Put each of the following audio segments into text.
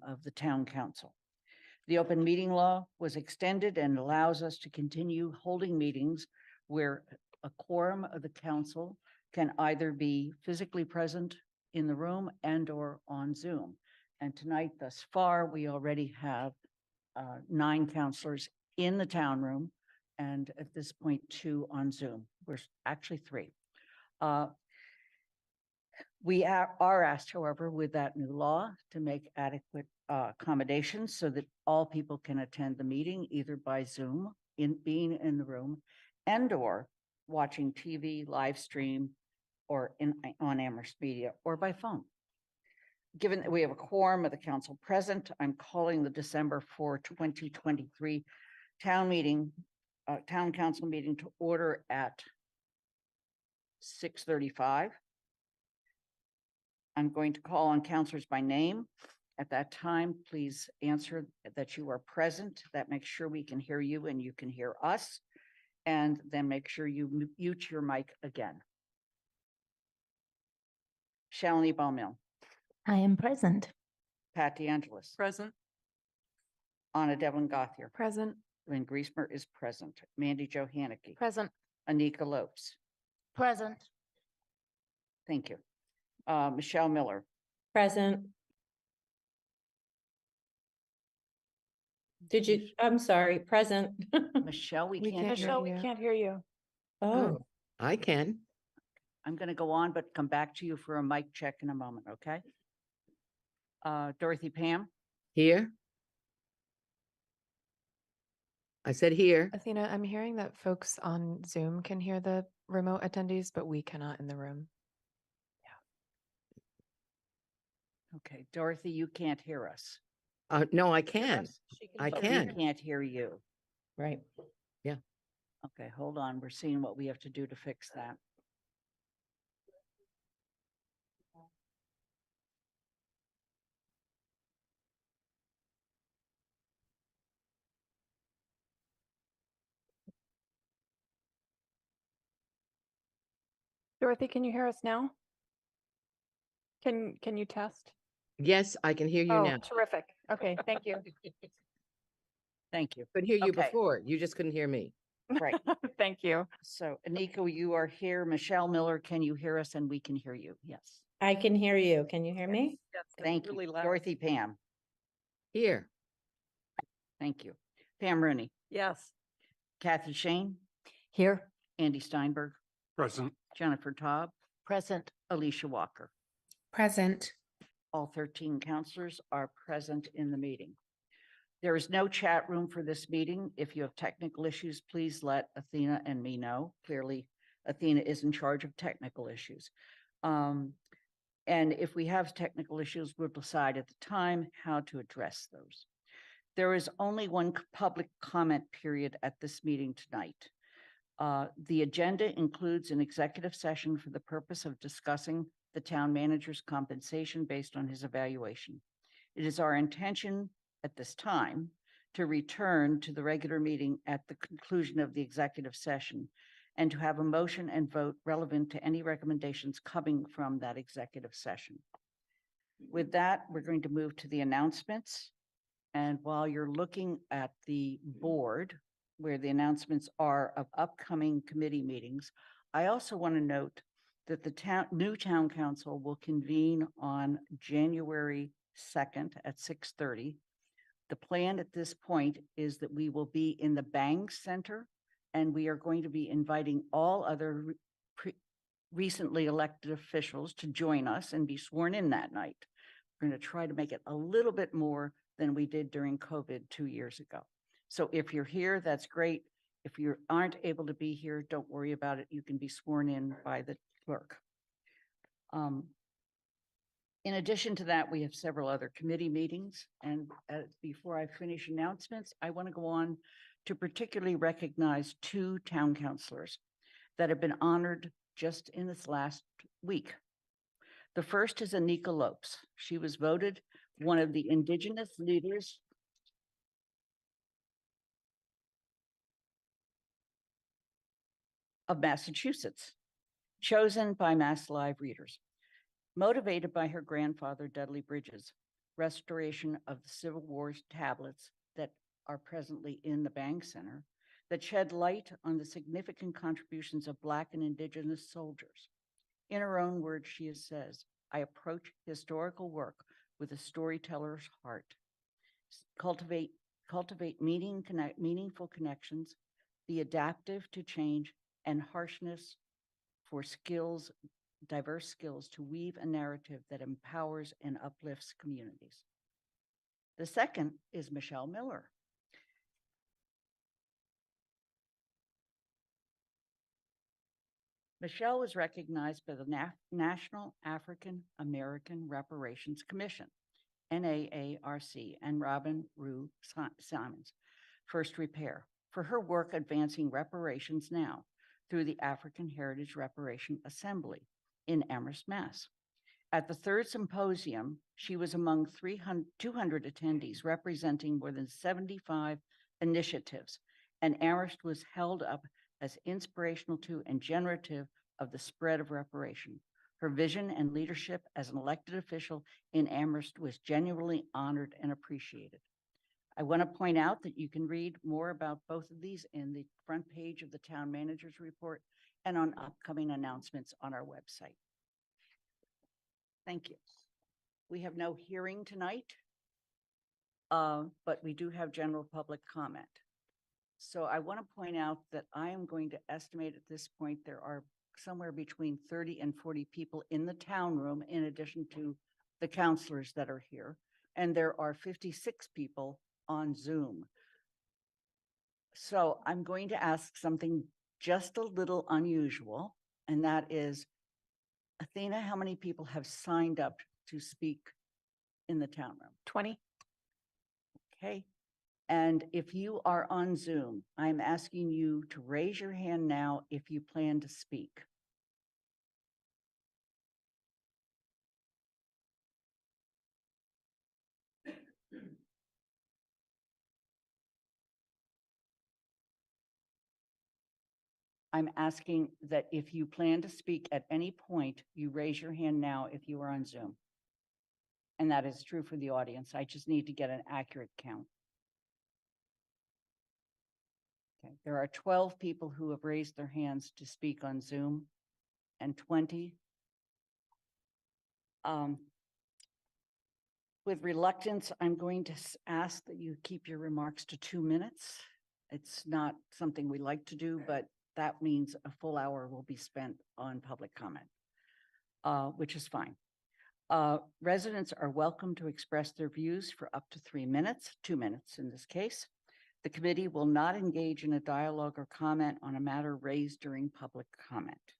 of the town council. The open meeting law was extended and allows us to continue holding meetings where a quorum of the council can either be physically present in the room and or on Zoom. And tonight, thus far, we already have 9 counselors in the town room, and at this point, 2 on Zoom. We're actually 3. We are asked, however, with that new law to make adequate accommodations so that all people can attend the meeting, either by Zoom, being in the room, and or watching TV, live stream, or on Amherst Media, or by phone. Given that we have a quorum of the council present, I'm calling the December 4, 2023 town council meeting to order at 6:35. I'm going to call on counselors by name. At that time, please answer that you are present. That makes sure we can hear you and you can hear us. And then make sure you mute your mic again. Shalini Baumil. I am present. Pat DeAngelis. Present. Anna Devlin Gothier. Present. Lynn Griesmer is present. Mandy Jo Haneke. Present. Anika Lopes. Present. Thank you. Michelle Miller. Present. Did you, I'm sorry, present. Michelle, we can't hear Michelle, we you. can't hear you. Oh, I can. I'm going to go on, but come back to you for a mic check in a moment, okay? Dorothy Pam. Here. I said here. Athena, I'm hearing that folks on Zoom can hear the remote attendees, but we cannot in the room. Okay, Dorothy, you can't hear us. No, I can. I But can. We can't hear you. right. Okay, hold on. We're seeing what we have to do to fix that. Dorothy, can you hear us now? Can you test? Yes, I can hear you Oh, now. terrific. Okay, thank you. Thank you. Could hear you Okay. before. You just couldn't hear me. Right. Thank you. So Anika, you are here. Michelle Miller, can you hear us? And we can hear you. Yes. I can hear you. Can you hear me? Thank you. Dorothy Pam. Here. Thank you. Pam Rooney. Yes. Kathy Shane. Here. Andy Steinberg. Present. Jennifer Taub. Present. Alicia Walker. Present. All 13 counselors are present in the meeting. There is no chat room for this meeting. If you have technical issues, please let Athena and me know. Clearly, Athena is in charge of technical issues. And if we have technical issues, we'll decide at the time how to address those. There is only one public comment period at this meeting tonight. The agenda includes an executive session for the purpose of discussing the town manager's compensation based on his evaluation. It is our intention at this time to return to the regular meeting at the conclusion of the executive session and to have a motion and vote relevant to any recommendations coming from that executive session. With that, we're going to move to the announcements. And while you're looking at the board where the announcements are of upcoming committee meetings, I also want to note that the new town council will convene on January 2nd at 6:30. The plan at this point is that we will be in the Bangs Center, and we are going to be inviting all other recently elected officials to join us and be sworn in that night. We're going to try to make it a little bit more than we did during COVID 2 years ago. So if you're here, that's great. If you aren't able to be here, don't worry about it. You can be sworn in by the clerk. In addition to that, we have several other committee meetings. And before I finish announcements, I want to go on to particularly recognize 2 town councilors that have been honored just in this last week. The first is Anika Lopes. She was voted one of the Indigenous leaders of Massachusetts, chosen by Mass Live readers. Motivated by her grandfather, Dudley Bridges, restoration of the Civil War tablets that are presently in the Bank Center, that shed light on the significant contributions of Black and Indigenous soldiers. In her own words, she says, "I approach historical work with a storyteller's heart. Cultivate meaningful connections, be adaptive to change, and harshness for diverse skills to weave a narrative that empowers and uplifts communities." The second is Michelle Miller. Michelle was recognized by the National African American Reparations Commission, NAARC, and Robin Rue Simons, First Repair, for her work advancing reparations now through the African Heritage Reparation Assembly in Amherst, Mass. At the third symposium, she was among 200 attendees representing more than 75 initiatives, and Amherst was held up as inspirational to and generative of the spread of reparation. Her vision and leadership as an elected official in Amherst was genuinely honored and appreciated. I want to point out that you can read more about both of these in the front page of the town manager's report and on upcoming announcements on our website. Thank you. We have no hearing tonight, but we do have general public comment. So I want to point out that I am going to estimate at this point there are somewhere between 30 and 40 people in the town room, in addition to the counselors that are here. And there are 56 people on Zoom. So I'm going to ask something just a little unusual, and that is, Athena, how many people have signed up to speak in the town room? 20. Okay. And if you are on Zoom, I'm asking you to raise your hand now if you plan to speak. I'm asking that if you plan to speak at any point, you raise your hand now if you are on Zoom. And that is true for the audience. I just need to get an accurate count. Okay, there are 12 people who have raised their hands to speak on Zoom and 20. With reluctance, I'm going to ask that you keep your remarks to 2 minutes. It's not something we like to do, but that means a full hour will be spent on public comment, which is fine. Residents are welcome to express their views for up to 3 minutes, 2 minutes in this case. The committee will not engage in a dialogue or comment on a matter raised during public comment.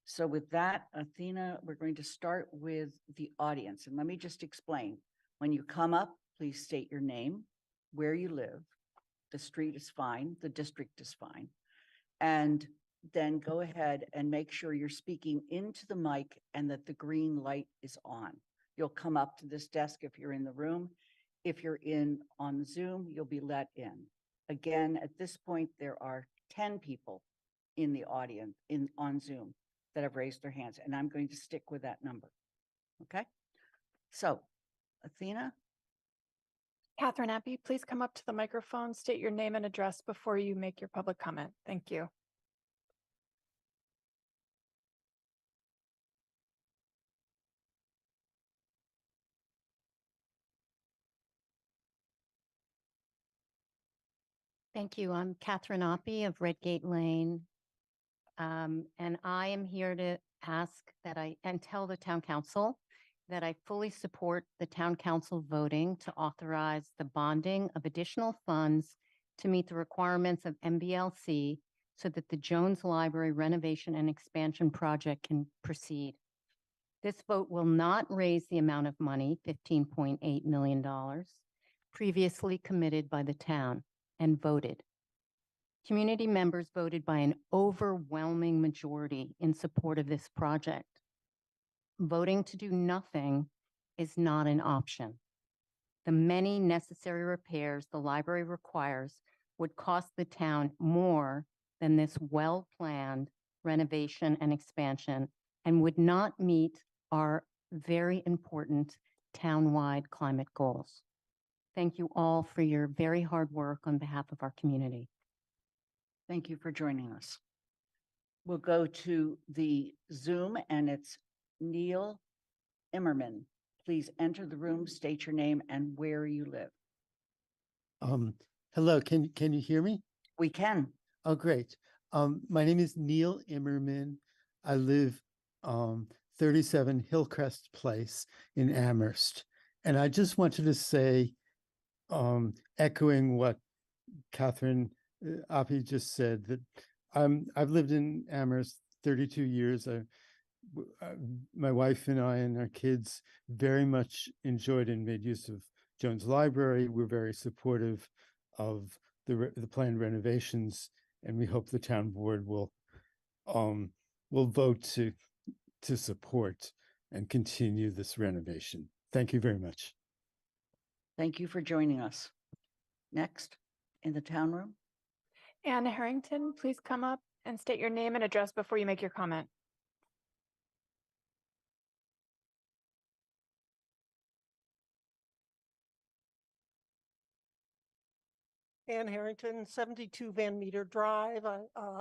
So with that, Athena, we're going to start with the audience. And let me just explain. When you come up, please state your name, where you live. The street is fine, the district is fine. And then go ahead and make sure you're speaking into the mic and that the green light is on. You'll come up to this desk if you're in the room. If you're on Zoom, you'll be let in. Again, at this point, there are 10 people in the audience on Zoom that have raised their hands, and I'm going to stick with that number. Okay? So, Athena? Catherine Appy, please come up to the microphone, state your name and address before you make your public comment. Thank you. Thank you. I'm Catherine Oppie of Redgate Lane. And I am here to ask that and tell the town council that I fully support the town council voting to authorize the bonding of additional funds to meet the requirements of MBLC so that the Jones Library renovation and expansion project can proceed. This vote will not raise the amount of money, $15.8 million, previously committed by the town and voted. Community members voted by an overwhelming majority in support of this project. Voting to do nothing is not an option. The many necessary repairs the library requires would cost the town more than this well-planned renovation and expansion and would not meet our very important townwide climate goals. Thank you all for your very hard work on behalf of our community. Thank you for joining us. We'll go to the Zoom and it's Neil Immerman. Please enter the room, state your name and where you live. Hello, can you hear me? We can. Oh, great. My name is Neil Immerman. I live 37 Hillcrest Place in Amherst. And I just wanted to say, echoing what Catherine Api just said, that I've lived in Amherst 32 years. My wife and I and our kids very much enjoyed and made use of Jones Library. We're very supportive of the planned renovations, and we hope the town board will vote to support and continue this renovation. Thank you very much. Thank you for joining us. Next, in the town room. Anne Harrington, please come up and state your name and address before you make your comment. Ann Harrington, 72 Van Meter Drive,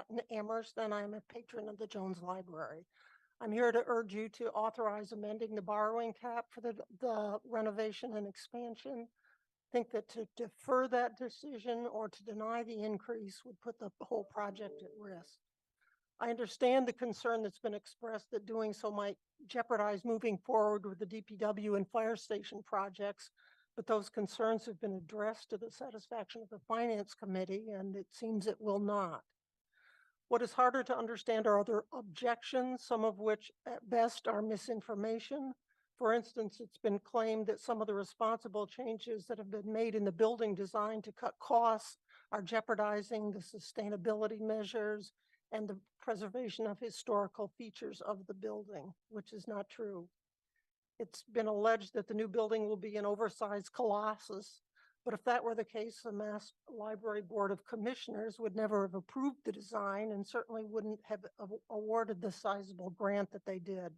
in Amherst, and I'm a patron of the Jones Library. I'm here to urge you to authorize amending the borrowing cap for the renovation and expansion. I think that to defer that decision or to deny the increase would put the whole project at risk. I understand the concern that's been expressed that doing so might jeopardize moving forward with the DPW and fire station projects, but those concerns have been addressed to the satisfaction of the Finance Committee, and it seems it will not. What is harder to understand are other objections, some of which at best are misinformation. For instance, it's been claimed that some of the responsible changes that have been made in the building design to cut costs are jeopardizing the sustainability measures and the preservation of historical features of the building, which is not true. It's been alleged that the new building will be an oversized colossus, but if that were the case, the Mass Library Board of Commissioners would never have approved the design and certainly wouldn't have awarded the sizable grant that they did.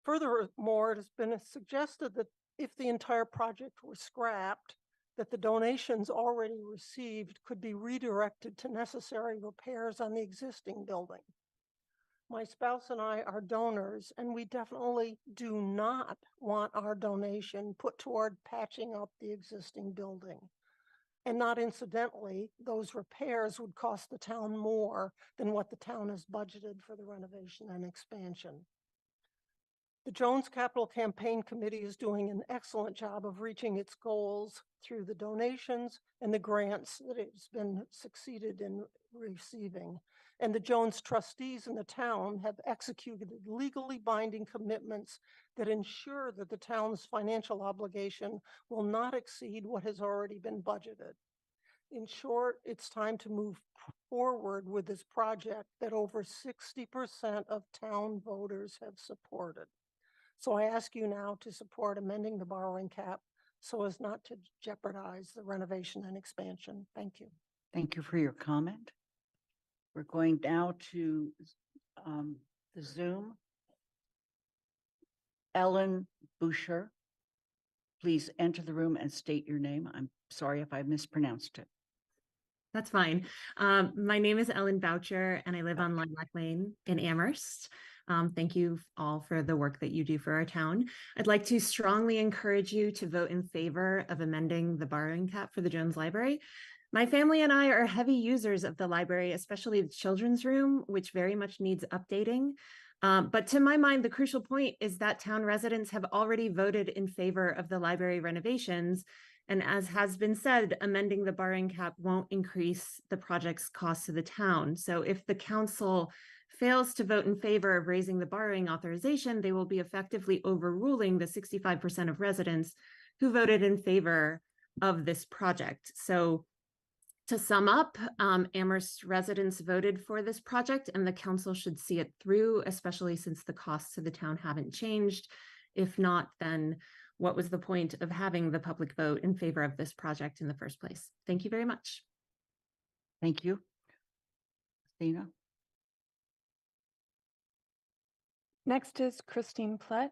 Furthermore, it has been suggested that if the entire project were scrapped, that the donations already received could be redirected to necessary repairs on the existing building. My spouse and I are donors, and we definitely do not want our donation put toward patching up the existing building. And not incidentally, those repairs would cost the town more than what the town has budgeted for the renovation and expansion. The Jones Capital Campaign Committee is doing an excellent job of reaching its goals through the donations and the grants that it's been succeeded in receiving. And the Jones trustees in the town have executed legally binding commitments that ensure that the town's financial obligation will not exceed what has already been budgeted. In short, it's time to move forward with this project that over 60% of town voters have supported. So I ask you now to support amending the borrowing cap so as not to jeopardize the renovation and expansion. Thank you. Thank you for your comment. We're going now to the Zoom. Ellen Boucher, please enter the room and state your name. I'm sorry if I mispronounced it. That's fine. My name is Ellen Boucher, and I live on Lilac Lane in Amherst. Thank you all for the work that you do for our town. I'd like to strongly encourage you to vote in favor of amending the borrowing cap for the Jones Library. My family and I are heavy users of the library, especially the children's room, which very much needs updating. But to my mind, the crucial point is that town residents have already voted in favor of the library renovations. And as has been said, amending the borrowing cap won't increase the project's cost to the town. So if the council fails to vote in favor of raising the borrowing authorization, they will be effectively overruling the 65% of residents who voted in favor of this project. So to sum up, Amherst residents voted for this project and the council should see it through, especially since the costs to the town haven't changed. If not, then what was the point of having the public vote in favor of this project in the first place? Thank you very much. Thank you. Athena? Next is Christine Plett.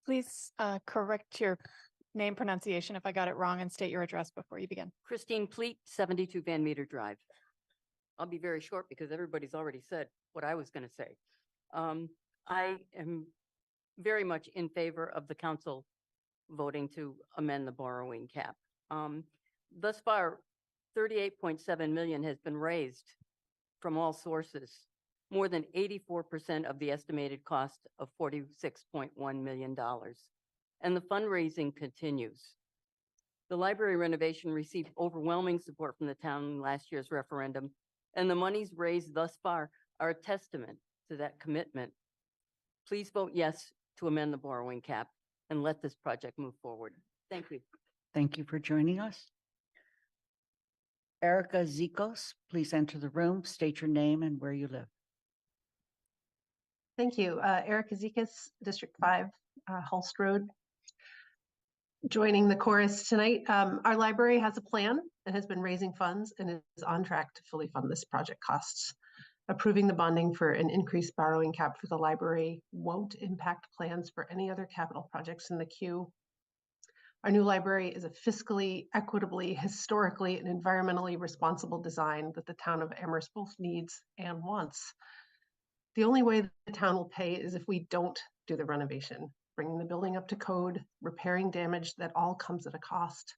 Please correct your name pronunciation if I got it wrong and state your address before you begin. Christine Pleat, 72 Van Meter Drive. I'll be very short because everybody's already said what I was going to say. I am very much in favor of the council voting to amend the borrowing cap. Thus far, 38.7 million has been raised from all sources, more than 84% of the estimated cost of $46.1 million. And the fundraising continues. The library renovation received overwhelming support from the town in last year's referendum, and the monies raised thus far are a testament to that commitment. Please vote yes to amend the borrowing cap and let this project move forward. Thank you. Thank you for joining us. Erica Zikos, please enter the room, state your name and where you live. Thank you. Erica Zikas, District 5, Hulst Road. Joining the chorus tonight. Our library has a plan and has been raising funds and is on track to fully fund this project costs. Approving the bonding for an increased borrowing cap for the library won't impact plans for any other capital projects in the queue. Our new library is a fiscally, equitably, historically, and environmentally responsible design that the town of Amherst both needs and wants. The only way the town will pay is if we don't do the renovation, bringing the building up to code, repairing damage that all comes at a cost.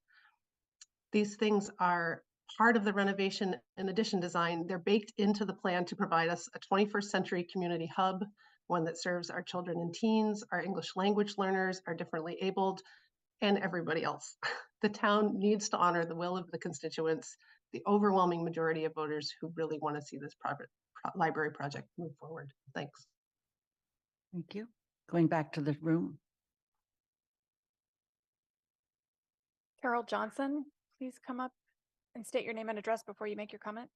These things are part of the renovation and addition design. They're baked into the plan to provide us a 21st century community hub, one that serves our children and teens, our English language learners, our differently abled, and everybody else. The town needs to honor the will of the constituents, the overwhelming majority of voters who really want to see this library project move forward. Thanks. Thank you. Going back to the room. Carol Johnson, please come up and state your name and address before you make your comment.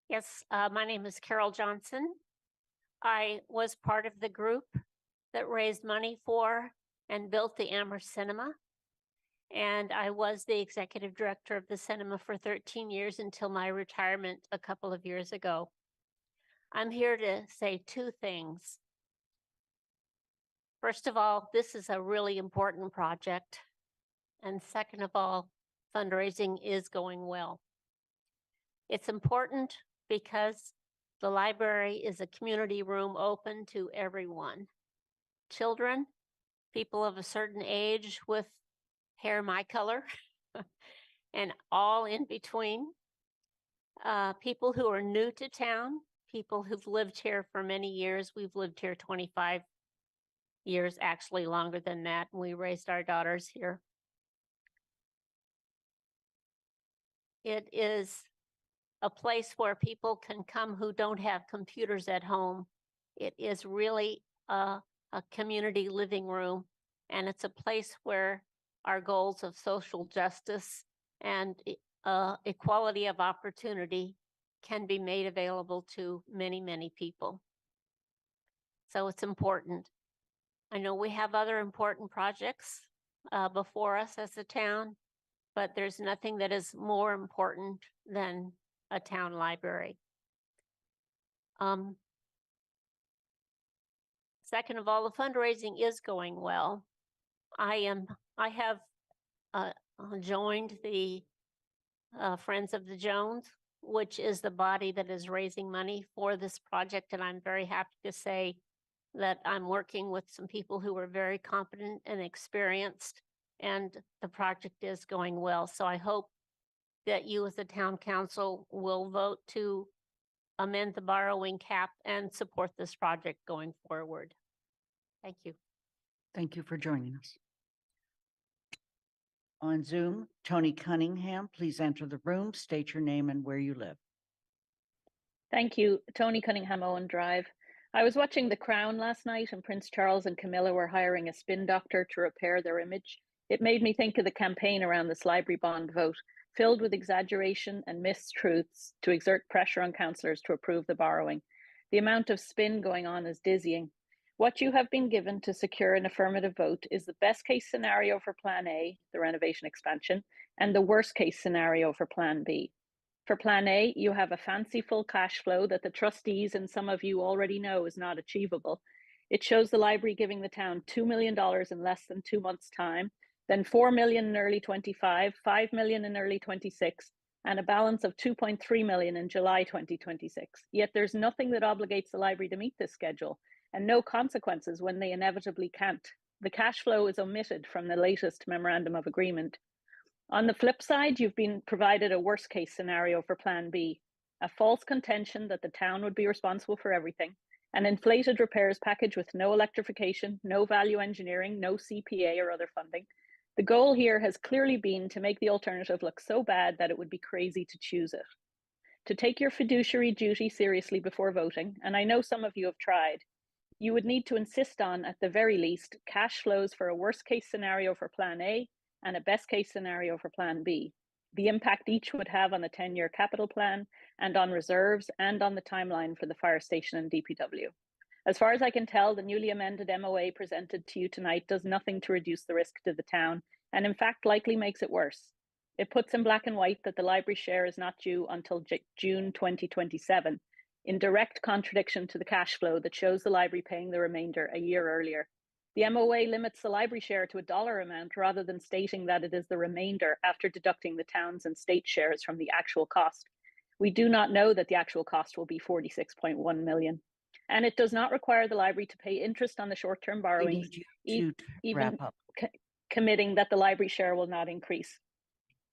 Yes, my name is Carol Johnson. I was part of the group that raised money for and built the Amherst Cinema. And I was the executive director of the cinema for 13 years until my retirement a couple of years ago. I'm here to say two things. First of all, this is a really important project. And second of all, fundraising is going well. It's important because the library is a community room open to everyone. Children, people of a certain age with hair my color, and all in between. People who are new to town, people who've lived here for many years. We've lived here 25 years, actually longer than that. And we raised our daughters here. It is a place where people can come who don't have computers at home. It is really a community living room, and it's a place where our goals of social justice and equality of opportunity can be made available to many, many people. So it's important. I know we have other important projects before us as a town, but there's nothing that is more important than a town library. Second of all, the fundraising is going well. I have joined the Friends of the Jones, which is the body that is raising money for this project. And I'm very happy to say that I'm working with some people who are very competent and experienced, and the project is going well. So I hope that you as the town council will vote to amend the borrowing cap and support this project going forward. Thank you. Thank you for joining us. On Zoom, Tony Cunningham, please enter the room, state your name and where you live. Thank you. Tony Cunningham, Owen Drive. I was watching The Crown last night, and Prince Charles and Camilla were hiring a spin doctor to repair their image. It made me think of the campaign around this library bond vote, filled with exaggeration and mistruths to exert pressure on councillors to approve the borrowing. The amount of spin going on is dizzying. What you have been given to secure an affirmative vote is the best case scenario for Plan A, the renovation expansion, and the worst case scenario for Plan B. For Plan A, you have a fanciful cash flow that the trustees and some of you already know is not achievable. It shows the library giving the town $2 million in less than 2 months' time, then 4 million in early 25, 5 million in early 26, and a balance of 2.3 million in July 2026. Yet there's nothing that obligates the library to meet this schedule, and no consequences when they inevitably can't. The cash flow is omitted from the latest memorandum of agreement. On the flip side, you've been provided a worst case scenario for Plan B, a false contention that the town would be responsible for everything, an inflated repairs package with no electrification, no value engineering, no CPA or other funding. The goal here has clearly been to make the alternative look so bad that it would be crazy to choose it. To take your fiduciary duty seriously before voting, and I know some of you have tried, you would need to insist on, at the very least, cash flows for a worst case scenario for Plan A and a best case scenario for Plan B. The impact each would have on the 10-year capital plan and on reserves and on the timeline for the fire station and DPW. As far as I can tell, the newly amended MOA presented to you tonight does nothing to reduce the risk to the town, and in fact likely makes it worse. It puts in black and white that the library share is not due until June 2027, in direct contradiction to the cash flow that shows the library paying the remainder a year earlier. The MOA limits the library share to a dollar amount rather than stating that it is the remainder after deducting the town's and state shares from the actual cost. We do not know that the actual cost will be 46.1 million. And it does not require the library to pay interest on the short-term We borrowings, need you to even wrap up. committing that the library share will not increase.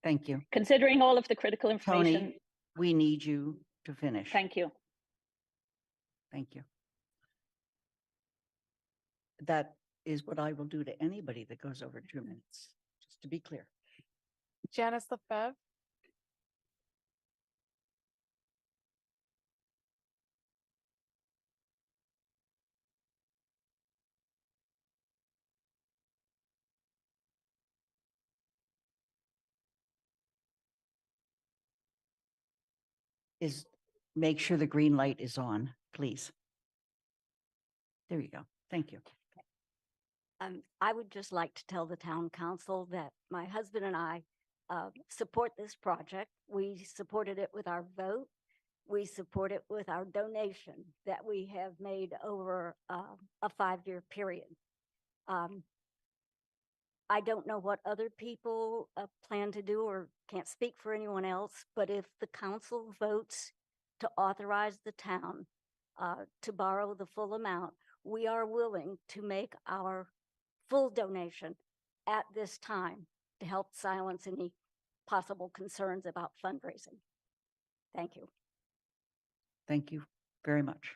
Thank you. Considering all of the critical information. Tony, we need you to finish. Thank you. Thank you. That is what I will do to anybody that goes over 2 minutes, just to be clear. Janice Lefebvre. Make sure the green light is on, please. There you go. Thank you. I would just like to tell the town council that my husband and I support this project. We supported it with our vote. We support it with our donation that we have made over a 5-year period. I don't know what other people plan to do or can't speak for anyone else, but if the council votes to authorize the town to borrow the full amount, we are willing to make our full donation at this time to help silence any possible concerns about fundraising. Thank you. Thank you very much.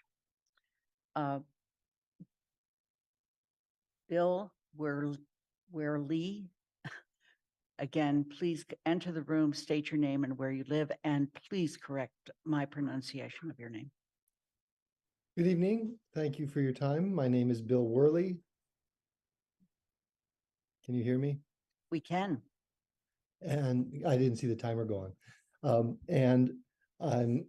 Bill Lee, again, please enter the room, state your name and where you live, and please correct my pronunciation of your name. Good evening. Thank you for your time. My name is Bill Worley. Can you hear me? We can. And I didn't see the timer go on. And I'm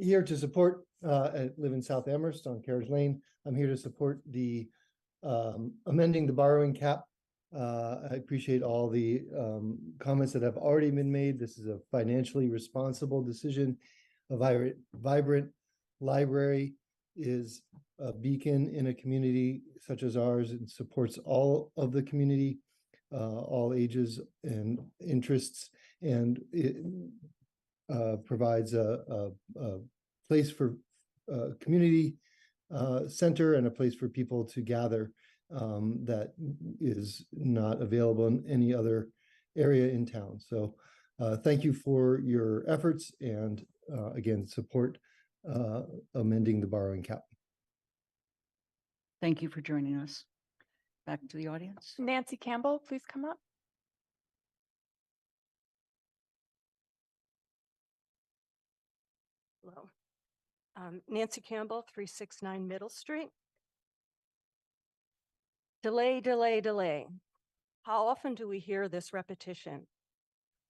here to support, I live in South Amherst on Carriage Lane. I'm here to support the amending the borrowing cap. I appreciate all the comments that have already been made. This is a financially responsible decision. A vibrant library is a beacon in a community such as ours. It supports all of the community, all ages and interests, and it provides a place for community center and a place for people to gather that is not available in any other area in town. So thank you for your efforts and again, support amending the borrowing cap. Thank you for joining us. Back to the audience. Nancy Campbell, please come up. Hello. Nancy Campbell, 369 Middle Street. Delay, delay, delay. How often do we hear this repetition?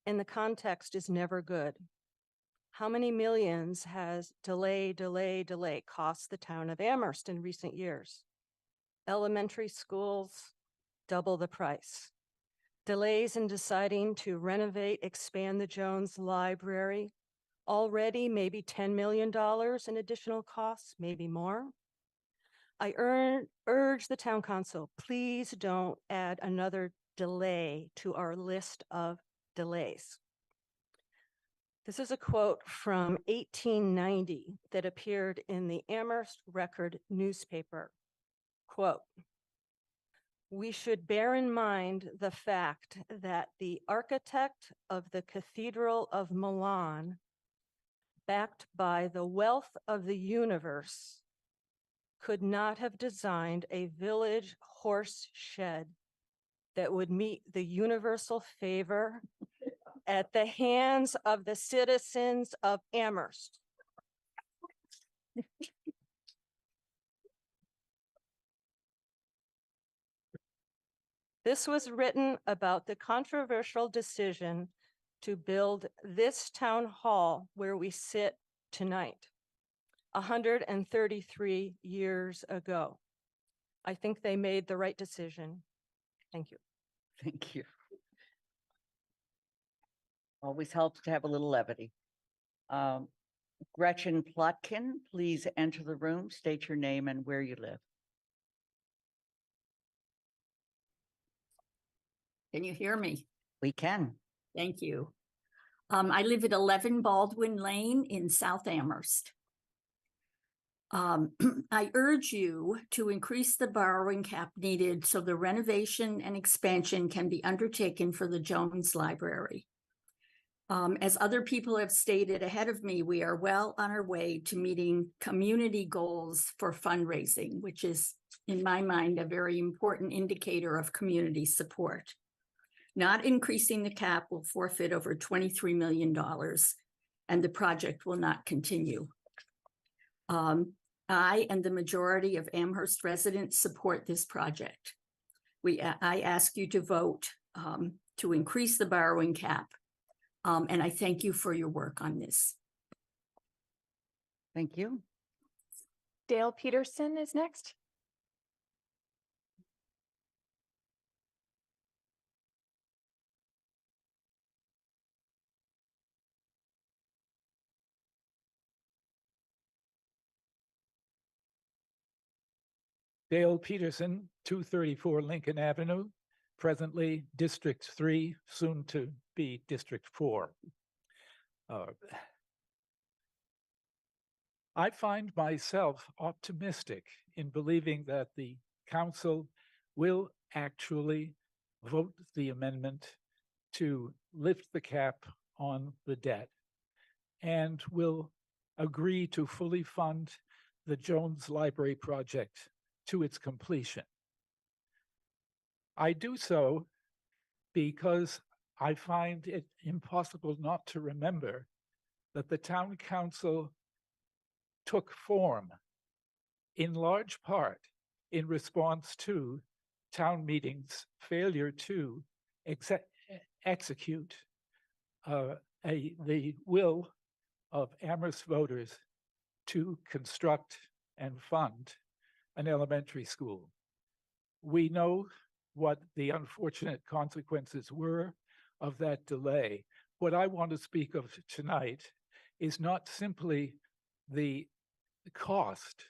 And the context is never good. How many millions has delay, delay, delay cost the town of Amherst in recent years? Elementary schools, double the price. Delays in deciding to renovate, expand the Jones Library, already maybe $10 million in additional costs, maybe more. I urge the town council, please don't add another delay to our list of delays. This is a quote from 1890 that appeared in the Amherst Record newspaper. Quote, "We should bear in mind the fact that the architect of the Cathedral of Milan, backed by the wealth of the universe, could not have designed a village horse shed that would meet the universal favor at the hands of the citizens of Amherst." This was written about the controversial decision to build this town hall where we sit tonight, 133 years ago. I think they made the right decision. Thank you. Thank you. Always helps to have a little levity. Gretchen Plotkin, please enter the room, state your name and where you live. Can you hear me? We can. Thank you. I live at 11 Baldwin Lane in South Amherst. I urge you to increase the borrowing cap needed so the renovation and expansion can be undertaken for the Jones Library. As other people have stated ahead of me, we are well on our way to meeting community goals for fundraising, which is, in my mind, a very important indicator of community support. Not increasing the cap will forfeit over $23 million, and the project will not continue. I and the majority of Amherst residents support this project. I ask you to vote to increase the borrowing cap, and I thank you for your work on this. Thank you. Dale Peterson is next. Dale Peterson, 234 Lincoln Avenue, presently District 3, soon to be District 4. I find myself optimistic in believing that the council will actually vote the amendment to lift the cap on the debt and will agree to fully fund the Jones Library project to its completion. I do so because I find it impossible not to remember that the town council took form in large part in response to town meeting's failure to execute the will of Amherst voters to construct and fund an elementary school. We know what the unfortunate consequences were of that delay. What I want to speak of tonight is not simply the cost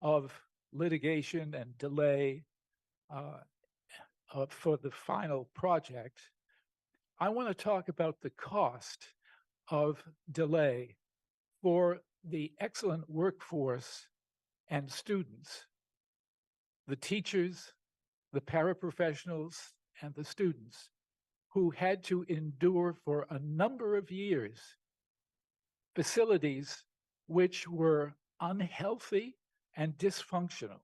of litigation and delay for the final project. I want to talk about the cost of delay for the excellent workforce and students, the teachers, the paraprofessionals, and the students who had to endure for a number of years facilities which were unhealthy and dysfunctional.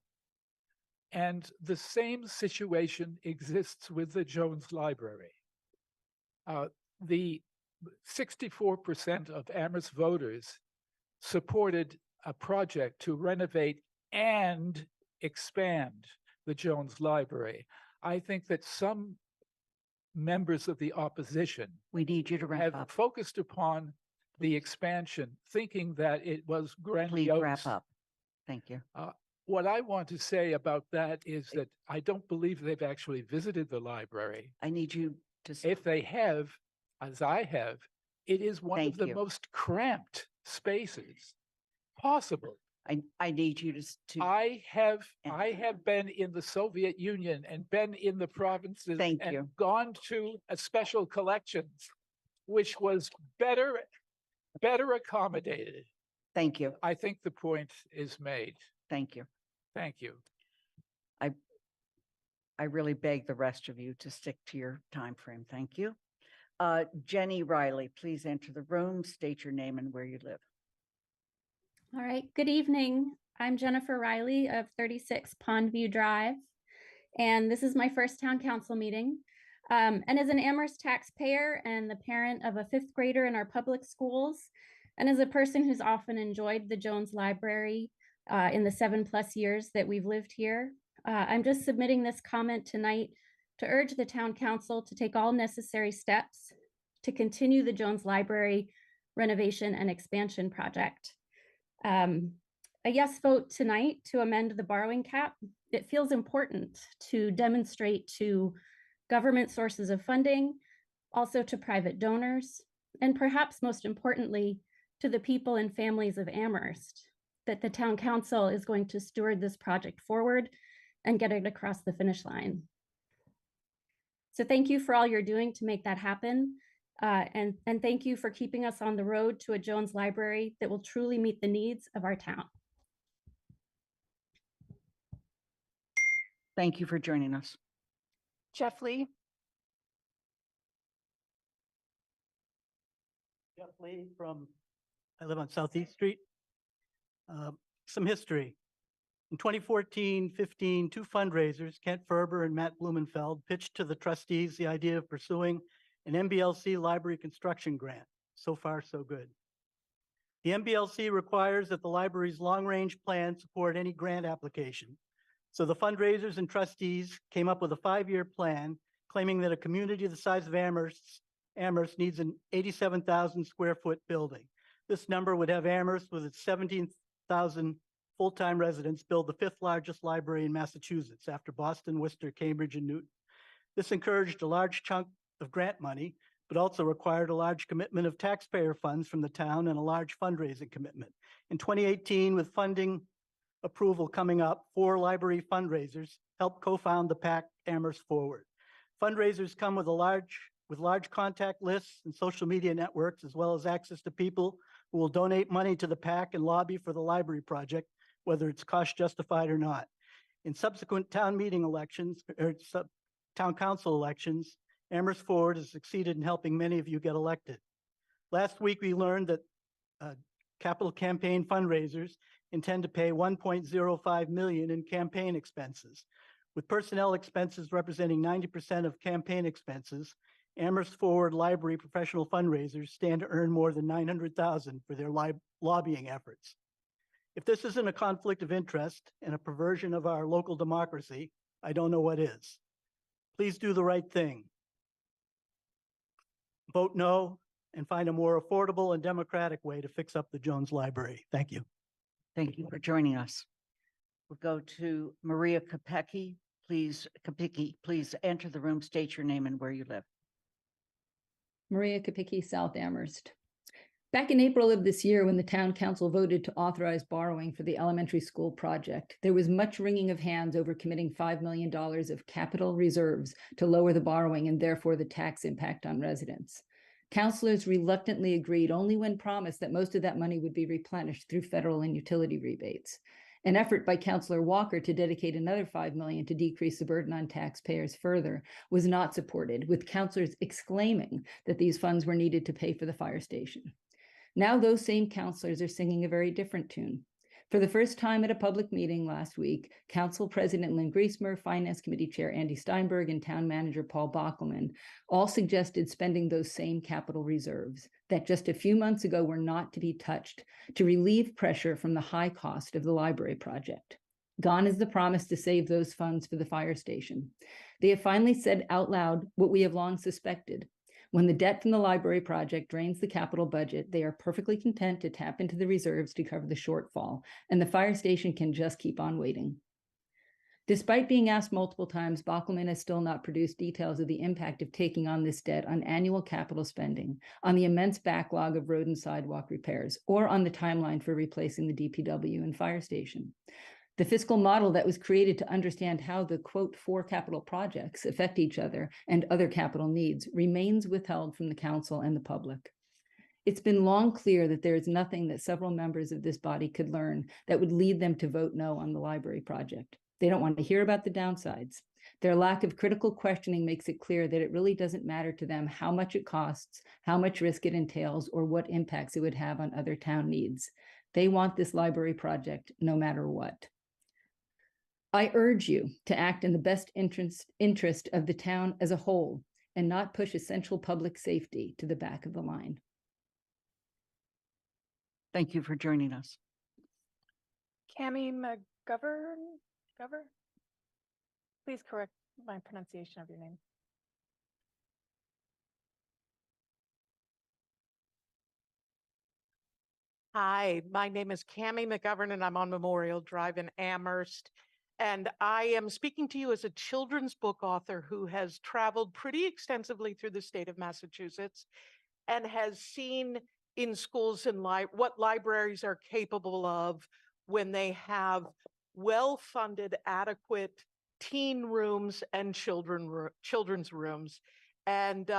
And the same situation exists with the Jones Library. The 64% of Amherst voters supported a project to renovate and expand the Jones Library. I think that some members of the opposition we need you to wrap have up. focused upon the expansion, thinking that it was Please grandiose. wrap up. Thank you. What I want to say about that is that I don't believe they've actually visited the library. I need you to. If they have, as I have, It is one of Thank the you. most cramped spaces possible. I need you to. I have been in the Soviet Union and been in the provinces Thank and you. gone to a special collections, which was better accommodated. Thank you. I think the point is made. Thank you. Thank you. I really beg the rest of you to stick to your time frame. Thank you. Jenny Riley, please enter the room, state your name and where you live. All right, good evening. I'm Jennifer Riley of 36 Pondview Drive, and this is my first town council meeting. And as an Amherst taxpayer and the parent of a 5th grader in our public schools, and as a person who's often enjoyed the Jones Library in the 7+ years that we've lived here, I'm just submitting this comment tonight to urge the town council to take all necessary steps to continue the Jones Library renovation and expansion project. A yes vote tonight to amend the borrowing cap. It feels important to demonstrate to government sources of funding, also to private donors, and perhaps most importantly, to the people and families of Amherst, that the town council is going to steward this project forward and get it across the finish line. So thank you for all you're doing to make that happen. And thank you for keeping us on the road to a Jones Library that will truly meet the needs of our town. Thank you for joining us. Jeff Lee. Jeff Lee I live on Southeast Street. Some history. In 2014-15, 2 fundraisers, Kent Ferber and Matt Blumenfeld, pitched to the trustees the idea of pursuing an MBLC library construction grant. So far, so good. The MBLC requires that the library's long-range plan support any grant application. So the fundraisers and trustees came up with a 5-year plan claiming that a community the size of Amherst needs an 87,000 square foot building. This number would have Amherst with its 17,000 full-time residents build the 5th largest library in Massachusetts after Boston, Worcester, Cambridge, and Newton. This encouraged a large chunk of grant money, but also required a large commitment of taxpayer funds from the town and a large fundraising commitment. In 2018, with funding approval coming up, 4 library fundraisers helped co-found the PAC Amherst Forward. Fundraisers come with large contact lists and social media networks, as well as access to people who will donate money to the PAC and lobby for the library project, whether it's cost justified or not. In subsequent town meeting elections, or town council elections, Amherst Forward has succeeded in helping many of you get elected. Last week, we learned that capital campaign fundraisers intend to pay $1.05 million in campaign expenses. With personnel expenses representing 90% of campaign expenses, Amherst Forward Library professional fundraisers stand to earn more than $900,000 for their lobbying efforts. If this isn't a conflict of interest and a perversion of our local democracy, I don't know what is. Please do the right thing. Vote no and find a more affordable and democratic way to fix up the Jones Library. Thank you. Thank you for joining us. We'll go to Maria Kopecki. Please enter the room, state your name and where you live. Maria Kopecki, South Amherst. Back in April of this year, when the town council voted to authorize borrowing for the elementary school project, there was much wringing of hands over committing $5 million of capital reserves to lower the borrowing and therefore the tax impact on residents. Councilors reluctantly agreed only when promised that most of that money would be replenished through federal and utility rebates. An effort by Councilor Walker to dedicate another $5 million to decrease the burden on taxpayers further was not supported, with councilors exclaiming that these funds were needed to pay for the fire station. Now those same councilors are singing a very different tune. For the first time at a public meeting last week, Council President Lynn Griesmer, Finance Committee Chair Andy Steinberg, and Town Manager Paul Bockelman all suggested spending those same capital reserves that just a few months ago were not to be touched to relieve pressure from the high cost of the library project. Gone is the promise to save those funds for the fire station. They have finally said out loud what we have long suspected. When the debt from the library project drains the capital budget, they are perfectly content to tap into the reserves to cover the shortfall, and the fire station can just keep on waiting. Despite being asked multiple times, Bockelman has still not produced details of the impact of taking on this debt on annual capital spending, on the immense backlog of road and sidewalk repairs, or on the timeline for replacing the DPW and fire station. The fiscal model that was created to understand how the quote 4 capital projects affect each other and other capital needs remains withheld from the council and the public. It's been long clear that there is nothing that several members of this body could learn that would lead them to vote no on the library project. They don't want to hear about the downsides. Their lack of critical questioning makes it clear that it really doesn't matter to them how much it costs, how much risk it entails, or what impacts it would have on other town needs. They want this library project no matter what. I urge you to act in the best interest of the town as a whole and not push essential public safety to the back of the line. Thank you for joining us. Cami McGovern, please correct my pronunciation of your name. Hi, my name is Cami McGovern and I'm on Memorial Drive in Amherst. And I am speaking to you as a children's book author who has traveled pretty extensively through the state of Massachusetts and has seen in schools and what libraries are capable of when they have well-funded, adequate teen rooms and children's rooms. And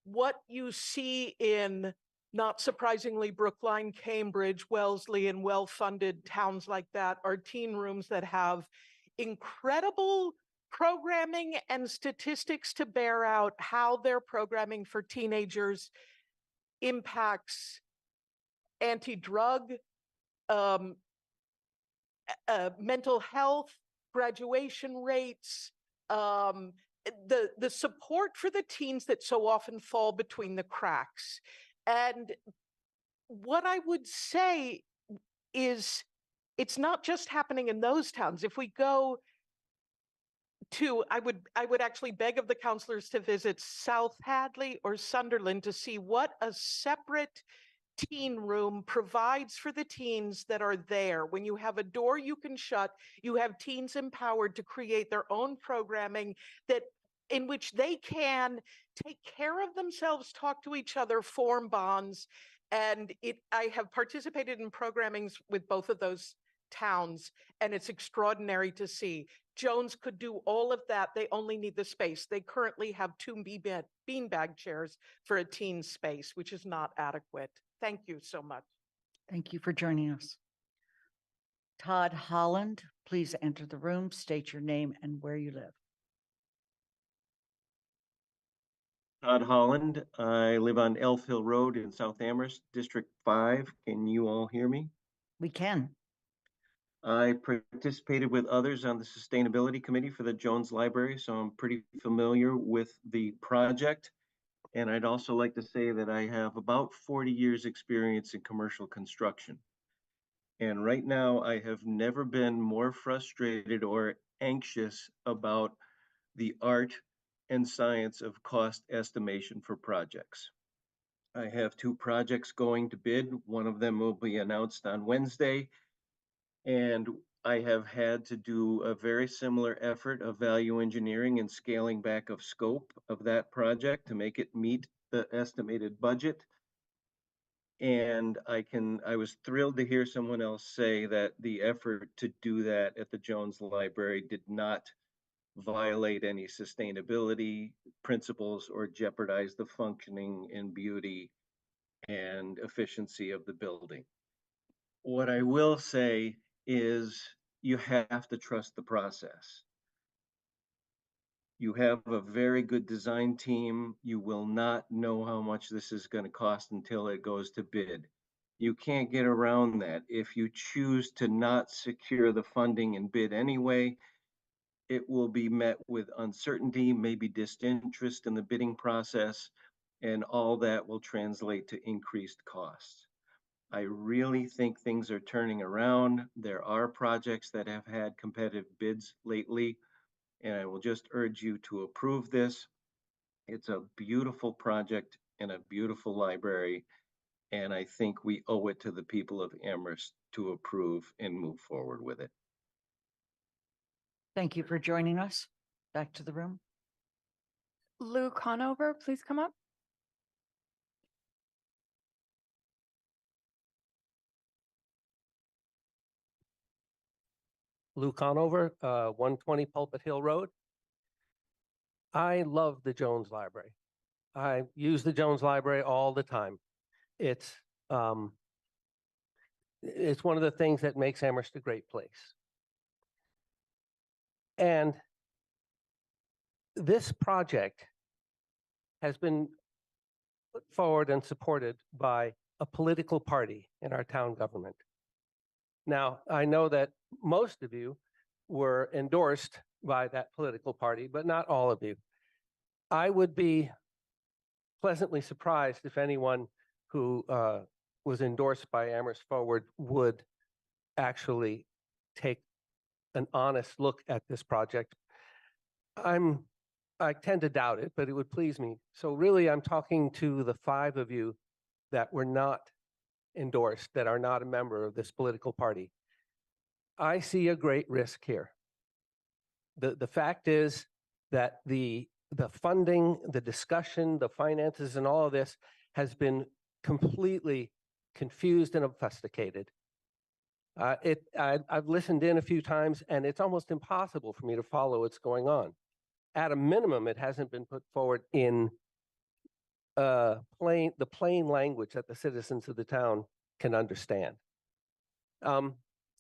what you see in, not surprisingly, Brookline, Cambridge, Wellesley, and well-funded towns like that are teen rooms that have incredible programming and statistics to bear out how their programming for teenagers impacts anti-drug, mental health, graduation rates, the support for the teens that so often fall between the cracks. And what I would say is it's not just happening in those towns. If we go to, I would actually beg of the counselors to visit South Hadley or Sunderland to see what a separate teen room provides for the teens that are there. When you have a door you can shut, you have teens empowered to create their own programming in which they can take care of themselves, talk to each other, form bonds. And I have participated in programmings with both of those towns, and it's extraordinary to see. Jones could do all of that. They only need the space. They currently have 2 beanbag chairs for a teen space, which is not adequate. Thank you so much. Thank you for joining us. Todd Holland, please enter the room, state your name and where you live. Todd Holland. I live on Elf Hill Road in South Amherst, District 5. Can you all hear me? We can. I participated with others on the Sustainability Committee for the Jones Library, so I'm pretty familiar with the project. And I'd also like to say that I have about 40 years experience in commercial construction. And right now I have never been more frustrated or anxious about the art and science of cost estimation for projects. I have 2 projects going to bid. One of them will be announced on Wednesday. And I have had to do a very similar effort of value engineering and scaling back of scope of that project to make it meet the estimated budget. And I was thrilled to hear someone else say that the effort to do that at the Jones Library did not violate any sustainability principles or jeopardize the functioning and beauty and efficiency of the building. What I will say is you have to trust the process. You have a very good design team. You will not know how much this is going to cost until it goes to bid. You can't get around that. If you choose to not secure the funding and bid anyway, it will be met with uncertainty, maybe disinterest in the bidding process, and all that will translate to increased costs. I really think things are turning around. There are projects that have had competitive bids lately, and I will just urge you to approve this. It's a beautiful project and a beautiful library, and I think we owe it to the people of Amherst to approve and move forward with it. Thank you for joining us. Back to the room. Lou Conover, please come up. Lou Conover, 120 Pulpit Hill Road. I love the Jones Library. I use the Jones Library all the time. It's one of the things that makes Amherst a great place. And this project has been put forward and supported by a political party in our town government. Now, I know that most of you were endorsed by that political party, but not all of you. I would be pleasantly surprised if anyone who was endorsed by Amherst Forward would actually take an honest look at this project. I tend to doubt it, but it would please me. So really, I'm talking to the 5 of you that were not endorsed, that are not a member of this political party. I see a great risk here. The fact is that the funding, the discussion, the finances, and all of this has been completely confused and obfuscated. I've listened in a few times, and it's almost impossible for me to follow what's going on. At a minimum, it hasn't been put forward in the plain language that the citizens of the town can understand. And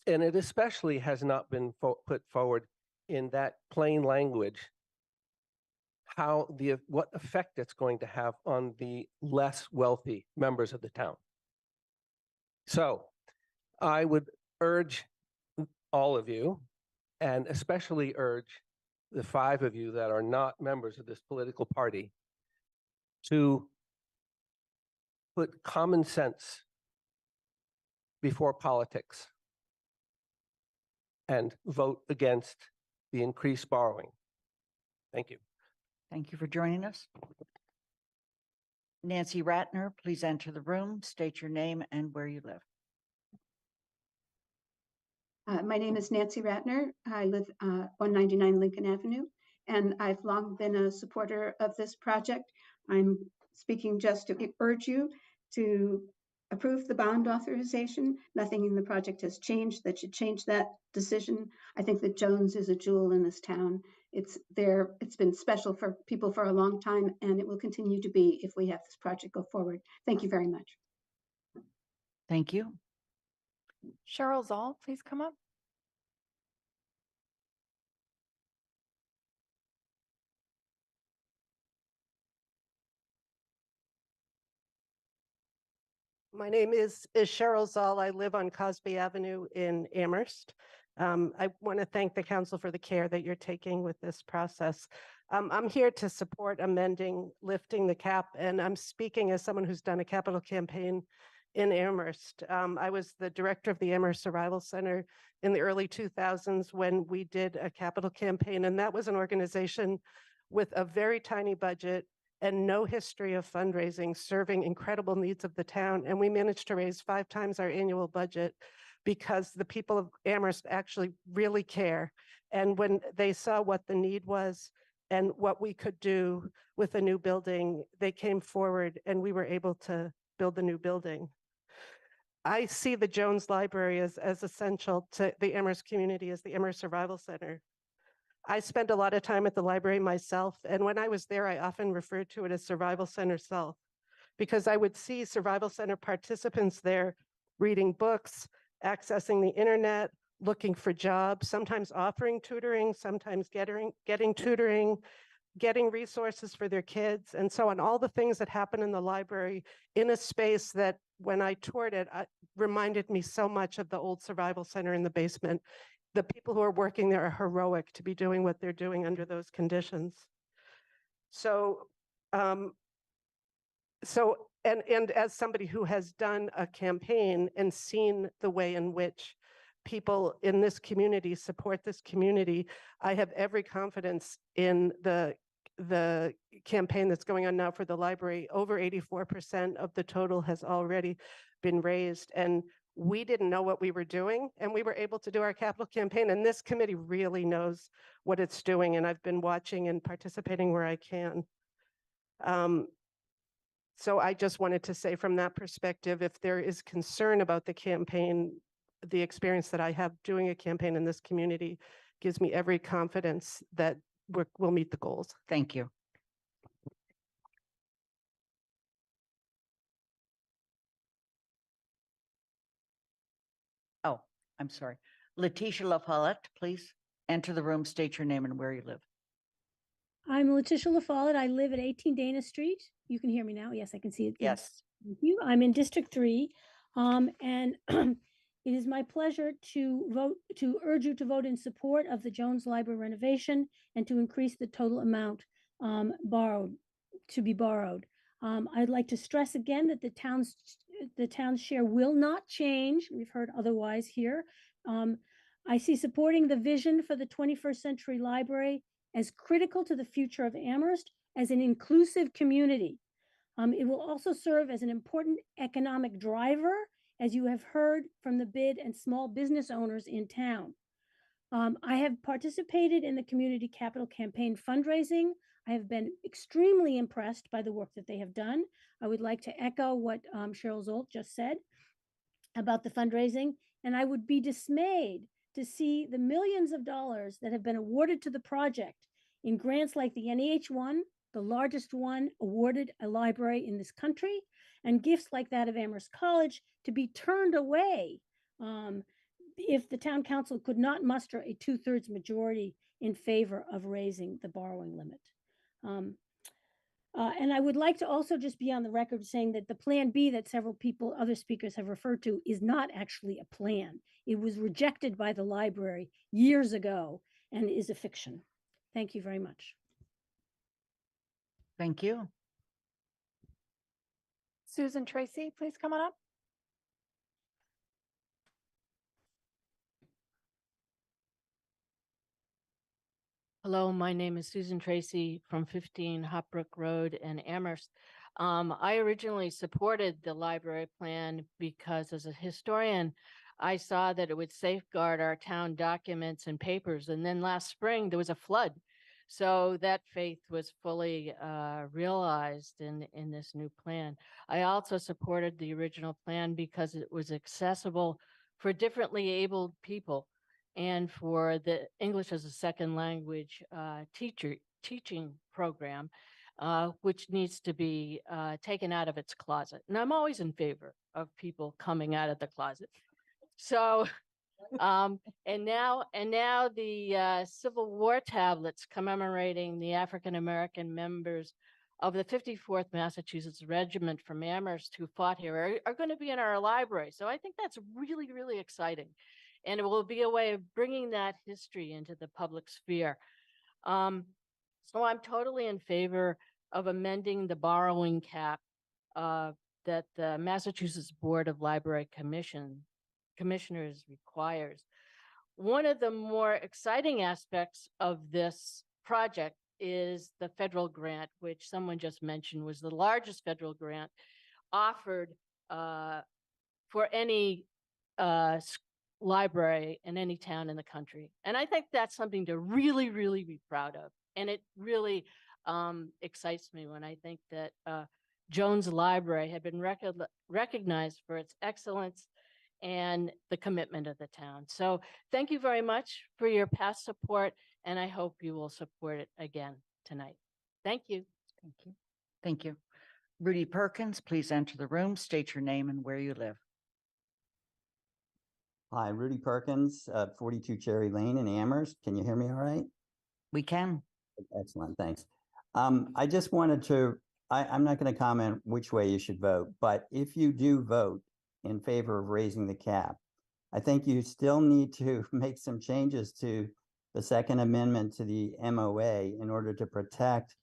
it especially has not been put forward in that plain language what effect it's going to have on the less wealthy members of the town. So I would urge all of you, and especially urge the 5 of you that are not members of this political party, to put common sense before politics and vote against the increased borrowing. Thank you. Thank you for joining us. Nancy Ratner, please enter the room, state your name and where you live. My name is Nancy Ratner. I live 199 Lincoln Avenue, and I've long been a supporter of this project. I'm speaking just to urge you to approve the bond authorization. Nothing in the project has changed that should change that decision. I think that Jones is a jewel in this town. It's been special for people for a long time, and it will continue to be if we have this project go forward. Thank you very much. Thank you. Cheryl Zoll, please come up. My name is Cheryl Zoll. I live on Cosby Avenue in Amherst. I want to thank the council for the care that you're taking with this process. I'm here to support amending, lifting the cap, and I'm speaking as someone who's done a capital campaign in Amherst. I was the director of the Amherst Survival Center in the early 2000s when we did a capital campaign, and that was an organization with a very tiny budget and no history of fundraising, serving incredible needs of the town. And we managed to raise 5 times our annual budget because the people of Amherst actually really care. And when they saw what the need was and what we could do with a new building, they came forward and we were able to build the new building. I see the Jones Library as essential to the Amherst community, as the Amherst Survival Center. I spent a lot of time at the library myself, and when I was there, I often referred to it as Survival Center South, because I would see Survival Center participants there reading books, accessing the internet, looking for jobs, sometimes offering tutoring, sometimes getting tutoring, getting resources for their kids, and so on. All the things that happen in the library in a space that, when I toured it, reminded me so much of the old Survival Center in the basement. The people who are working there are heroic to be doing what they're doing under those conditions. So, and as somebody who has done a campaign and seen the way in which people in this community support this community, I have every confidence in the campaign that's going on now for the library. Over 84% of the total has already been raised. And we didn't know what we were doing, and we were able to do our capital campaign. And this committee really knows what it's doing. And I've been watching and participating where I can. So I just wanted to say from that perspective, if there is concern about the campaign, the experience that I have doing a campaign in this community gives me every confidence that we'll meet the goals. Thank you. Oh, I'm sorry. Letitia La Follette, please enter the room, state your name and where you live. I'm Letitia La Follette. I live at 18 Dana Street. You can hear me now. Yes, I can see it. Yes. Thank you. I'm in District 3. And it is my pleasure to urge you to vote in support of the Jones Library renovation and to increase the total amount to be borrowed. I'd like to stress again that the town's share will not change. We've heard otherwise here. I see supporting the vision for the 21st century library as critical to the future of Amherst as an inclusive community. It will also serve as an important economic driver, as you have heard from the bid and small business owners in town. I have participated in the community capital campaign fundraising. I have been extremely impressed by the work that they have done. I would like to echo what Cheryl Zolt just said about the fundraising, and I would be dismayed to see the millions of dollars that have been awarded to the project in grants like the NEH one, the largest one awarded a library in this country, and gifts like that of Amherst College to be turned away if the town council could not muster a 2/3 majority in favor of raising the borrowing limit. And I would like to also just be on the record saying that the Plan B that several other speakers have referred to is not actually a plan. It was rejected by the library years ago and is a fiction. Thank you very much. Thank you. Susan Tracy, please come on up. Hello, my name is Susan Tracy from 15 Hopbrook Road in Amherst. I originally supported the library plan because as a historian, I saw that it would safeguard our town documents and papers. And then last spring, there was a flood. So that faith was fully realized in this new plan. I also supported the original plan because it was accessible for differently abled people and for the English as a second language teaching program, which needs to be taken out of its closet. And I'm always in favor of people coming out of the closet. So, and now the Civil War tablets commemorating the African-American members of the 54th Massachusetts Regiment from Amherst who fought here are going to be in our library. So I think that's really, really exciting. And it will be a way of bringing that history into the public sphere. So I'm totally in favor of amending the borrowing cap that the Massachusetts Board of Library Commissioners requires. One of the more exciting aspects of this project is the federal grant, which someone just mentioned was the largest federal grant offered for any library in any town in the country. And I think that's something to really, really be proud of. And it really excites me when I think that Jones Library had been recognized for its excellence and the commitment of the town. So thank you very much for your past support, and I hope you will support it again tonight. Thank you. Thank you. Thank you. Rudy Perkins, please enter the room, state your name and where you live. Hi, Rudy Perkins, 42 Cherry Lane in Amherst. Can you hear me all right? We can. Excellent, thanks. I just wanted to, I'm not going to comment which way you should vote, but if you do vote in favor of raising the cap, I think you still need to make some changes to the Second Amendment to the MOA in order to protect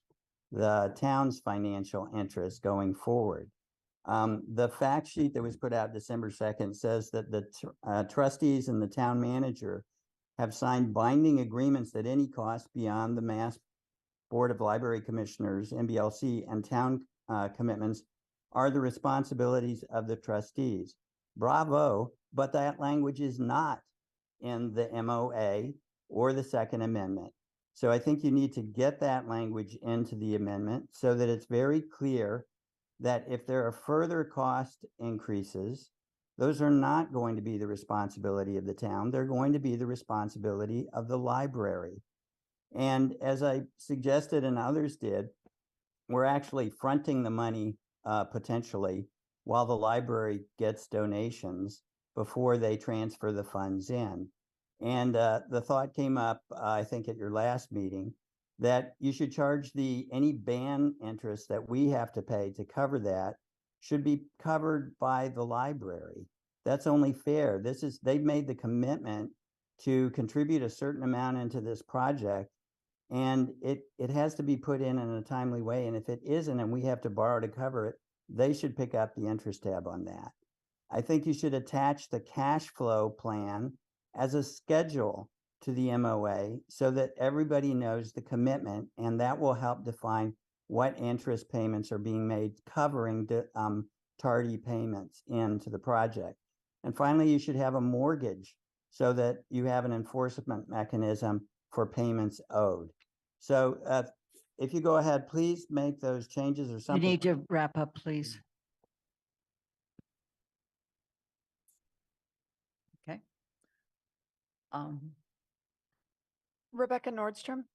the town's financial interests going forward. The fact sheet that was put out December 2nd says that the trustees and the town manager have signed binding agreements that any cost beyond the Mass Board of Library Commissioners, MBLC, and town commitments are the responsibilities of the trustees. Bravo, but that language is not in the MOA or the Second Amendment. So I think you need to get that language into the amendment so that it's very clear that if there are further cost increases, those are not going to be the responsibility of the town. They're going to be the responsibility of the library. And as I suggested and others did, we're actually fronting the money potentially while the library gets donations before they transfer the funds in. And the thought came up, I think, at your last meeting, that you should charge any ban interest that we have to pay to cover that should be covered by the library. That's only fair. They've made the commitment to contribute a certain amount into this project, and it has to be put in a timely way. And if it isn't, and we have to borrow to cover it, they should pick up the interest tab on that. I think you should attach the cash flow plan as a schedule to the MOA so that everybody knows the commitment, and that will help define what interest payments are being made covering the tardy payments into the project. And finally, you should have a mortgage so that you have an enforcement mechanism for payments owed. So if you go ahead, please make those changes or You something. need to wrap up, please. Okay. Rebecca Nordstrom.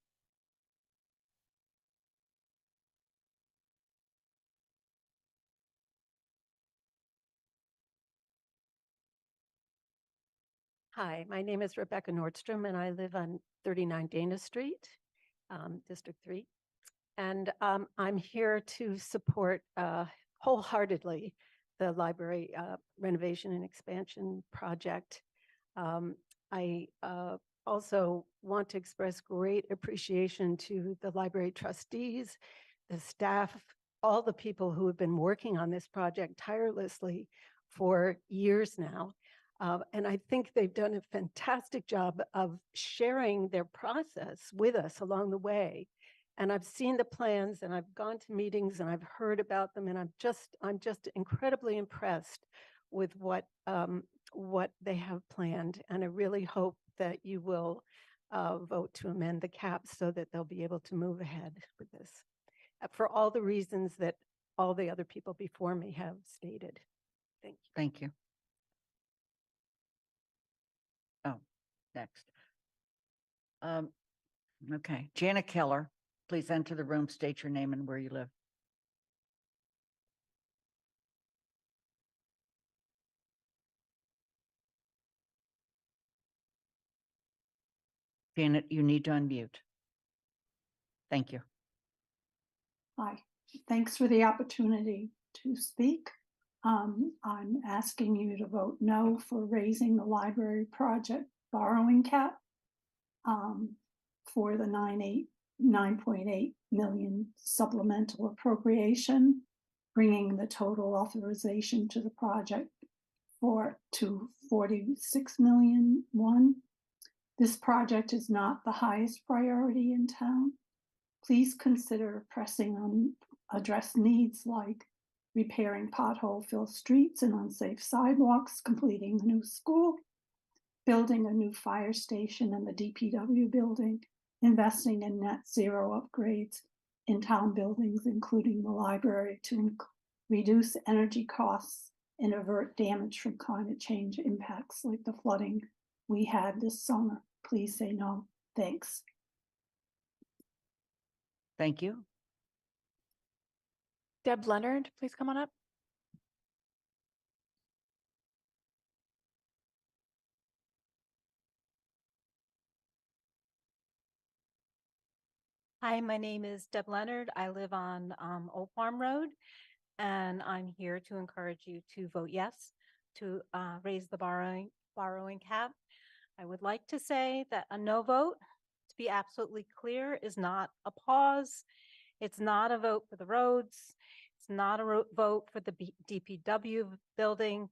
Hi, my name is Rebecca Nordstrom, and I live on 39 Dana Street, District 3. And I'm here to support wholeheartedly the library renovation and expansion project. I also want to express great appreciation to the library trustees, the staff, all the people who have been working on this project tirelessly for years now. And I think they've done a fantastic job of sharing their process with us along the way. And I've seen the plans, and I've gone to meetings, and I've heard about them, and I'm just incredibly impressed with what they have planned. And I really hope that you will vote to amend the cap so that they'll be able to move ahead with this for all the reasons that all the other people before me have stated. Thank you. Thank you. Oh, next. Okay, Janet Keller, please enter the room, state your name and where you live. Janet, you need to unmute. Thank you. Hi, thanks for the opportunity to speak. I'm asking you to vote no for raising the library project borrowing cap for the 9.8 million supplemental appropriation, bringing the total authorization to the project to 46 million. This project is not the highest priority in town. Please consider pressing unaddressed needs like repairing pothole-filled streets and unsafe sidewalks, completing the new school, building a new fire station in the DPW building, investing in net zero upgrades in town buildings, including the library, to reduce energy costs and avert damage from climate change impacts like the flooding we had this summer. Please say no. Thanks. Thank you. Deb Leonard, please come on up. Hi, my name is Deb Leonard. I live on Old Farm Road, and I'm here to encourage you to vote yes to raise the borrowing cap. I would like to say that a no vote, to be absolutely clear, is not a pause. It's not a vote for the roads. It's not a vote for the DPW building.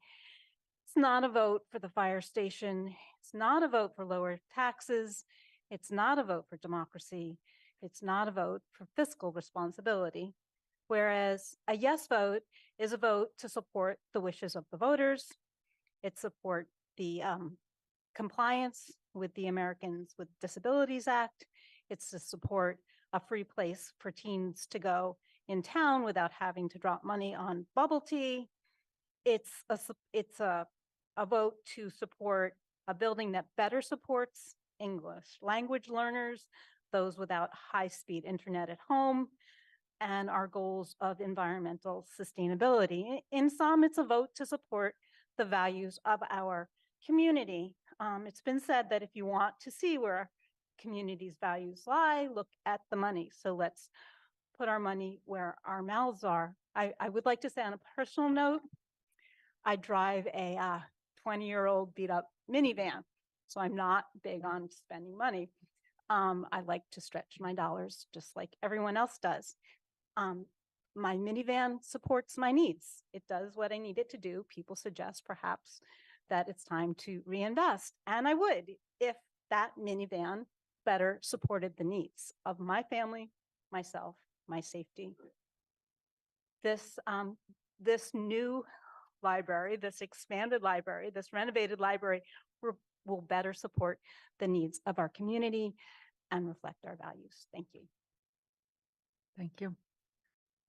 It's not a vote for the fire station. It's not a vote for lower taxes. It's not a vote for democracy. It's not a vote for fiscal responsibility. Whereas a yes vote is a vote to support the wishes of the voters. It supports the compliance with the Americans with Disabilities Act. It's to support a free place for teens to go in town without having to drop money on bubble tea. It's a vote to support a building that better supports English language learners, those without high-speed internet at home, and our goals of environmental sustainability. In sum, it's a vote to support the values of our community. It's been said that if you want to see where our community's values lie, look at the money. So let's put our money where our mouths are. I would like to say on a personal note, I drive a 20-year-old beat up minivan, so I'm not big on spending money. I like to stretch my dollars just like everyone else does. My minivan supports my needs. It does what I need it to do. People suggest perhaps that it's time to reinvest, and I would if that minivan better supported the needs of my family, myself, my safety. This new library, this expanded library, this renovated library will better support the needs of our community and reflect our values. Thank you. Thank you.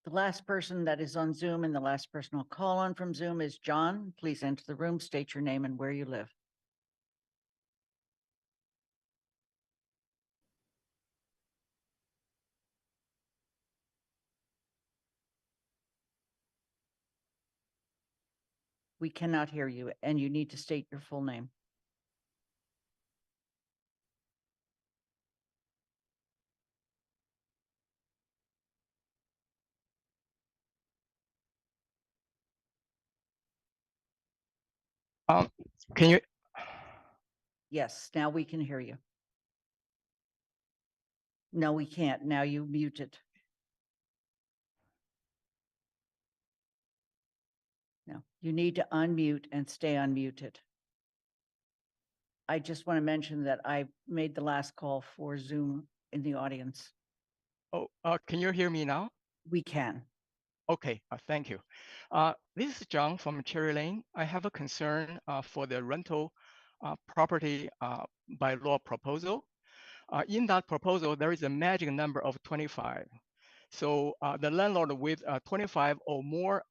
The last person that is on Zoom and the last person I'll call on from Zoom is John. Please enter the room, state your name and where you live. We cannot hear you, and you need to state your full name. Can you? Yes, now we can hear you. No, we can't. Now you muted. No, you need to unmute and stay unmuted. I just want to mention that I made the last call for Zoom in the audience. Oh, can you hear me now? We can. Okay, thank you. This is John from Cherry Lane. I have a concern for the rental property bylaw proposal. In that proposal, there is a magic number of 25. So the landlord with 25 or more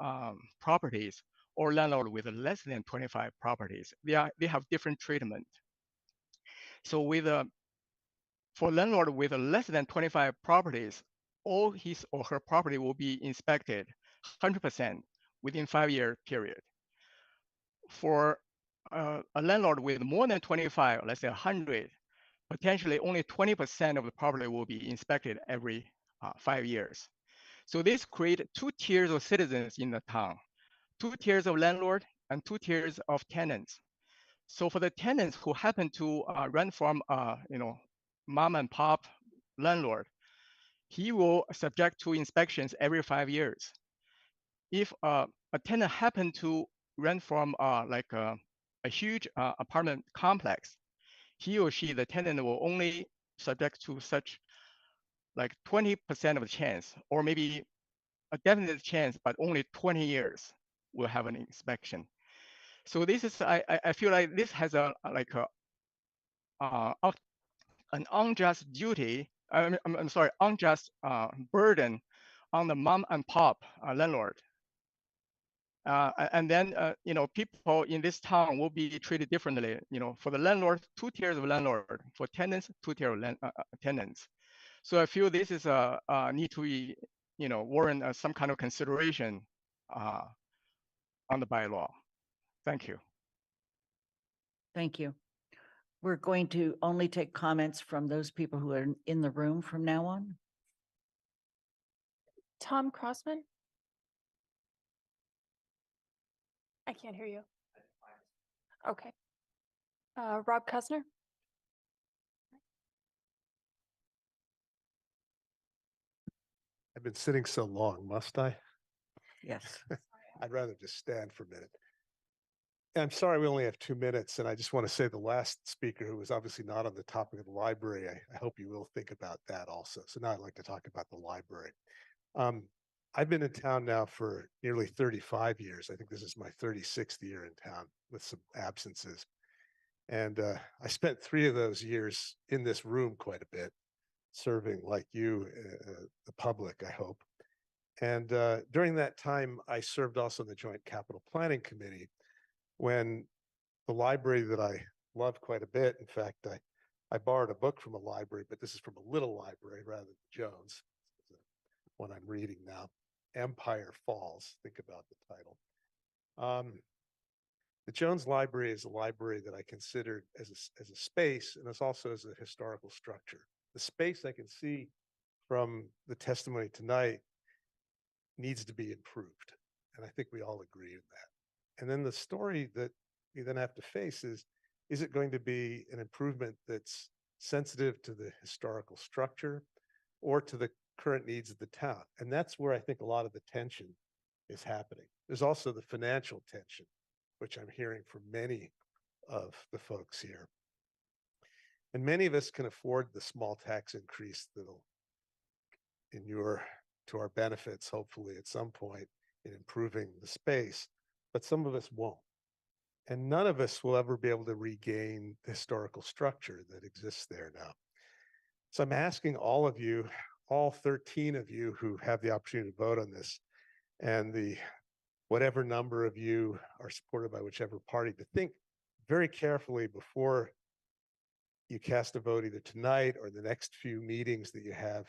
properties, or landlord with less than 25 properties, they have different treatment. So for landlord with less than 25 properties, all his or her property will be inspected 100% within 5-year period. For a landlord with more than 25, let's say 100, potentially only 20% of the property will be inspected every 5 years. So this creates 2 tiers of citizens in the town, 2 tiers of landlord and 2 tiers of tenants. So for the tenants who happen to rent from mom and pop landlord, he will subject to inspections every 5 years. If a tenant happen to rent from like a huge apartment complex, he or she, the tenant, will only subject to such like 20% of the chance, or maybe a definite chance, but only 20 years will have an inspection. So this is, I feel like this has a like a an unjust duty. I'm sorry, unjust burden on the mom and pop landlord. And then people in this town will be treated differently. For the landlord, 2 tiers of landlord. For tenants, 2 tiers of tenants. So I feel this is a need to be, warrant some kind of consideration on the bylaw. Thank you. Thank you. We're going to only take comments from those people who are in the room from now on. Tom Crossman? I can't hear you. Okay. Rob Kusner? I've been sitting so long, must I? Yes. I'd rather just stand for a minute. I'm sorry we only have 2 minutes, and I just want to say the last speaker, who was obviously not on the topic of the library, I hope you will think about that also. So now I'd like to talk about the library. I've been in town now for nearly 35 years. I think this is my 36th year in town with some absences. And I spent 3 of those years in this room quite a bit, serving like you, the public, I hope. And during that time, I served also on the Joint Capital Planning Committee when the library that I love quite a bit, in fact, I borrowed a book from a library, but this is from a little library rather than Jones, one I'm reading now, Empire Falls. Think about the title. The Jones Library is a library that I considered as a space, and it's also as a historical structure. The space I can see from the testimony tonight needs to be improved, and I think we all agree on that. And then the story that you then have to face is it going to be an improvement that's sensitive to the historical structure or to the current needs of the town? And that's where I think a lot of the tension is happening. There's also the financial tension, which I'm hearing from many of the folks here. And many of us can afford the small tax increase that'll inure to our benefits, hopefully at some point in improving the space, but some of us won't. And none of us will ever be able to regain the historical structure that exists there now. So I'm asking all of you, all 13 of you who have the opportunity to vote on this, and the whatever number of you are supported by whichever party, to think very carefully before you cast a vote either tonight or the next few meetings that you have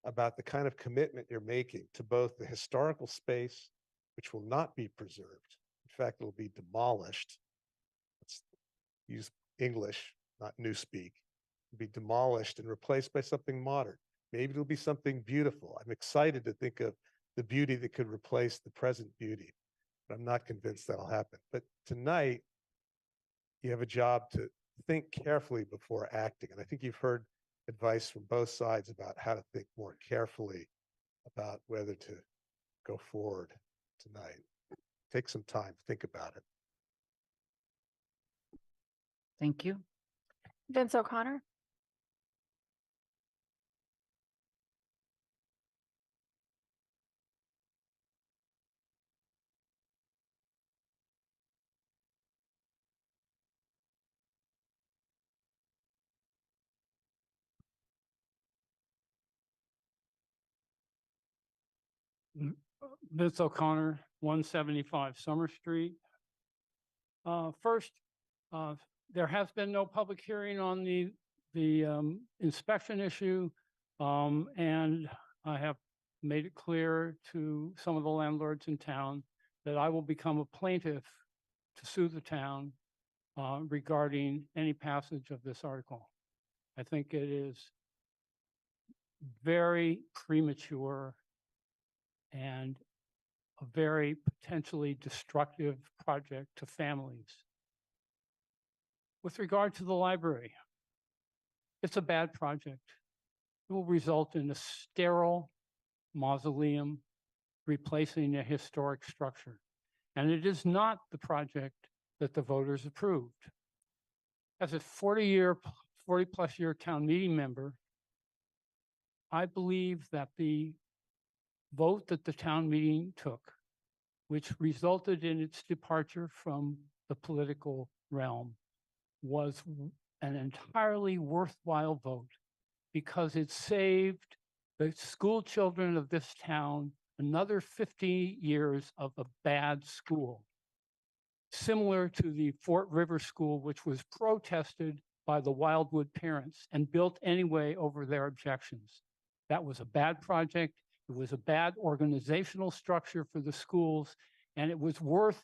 about the kind of commitment you're making to both the historical space, which will not be preserved. In fact, it'll be demolished. Let's use English, not newspeak. It'll be demolished and replaced by something modern. Maybe it'll be something beautiful. I'm excited to think of the beauty that could replace the present beauty, but I'm not convinced that'll happen. But tonight, you have a job to think carefully before acting. And I think you've heard advice from both sides about how to think more carefully about whether to go forward tonight. Take some time, think about it. Thank you. Vince O'Connor. Vince O'Connor, 175 Summer Street. First, there has been no public hearing on the inspection issue, and I have made it clear to some of the landlords in town that I will become a plaintiff to sue the town regarding any passage of this article. I think it is very premature and a very potentially destructive project to families. With regard to the library, it's a bad project. It will result in a sterile mausoleum replacing a historic structure. And it is not the project that the voters approved. As a 40-plus year town meeting member, I believe that the vote that the town meeting took, which resulted in its departure from the political realm, was an entirely worthwhile vote because it saved the school children of this town another 50 years of a bad school, similar to the Fort River School, which was protested by the Wildwood parents and built anyway over their objections. That was a bad project. It was a bad organizational structure for the schools, and it was worth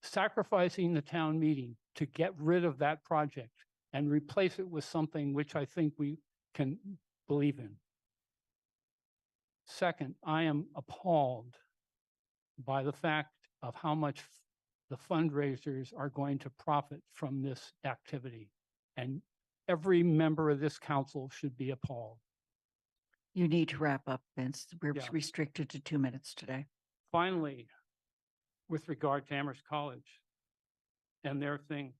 sacrificing the town meeting to get rid of that project and replace it with something which I think we can believe in. Second, I am appalled by the fact of how much the fundraisers are going to profit from this activity. And every member of this council should be appalled. You need to wrap up, Vince. We're Yeah. restricted to 2 minutes today. Finally, with regard to Amherst College and their thing,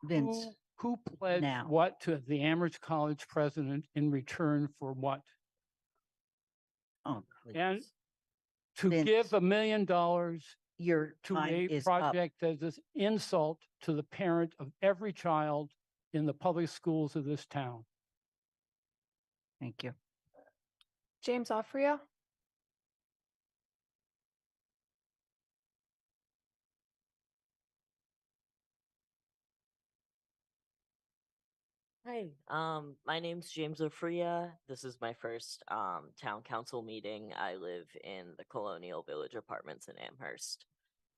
Vince, who pledged now. what to the Amherst College president in return for what? Oh, please. And to Vince. give $1 million Your to time a is up. project that is insult to the parent of every child in the public schools of this town. Thank you. James Offria. Hi, my name's James Ofria. This is my first town council meeting. I live in the Colonial Village Apartments in Amherst.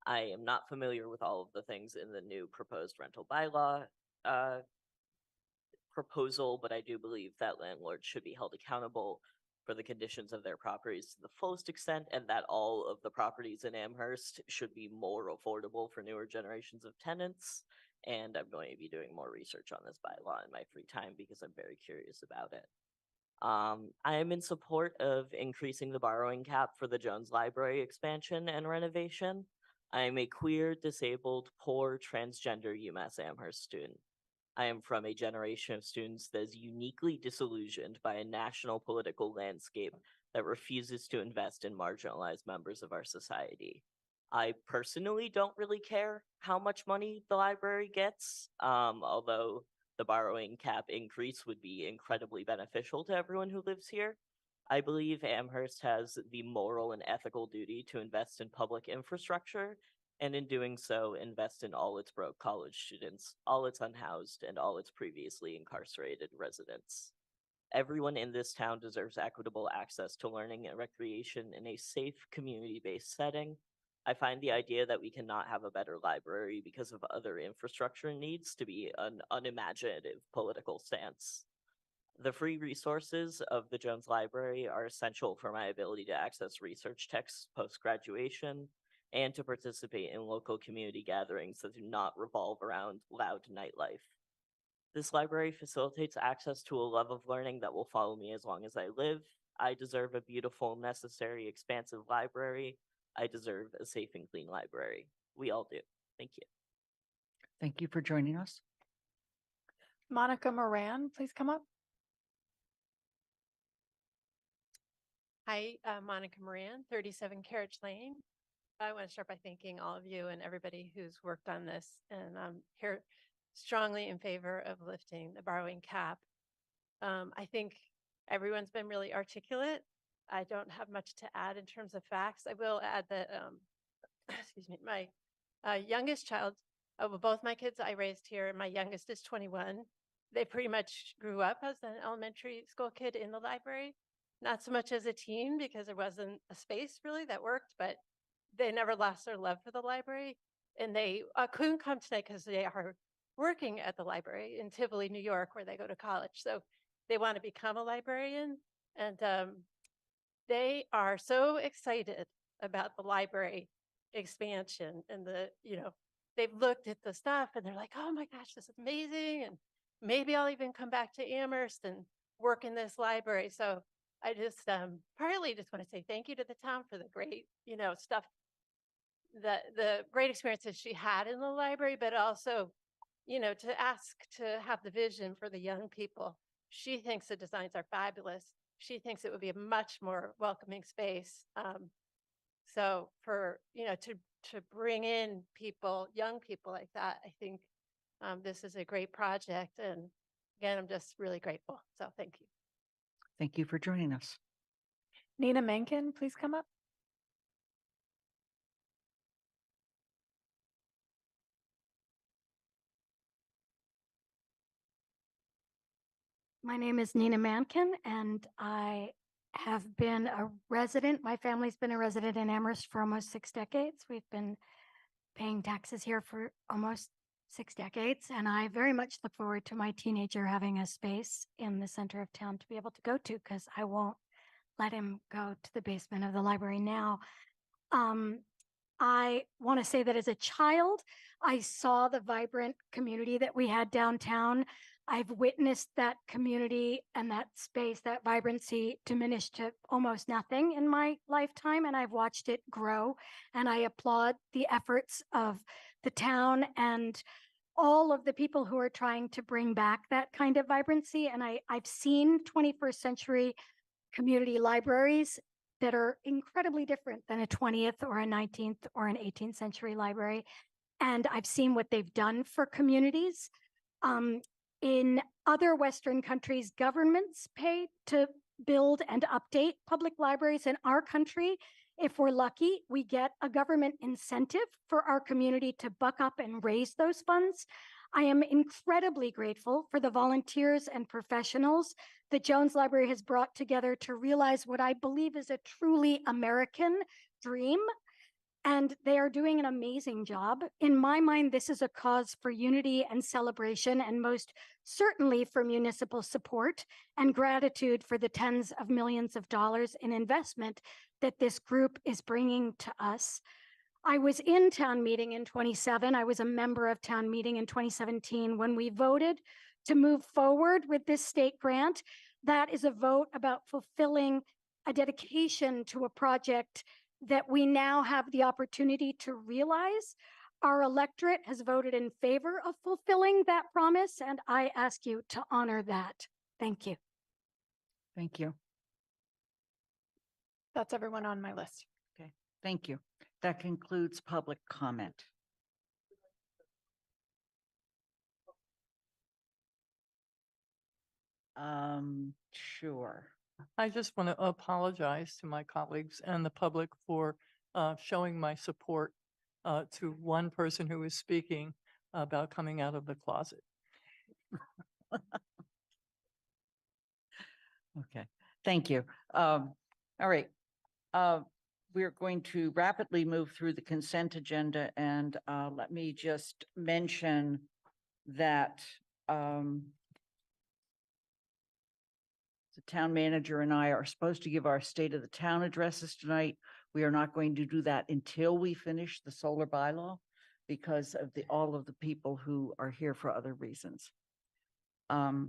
I am not familiar with all of the things in the new proposed rental bylaw proposal, but I do believe that landlords should be held accountable for the conditions of their properties to the fullest extent, and that all of the properties in Amherst should be more affordable for newer generations of tenants. And I'm going to be doing more research on this bylaw in my free time because I'm very curious about it. I am in support of increasing the borrowing cap for the Jones Library expansion and renovation. I am a queer, disabled, poor, transgender UMass Amherst student. I am from a generation of students that is uniquely disillusioned by a national political landscape that refuses to invest in marginalized members of our society. I personally don't really care how much money the library gets, although the borrowing cap increase would be incredibly beneficial to everyone who lives here. I believe Amherst has the moral and ethical duty to invest in public infrastructure, and in doing so, invest in all its broke college students, all its unhoused, and all its previously incarcerated residents. Everyone in this town deserves equitable access to learning and recreation in a safe, community-based setting. I find the idea that we cannot have a better library because of other infrastructure needs to be an unimaginative political stance. The free resources of the Jones Library are essential for my ability to access research texts post-graduation and to participate in local community gatherings that do not revolve around loud nightlife. This library facilitates access to a love of learning that will follow me as long as I live. I deserve a beautiful, necessary, expansive library. I deserve a safe and clean library. We all do. Thank you. Thank you for joining us. Monica Moran, please come up. Hi, Monica Moran, 37 Carriage Lane. I want to start by thanking all of you and everybody who's worked on this, and I'm here strongly in favor of lifting the borrowing cap. I think everyone's been really articulate. I don't have much to add in terms of facts. I will add that, excuse me, my youngest child, both my kids I raised here, and my youngest is 21. They pretty much grew up as an elementary school kid in the library. Not so much as a teen because there wasn't a space really that worked, but they never lost their love for the library. And they couldn't come tonight because they are working at the library in Tivoli, New York, where they go to college. So they want to become a librarian. And they are so excited about the library expansion and they've looked at the stuff and they're like, oh my gosh, this is amazing. And maybe I'll even come back to Amherst and work in this library. So I just partly just want to say thank you to the town for the great, stuff, the great experiences she had in the library, but also, to ask to have the vision for the young people. She thinks the designs are fabulous. She thinks it would be a much more welcoming space. So for, to bring in people, young people like that, I think this is a great project. And again, I'm just really grateful. So thank you. Thank you for joining us. Nina Menken, please come up. My name is Nina Mankin, and I have been a resident. My family's been a resident in Amherst for almost 6 decades. We've been paying taxes here for almost 6 decades, and I very much look forward to my teenager having a space in the center of town to be able to go to, because I won't let him go to the basement of the library now. I want to say that as a child, I saw the vibrant community that we had downtown. I've witnessed that community and that space, that vibrancy diminish to almost nothing in my lifetime, and I've watched it grow. And I applaud the efforts of the town and all of the people who are trying to bring back that kind of vibrancy. And I've seen 21st century community libraries that are incredibly different than a 20th or a 19th or an 18th century library. And I've seen what they've done for communities. In other Western countries, governments pay to build and update public libraries. In our country, if we're lucky, we get a government incentive for our community to buck up and raise those funds. I am incredibly grateful for the volunteers and professionals that Jones Library has brought together to realize what I believe is a truly American dream. And they are doing an amazing job. In my mind, this is a cause for unity and celebration, and most certainly for municipal support and gratitude for the tens of millions of dollars in investment that this group is bringing to us. I was in town meeting in 27. I was a member of town meeting in 2017 when we voted to move forward with this state grant. That is a vote about fulfilling a dedication to a project that we now have the opportunity to realize. Our electorate has voted in favor of fulfilling that promise, and I ask you to honor that. Thank you. Thank you. That's everyone on my list. Okay, thank you. That concludes public comment. Sure. I just want to apologize to my colleagues and the public for showing my support to one person who was speaking about coming out of the closet. Okay, thank you. All right. We're going to rapidly move through the consent agenda, and let me just mention that the town manager and I are supposed to give our state of the town addresses tonight. We are not going to do that until we finish the solar bylaw because of all of the people who are here for other reasons. The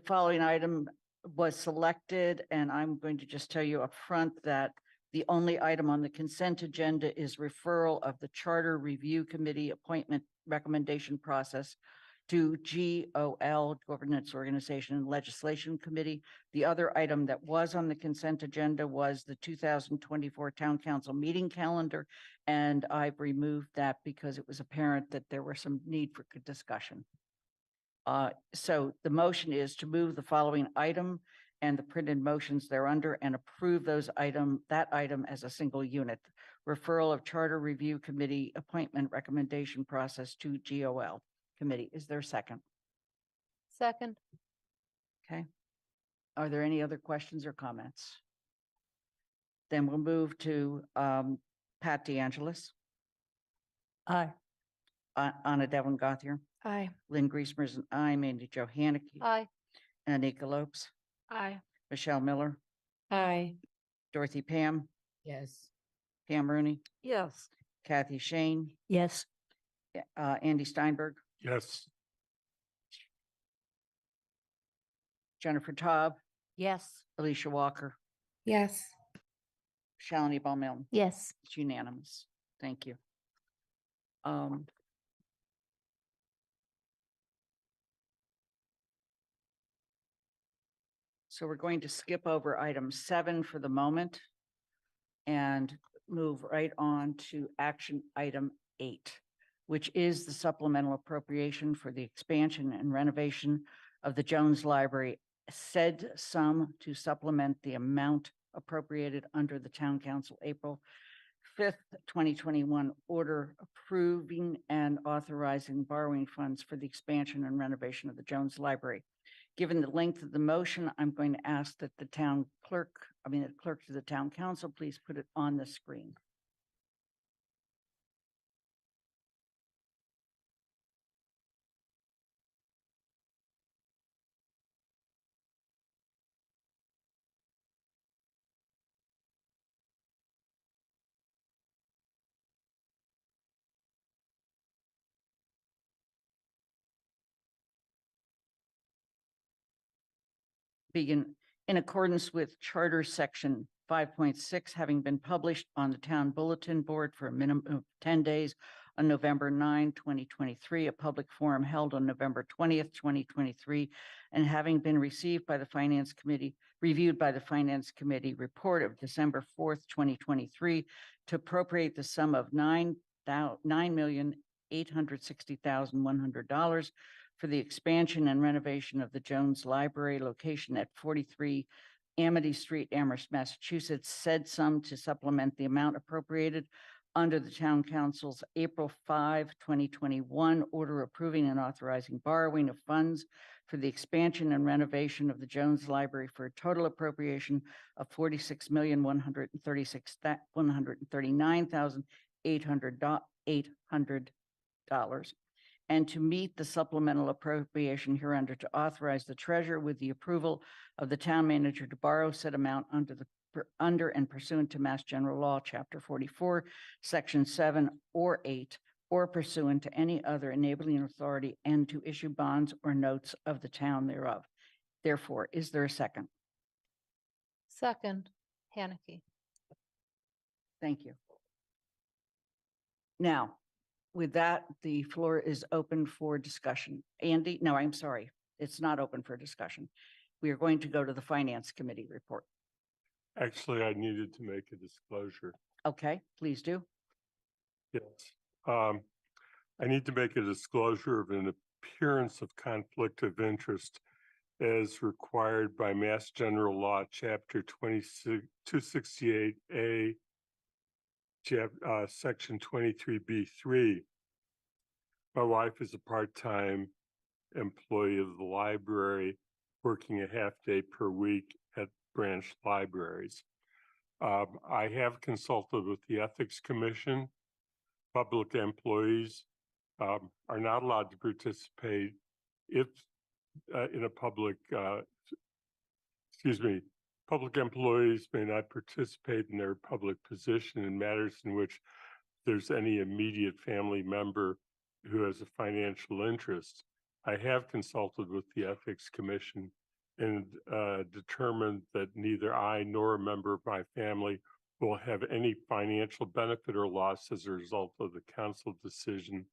following item was selected, and I'm going to just tell you up front that the only item on the consent agenda is referral of the Charter Review Committee appointment recommendation process to GOL, Governance Organization and Legislation Committee. The other item that was on the consent agenda was the 2024 Town Council meeting calendar, and I've removed that because it was apparent that there were some need for discussion. So the motion is to move the following item and the printed motions thereunder and approve that item as a single unit. Referral of Charter Review Committee appointment recommendation process to GOL Committee. Is there a second? Second. Okay. Are there any other questions or comments? Then we'll move to Pat DeAngelis. Aye. Anna Devlin Gothier. Aye. Lynn Griesmer is an aye. Mandy Jo Haneke. Aye. Anika Lopes. Aye. Michelle Miller. Aye. Dorothy Pam. Yes. Pam Rooney. Yes. Kathy Shane. Yes. Andy Steinberg. Yes. Jennifer Taub. Yes. Alicia Walker. Yes. Shalini Bowman. Yes. It's unanimous. Thank you. So we're going to skip over item 7 for the moment and move right on to action item 8, which is the supplemental appropriation for the expansion and renovation of the Jones Library, said sum to supplement the amount appropriated under the Town Council April 5th, 2021 order approving and authorizing borrowing funds for the expansion and renovation of the Jones Library. Given the length of the motion, I'm going to ask that the clerk to the Town Council, please put it on the screen. Begin in accordance with Charter Section 5.6, having been published on the Town Bulletin Board for a minimum of 10 days, on November 9, 2023, a public forum held on November 20th, 2023, and having been received by the Finance Committee, reviewed by the Finance Committee report of December 4th, 2023, to appropriate the sum of $9,860,100 for the expansion and renovation of the Jones Library location at 43 Amity Street, Amherst, Massachusetts. Said sum to supplement the amount appropriated under the Town Council's April 5, 2021 order approving and authorizing borrowing of funds for the expansion and renovation of the Jones Library for a total appropriation of $46,139,800, and to meet the supplemental appropriation hereunder to authorize the treasurer with the approval of the town manager to borrow said amount under and pursuant to Mass General Law, Chapter 44, Section 7 or 8, or pursuant to any other enabling authority, and to issue bonds or notes of the town thereof. Therefore, is there a second? Second, Haneke. Thank you. Now, with that, the floor is open for discussion. Andy, no, I'm sorry. It's not open for discussion. We are going to go to the Finance Committee report. Actually, I needed to make a disclosure. Okay, please do. Yes. I need to make a disclosure of an appearance of conflict of interest as required by Mass General Law, Chapter 268A, Section 23B3. My wife is a part-time employee of the library, working a half day per week at branch libraries. I have consulted with the Ethics Commission. Public employees are not allowed to participate if in a public, public employees may not participate in their public position in matters in which there's any immediate family member who has a financial interest. I have consulted with the Ethics Commission and determined that neither I nor a member of my family will have any financial benefit or loss as a result of the council decision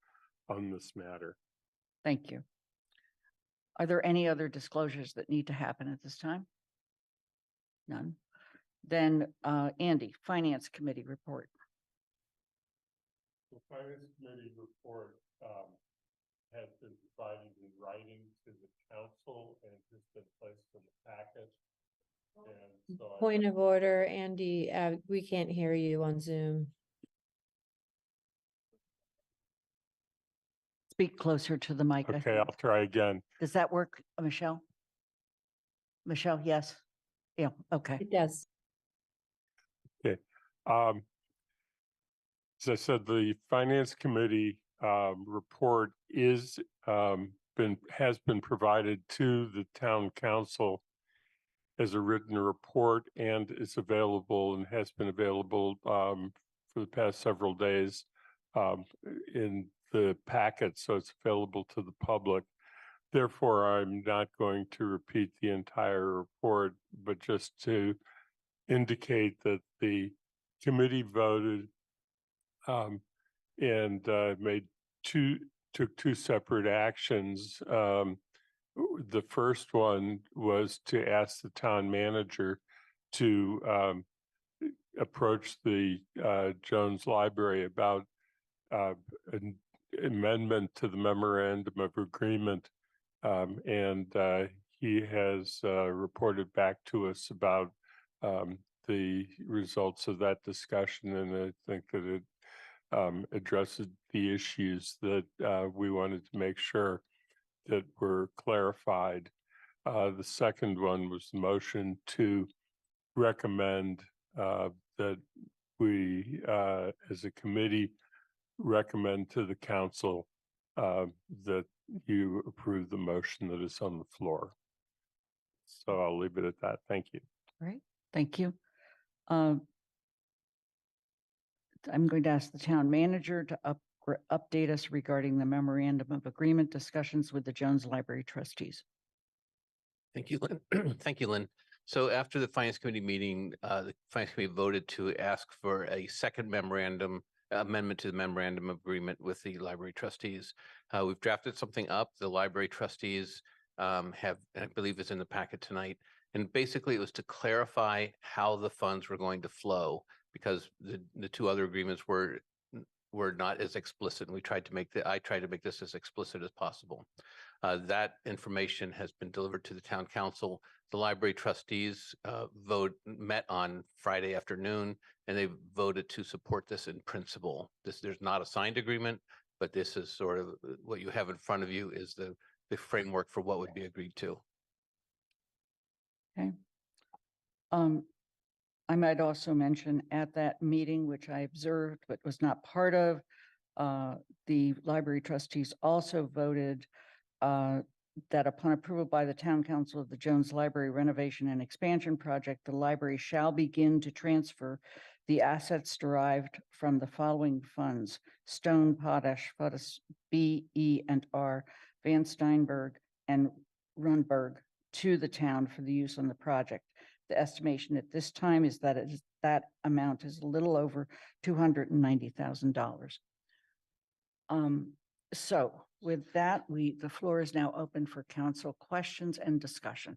on this matter. Thank you. Are there any other disclosures that need to happen at this time? None. Then Andy, Finance Committee report. The Finance Committee report has been provided in writing to the council and has been placed in the packet. And so Point of order, Andy, we can't hear you on Zoom. Speak closer to the mic. Okay, I'll try again. Does that work, Michelle? Michelle, yes. Yeah, okay. It does. Okay. As I said, the Finance Committee report has been provided to the town council as a written report, and it's available and has been available for the past several days in the packet, so it's available to the public. Therefore, I'm not going to repeat the entire report, but just to indicate that the committee voted and took two separate actions. The first one was to ask the town manager to approach the Jones Library about an amendment to the memorandum of agreement, and he has reported back to us about the results of that discussion, and I think that it addresses the issues that we wanted to make sure that were clarified. The second one was the motion to recommend that we, as a committee, recommend to the council that you approve the motion that is on the floor. So I'll leave it at that. Thank you. All right, thank you. I'm going to ask the town manager to update us regarding the memorandum of agreement discussions with the Jones Library trustees. Thank you, Lynn. Thank you, Lynn. So after the Finance Committee meeting, the Finance Committee voted to ask for a second memorandum amendment to the memorandum of agreement with the library trustees. We've drafted something up. The library trustees have, and I believe it's in the packet tonight. And basically it was to clarify how the funds were going to flow, because the two other agreements were not as explicit. And I tried to make this as explicit as possible. That information has been delivered to the town council. The library trustees met on Friday afternoon, and they voted to support this in principle. There's not a signed agreement, but this is sort of what you have in front of you is the framework for what would be agreed to. Okay. I might also mention at that meeting, which I observed but was not part of, the library trustees also voted that upon approval by the town council of the Jones Library renovation and expansion project, the library shall begin to transfer the assets derived from the following funds: Stone, Potash, B, E, and R, Van Steinberg, and Rundberg, to the town for the use on the project. The estimation at this time is that that amount is a little over $290,000. So with that, the floor is now open for council questions and discussion.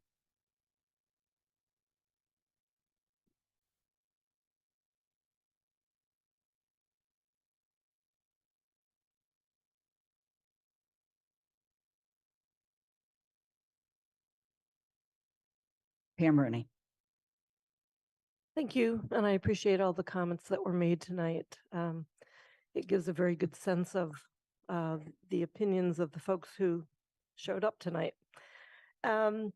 Pam Rooney. Thank you, and I appreciate all the comments that were made tonight. It gives a very good sense of the opinions of the folks who showed up tonight. I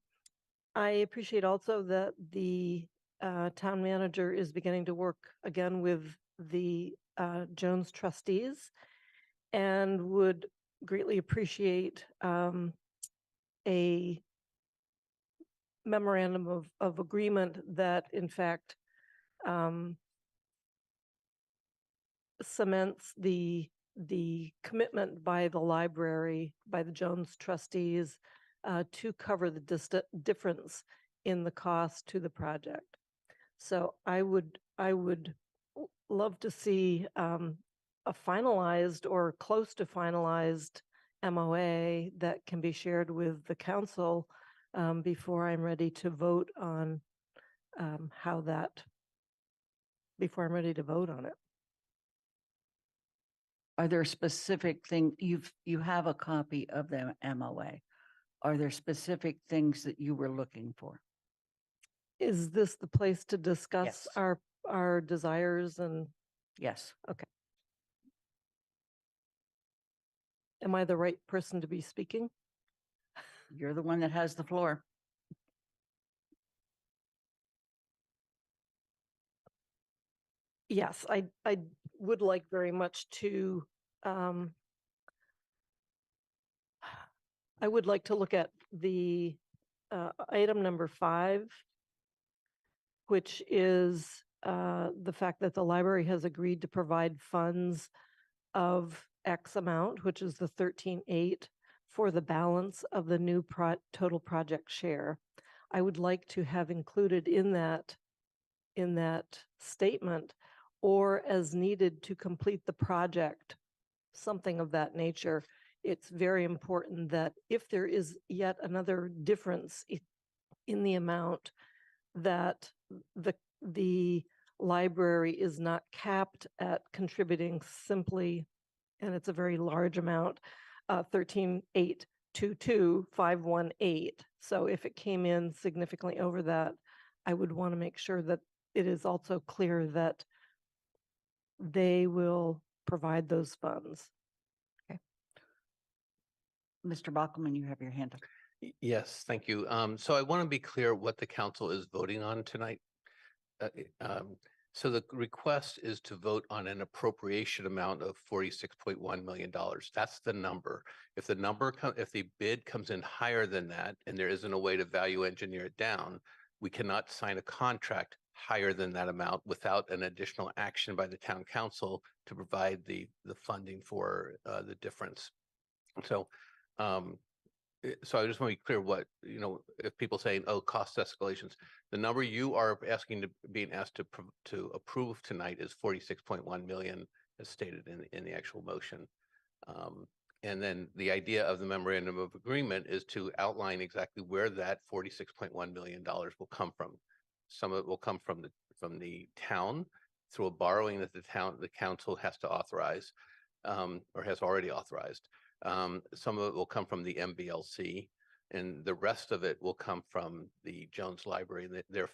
appreciate also that the town manager is beginning to work again with the Jones trustees, and would greatly appreciate a memorandum of agreement that in fact cements the commitment by the library, by the Jones trustees, to cover the difference in the cost to the project. So I would love to see a finalized or close to finalized MOA that can be shared with the council before I'm ready to vote on before I'm ready to vote on it. Are there specific things you have a copy of the MOA? Are there specific things that you were looking for? Is this the place to discuss Yes. our desires and? Yes. Okay. Am I the right person to be speaking? You're the one that has the floor. Yes, I would like very much to, I would like to look at the item number 5, which is the fact that the library has agreed to provide funds of X amount, which is the 13.8, for the balance of the new total project share. I would like to have included in that statement, or as needed to complete the project, something of that nature. It's very important that if there is yet another difference in the amount, that the library is not capped at contributing simply, and it's a very large amount, 13,822,518. So if it came in significantly over that, I would want to make sure that it is also clear that they will provide those funds. Okay. Mr. Bockelman, you have your hand up. Yes, thank you. So I want to be clear what the council is voting on tonight. So the request is to vote on an appropriation amount of $46.1 million. That's the number. If the bid comes in higher than that, and there isn't a way to value engineer it down, we cannot sign a contract higher than that amount without an additional action by the town council to provide the funding for the difference. So so I just want to be clear what, if people saying, oh, cost escalations, the number you are being asked to approve tonight is 46.1 million. as stated in the actual motion. And then the idea of the memorandum of agreement is to outline exactly where that $46.1 million will come from. Some of it will come from the town through a borrowing that the council has to authorize, or has already authorized. Some of it will come from the MBLC, and the rest of it will come from the Jones Library, their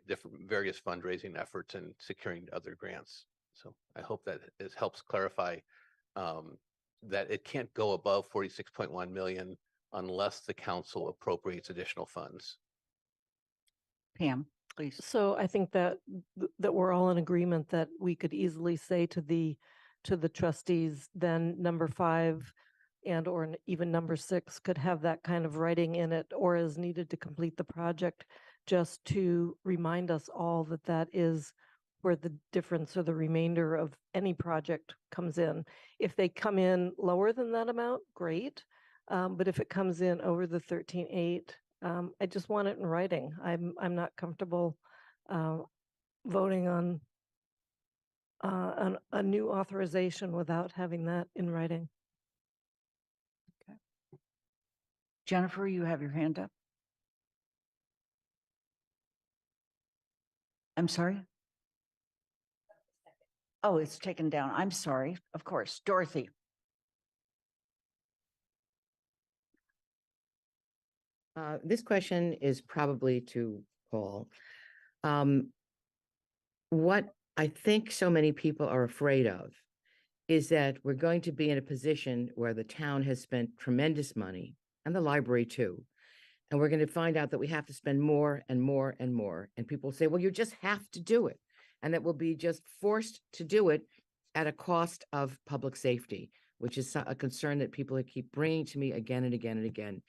different various fundraising efforts and securing other grants. So I hope that it helps clarify that it can't go above 46.1 million unless the council appropriates additional funds. Pam, please. So I think that that we're all in agreement that we could easily say to the trustees, then number 5 and or even number 6 could have that kind of writing in it, or is needed to complete the project, just to remind us all that that is where the difference or the remainder of any project comes in. If they come in lower than that amount, great. But if it comes in over the 13.8, I just want it in writing. I'm not comfortable voting on a new authorization without having that in writing. Jennifer, you have your hand up. I'm sorry? Oh, it's taken down. I'm sorry. Of course. Dorothy. This question is probably to Paul. What I think so many people are afraid of is that we're going to be in a position where the town has spent tremendous money, and the library too, and we're going to find out that we have to spend more and more and more. And people say, well, you just have to do it. And that we'll be just forced to do it at a cost of public safety, which is a concern that people keep bringing to me again and again and again.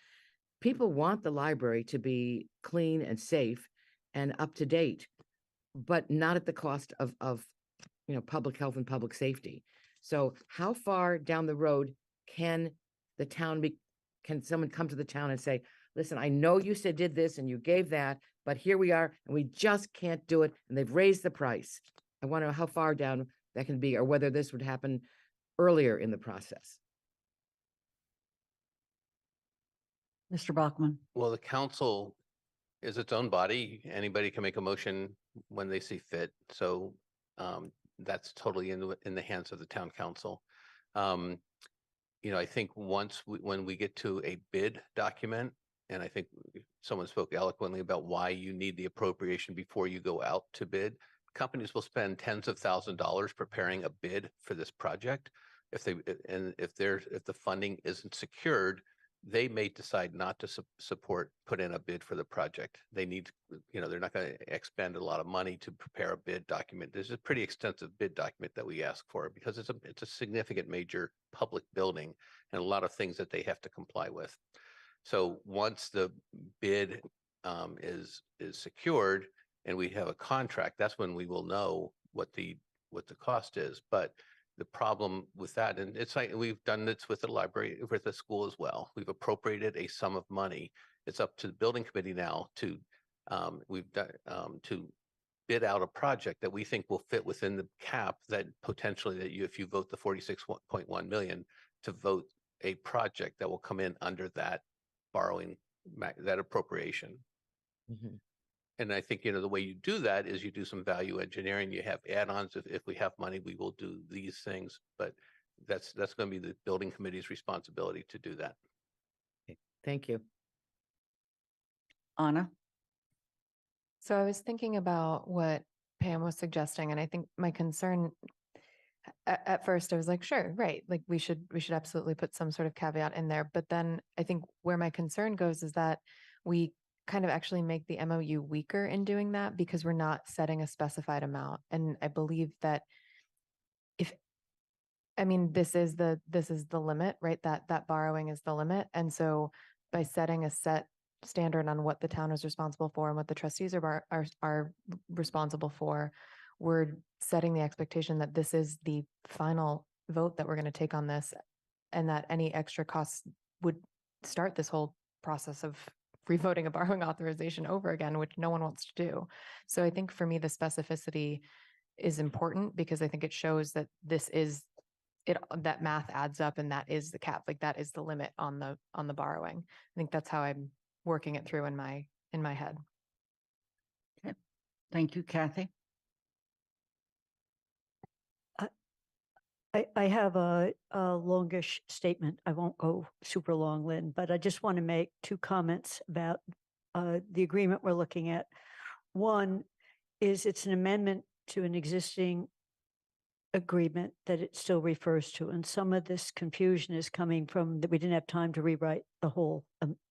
People want the library to be clean and safe and up to date, but not at the cost of public health and public safety. So how far down the road can the town can someone come to the town and say, listen, I know you said did this and you gave that, but here we are and we just can't do it, and they've raised the price. I want to know how far down that can be, or whether this would happen earlier in the process. Mr. Bachman. Well, the council is its own body. Anybody can make a motion when they see fit. So that's totally in the hands of the town council. I think when we get to a bid document, and I think someone spoke eloquently about why you need the appropriation before you go out to bid. Companies will spend tens of thousands of dollars preparing a bid for this project. If the funding isn't secured, they may decide not to put in a bid for the project. They need, they're not going to expend a lot of money to prepare a bid document. There's a pretty extensive bid document that we ask for because it's a significant major public building and a lot of things that they have to comply with. So once the bid is secured and we have a contract, that's when we will know what the cost is. But the problem with that, and it's like we've done this with the library, with the school as well. We've appropriated a sum of money. It's up to the building committee now to bid out a project that we think will fit within the cap that potentially if you vote the 46.1 million, to vote a project that will come in under that borrowing, that appropriation. Mm-hmm. And I think, the way you do that is you do some value engineering. You have add-ons. If we have money, we will do these things, but that's going to be the building committee's responsibility to do that. Okay. Thank you. Anna? So I was thinking about what Pam was suggesting, and I think my concern at first I was like, sure, right. Like we should absolutely put some sort of caveat in there. But then I think where my concern goes is that we kind of actually make the MOU weaker in doing that because we're not setting a specified amount. And I believe that this is the limit, right? That borrowing is the limit. And so by setting a set standard on what the town is responsible for and what the trustees are responsible for, we're setting the expectation that this is the final vote that we're going to take on this, and that any extra costs would start this whole process of revoting a borrowing authorization over again, which no one wants to do. So I think for me, the specificity is important because I think it shows that this is that math adds up and that is the cap, like that is the limit on the borrowing. I think that's how I'm working it through in my head. Okay. Thank you, Kathy. I have a longish statement. I won't go super long, Lynn, but I just want to make two comments about the agreement we're looking at. One is it's an amendment to an existing agreement that it still refers to. And some of this confusion is coming from that we didn't have time to rewrite the whole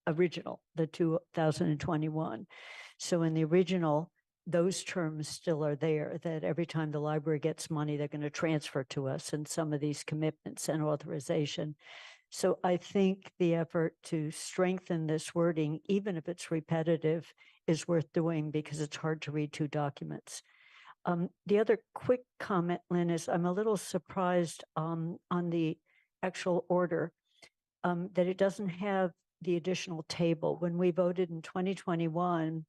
original, the 2021. So in the original, those terms still are there, that every time the library gets money, they're going to transfer to us and some of these commitments and authorization. So I think the effort to strengthen this wording, even if it's repetitive, is worth doing because it's hard to read two documents. The other quick comment, Lynn, is I'm a little surprised on the actual order that it doesn't have the additional table. When we voted in 2021,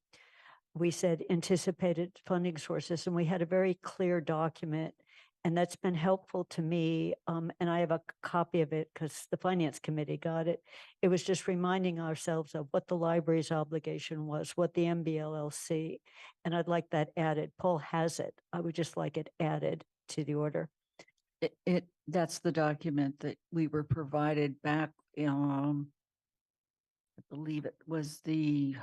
we said anticipated funding sources, and we had a very clear document, and that's been helpful to me. And I have a copy of it because the Finance Committee got it. It was just reminding ourselves of what the library's obligation was, what the MBLLC, and I'd like that added. Paul has it. I would just like it added to the order. That's the document that we were provided back, I believe it was the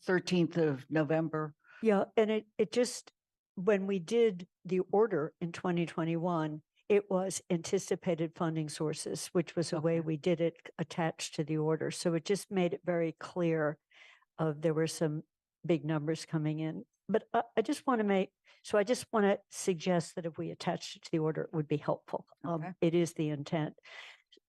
13th of November. Yeah, and it just, when we did the order in 2021, it was anticipated funding sources, which was a way we did it attached to the order. So it just made it very clear there were some big numbers coming in. But I just want to suggest that if we attach it to the order, it would be helpful. It is the intent.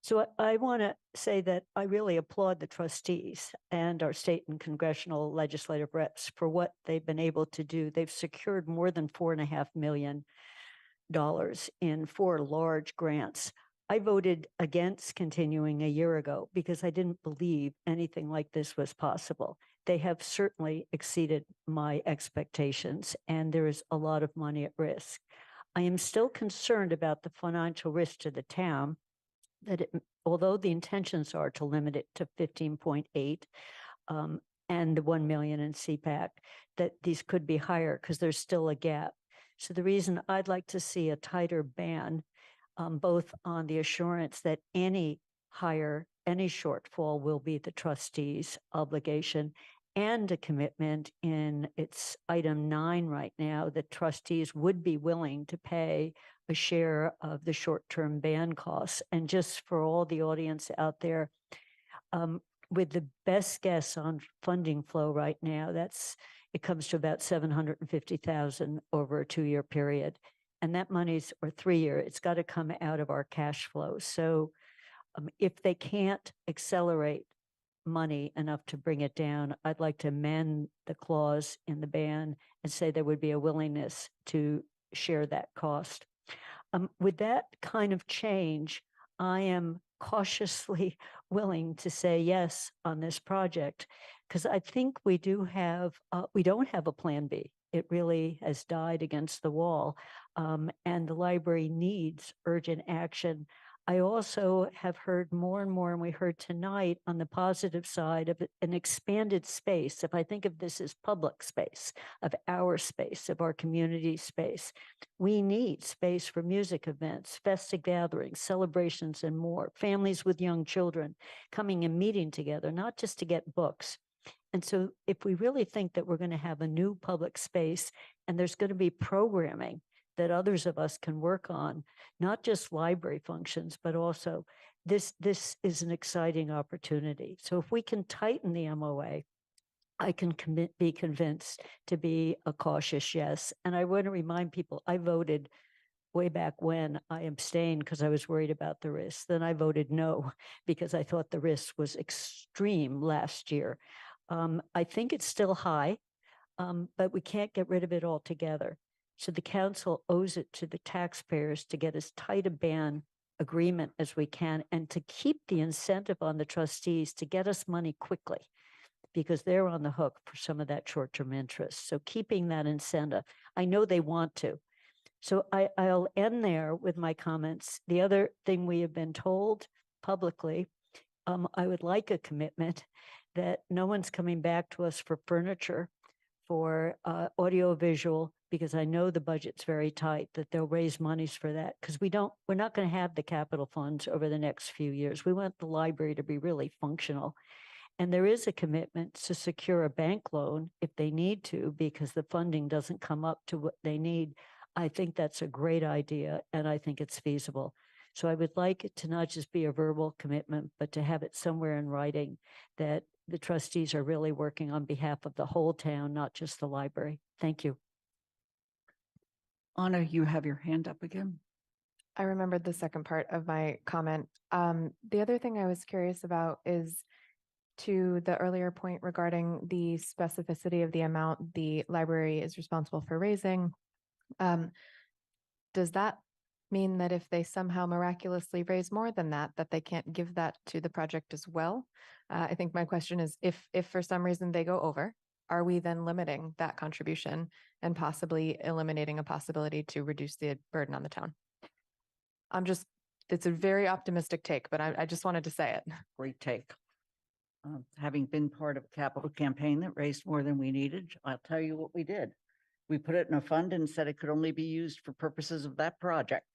So I want to say that I really applaud the trustees and our state and congressional legislative reps for what they've been able to do. They've secured more than $4.5 million in 4 large grants. I voted against continuing a year ago because I didn't believe anything like this was possible. They have certainly exceeded my expectations, and there is a lot of money at risk. I am still concerned about the financial risk to the town, that although the intentions are to limit it to 15.8 and the 1 million in CPAC, that these could be higher because there's still a gap. So the reason I'd like to see a tighter ban, both on the assurance that any shortfall will be the trustees' obligation, and a commitment in its item 9 right now that trustees would be willing to pay a share of the short-term ban costs. And just for all the audience out there, with the best guess on funding flow right now, it comes to about $750,000 over a 2-year period. And that money's, or 3-year, it's got to come out of our cash flow. So if they can't accelerate money enough to bring it down, I'd like to amend the clause in the ban and say there would be a willingness to share that cost. With that kind of change, I am cautiously willing to say yes on this project because I think we don't have a plan B. It really has died against the wall, and the library needs urgent action. I also have heard more and more, and we heard tonight on the positive side of an expanded space. If I think of this as public space, of our space, of our community space, we need space for music events, festive gatherings, celebrations, and more. Families with young children coming and meeting together, not just to get books. And so if we really think that we're going to have a new public space and there's going to be programming that others of us can work on, not just library functions, but also this is an exciting opportunity. So if we can tighten the MOA, I can be convinced to be a cautious yes. And I want to remind people, I voted way back when. I abstained because I was worried about the risk. Then I voted no because I thought the risk was extreme last year. I think it's still high, but we can't get rid of it altogether. So the council owes it to the taxpayers to get as tight a ban agreement as we can and to keep the incentive on the trustees to get us money quickly because they're on the hook for some of that short-term interest. So keeping that incentive, I know they want to, So I'll end there with my comments. The other thing we have been told publicly, I would like a commitment that no one's coming back to us for furniture, for audiovisual, because I know the budget's very tight, that they'll raise monies for that, because we're not going to have the capital funds over the next few years. We want the library to be really functional. And there is a commitment to secure a bank loan if they need to, because the funding doesn't come up to what they need. I think that's a great idea, and I think it's feasible. So I would like it to not just be a verbal commitment, but to have it somewhere in writing that the trustees are really working on behalf of the whole town, not just the library. Thank you. Anna, you have your hand up again. I remembered the second part of my comment. The other thing I was curious about is to the earlier point regarding the specificity of the amount the library is responsible for raising. Does that mean that if they somehow miraculously raise more than that, that they can't give that to the project as well? I think my question is, if for some reason they go over, are we then limiting that contribution and possibly eliminating a possibility to reduce the burden on the town? It's a very optimistic take, but I just wanted to say it. Great take. Having been part of a capital campaign that raised more than we needed, I'll tell you what we did. We put it in a fund and said it could only be used for purposes of that project.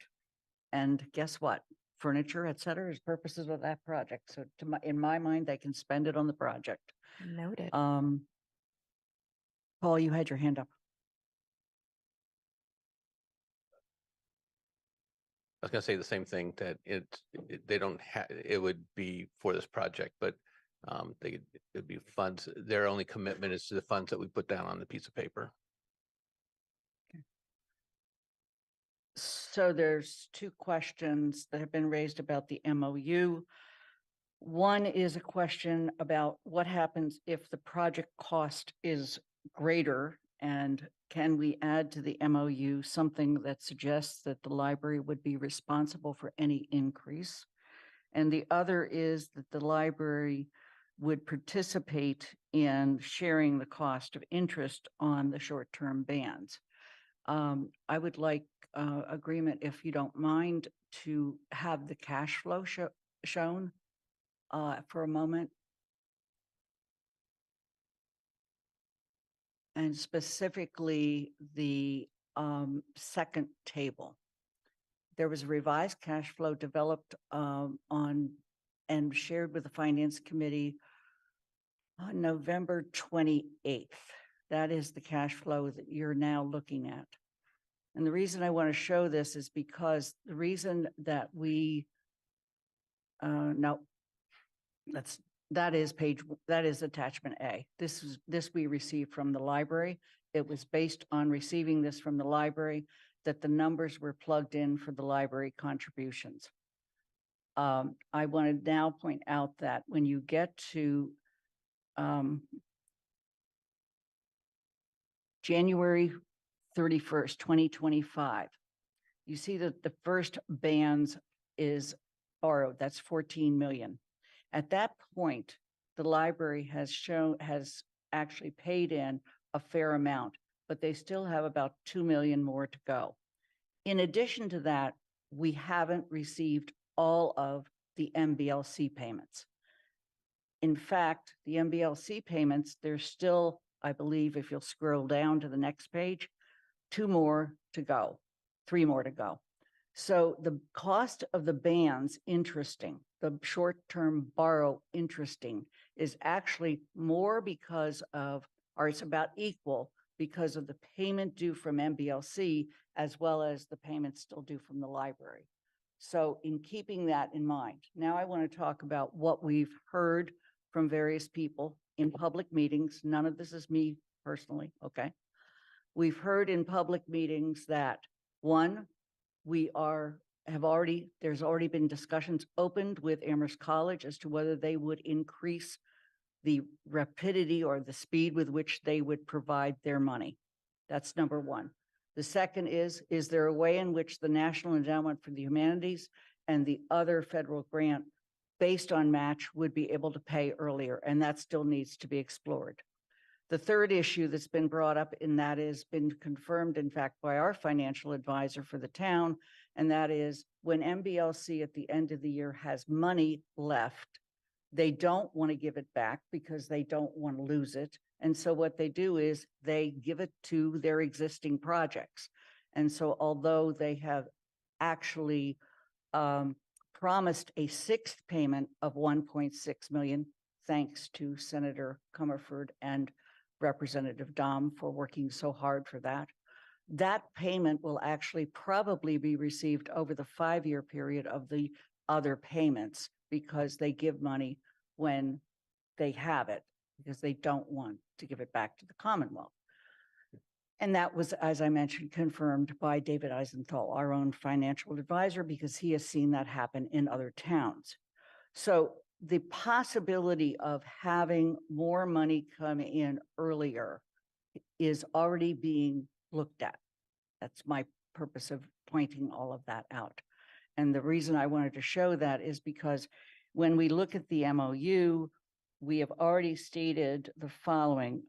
And guess what? Furniture, et cetera, is purposes of that project. So in my mind, they can spend it on the project. Noted. Paul, you had your hand up. I was going to say the same thing, that they don't have, it would be for this project, but it'd be funds. Their only commitment is to the funds that we put down on the piece of paper. So there's two questions that have been raised about the MOU. One is a question about what happens if the project cost is greater, and can we add to the MOU something that suggests that the library would be responsible for any increase? And the other is that the library would participate in sharing the cost of interest on the short-term bans. I would like agreement, if you don't mind, to have the cash flow shown for a moment. And specifically the second table. There was a revised cash flow developed on and shared with the Finance Committee on November 28th. That is the cash flow that you're now looking at. And the reason I want to show this is because the reason that we, that is attachment A. This we received from the library. It was based on receiving this from the library that the numbers were plugged in for the library contributions. I want to now point out that when you get to January 31st, 2025, you see that the first bands is borrowed. That's 14 million. At that point, the library has actually paid in a fair amount, but they still have about 2 million more to go. In addition to that, we haven't received all of the MBLC payments. In fact, the MBLC payments, there's still, I believe, if you'll scroll down to the next page, 2 more to go, 3 more to go. So the cost of the bands, the short-term borrow is actually more because of, or it's about equal because of the payment due from MBLC as well as the payment still due from the library. So in keeping that in mind, now I want to talk about what we've heard from various people in public meetings. None of this is me personally, okay? We've heard in public meetings that, one, there's already been discussions opened with Amherst College as to whether they would increase the rapidity or the speed with which they would provide their money. That's number one. The second is there a way in which the National Endowment for the Humanities and the other federal grant based on match would be able to pay earlier? And that still needs to be explored. The third issue that's been brought up, and that has been confirmed, in fact, by our financial advisor for the town, and that is when MBLC at the end of the year has money left, they don't want to give it back because they don't want to lose it. And so what they do is they give it to their existing projects. And so although they have actually promised a sixth payment of 1.6 million, thanks to Senator Comerford and Representative Dom for working so hard for that. That payment will actually probably be received over the 5-year period of the other payments because they give money when they have it, because they don't want to give it back to the Commonwealth. And that was, as I mentioned, confirmed by David Eisenthal, our own financial advisor, because he has seen that happen in other towns. So the possibility of having more money come in earlier is already being looked at. That's my purpose of pointing all of that out. And the reason I wanted to show that is because when we look at the MOU, we have already stated the following.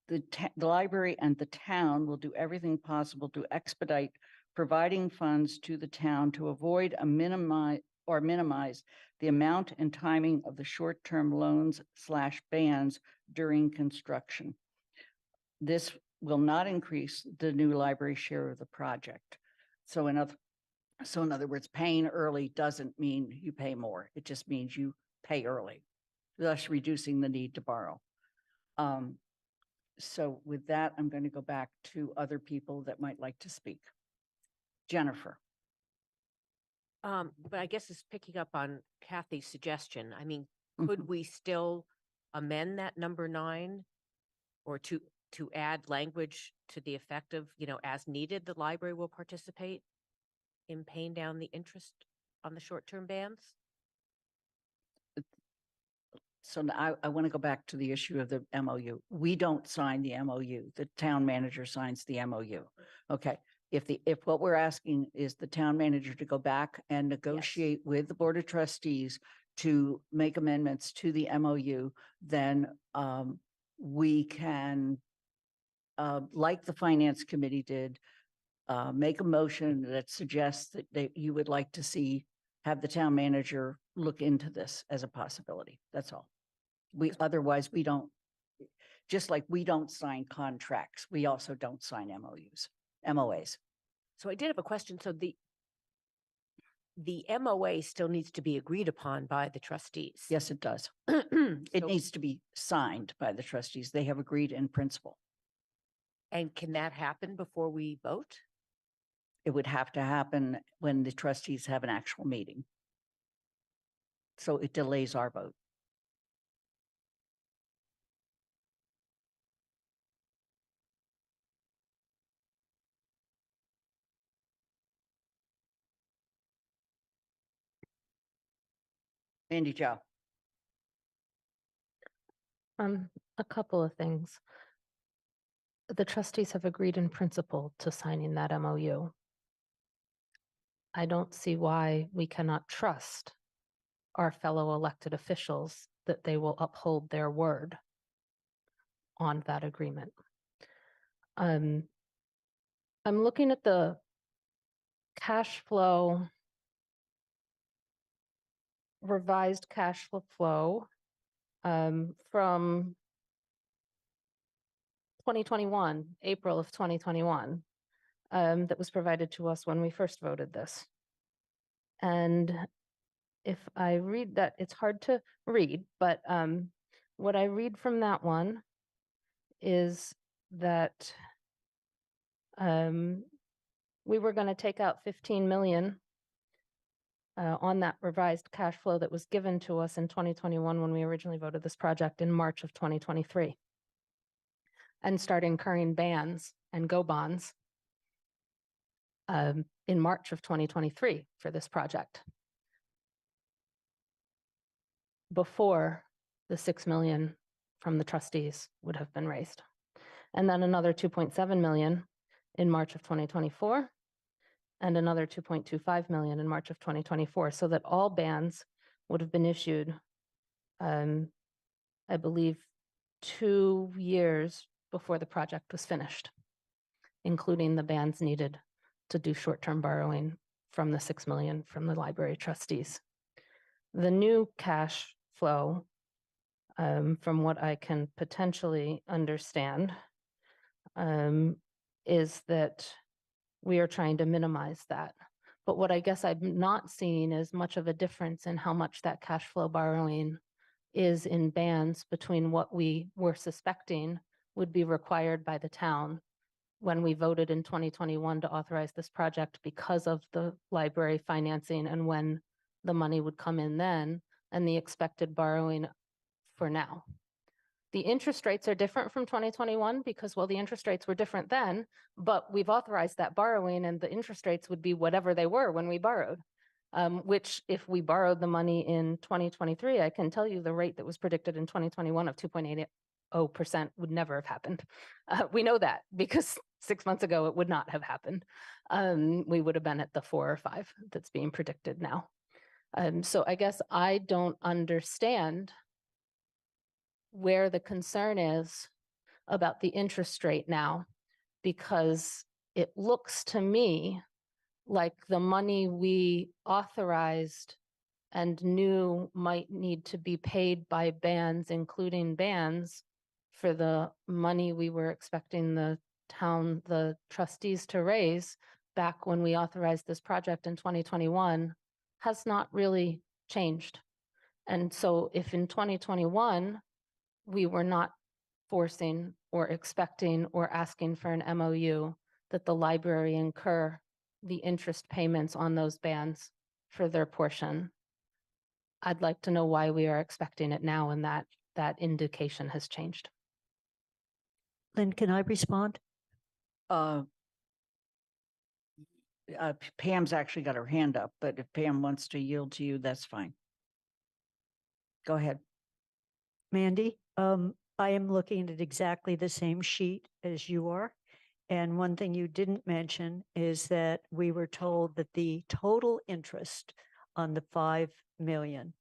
The library and the town will do everything possible to expedite providing funds to the town to avoid a minimize the amount and timing of the short-term loans / bans during construction. This will not increase the new library share of the project. So in other words, paying early doesn't mean you pay more. It just means you pay early, thus reducing the need to borrow. So with that, I'm going to go back to other people that might like to speak. Jennifer. But I guess it's picking up on Kathy's suggestion. I mean, could we still amend that number 9 or to add language to the effect of, as needed, the library will participate in paying down the interest on the short-term bans? So now I want to go back to the issue of the MOU. We don't sign the MOU. The town manager signs the MOU. Okay. If what we're asking is the town manager to go back and negotiate with the Board of Trustees to make amendments to the MOU, then we can, like the Finance Committee did, make a motion that suggests that you would like to have the town manager look into this as a possibility. That's all. Otherwise we don't, just like we don't sign contracts, we also don't sign MOAs. So I did have a question. So the MOA still needs to be agreed upon by the trustees. Yes, it does. It needs to be signed by the trustees. They have agreed in principle. And can that happen before we vote? It would have to happen when the trustees have an actual meeting. So it delays our vote. Andy Joe. A couple of things. The trustees have agreed in principle to signing that MOU. I don't see why we cannot trust our fellow elected officials that they will uphold their word on that agreement. I'm looking at the cash flow, revised cash flow from 2021, April of 2021, that was provided to us when we first voted this. And if I read that, it's hard to read, but what I read from that one is that we were going to take out 15 million on that revised cash flow that was given to us in 2021 when we originally voted this project in March of 2023, and start incurring bans and go bonds in March of 2023 for this project, before the 6 million from the trustees would have been raised. And then another 2.7 million in March of 2024, and another 2.25 million in March of 2024, so that all bans would have been issued, I believe, 2 years before the project was finished, including the bands needed to do short-term borrowing from the 6 million from the library trustees. The new cash flow, from what I can potentially understand, is that we are trying to minimize that. But what I guess I'm not seeing is much of a difference in how much that cash flow borrowing is in bands between what we were suspecting would be required by the town when we voted in 2021 to authorize this project because of the library financing and when the money would come in then, and the expected borrowing for now. The interest rates are different from 2021 because, well, the interest rates were different then, but we've authorized that borrowing and the interest rates would be whatever they were when we borrowed. Which if we borrowed the money in 2023, I can tell you the rate that was predicted in 2021 of 2.80% would never have happened. We know that because 6 months ago, it would not have happened. We would have been at the 4 or 5 that's being predicted now. So I guess I don't understand where the concern is about the interest rate now, because it looks to me like the money we authorized and knew might need to be paid by bands, including bands, for the money we were expecting the trustees to raise back when we authorized this project in 2021 has not really changed. And so if in 2021, we were not forcing or expecting or asking for an MOU, that the library incur the interest payments on those bands for their portion. I'd like to know why we are expecting it now and that indication has changed. Lynn, can I respond? Pam's actually got her hand up, but if Pam wants to yield to you, that's fine. Go ahead. Mandy, I am looking at exactly the same sheet as you are. And one thing you didn't mention is that we were told that the total interest on the 5 million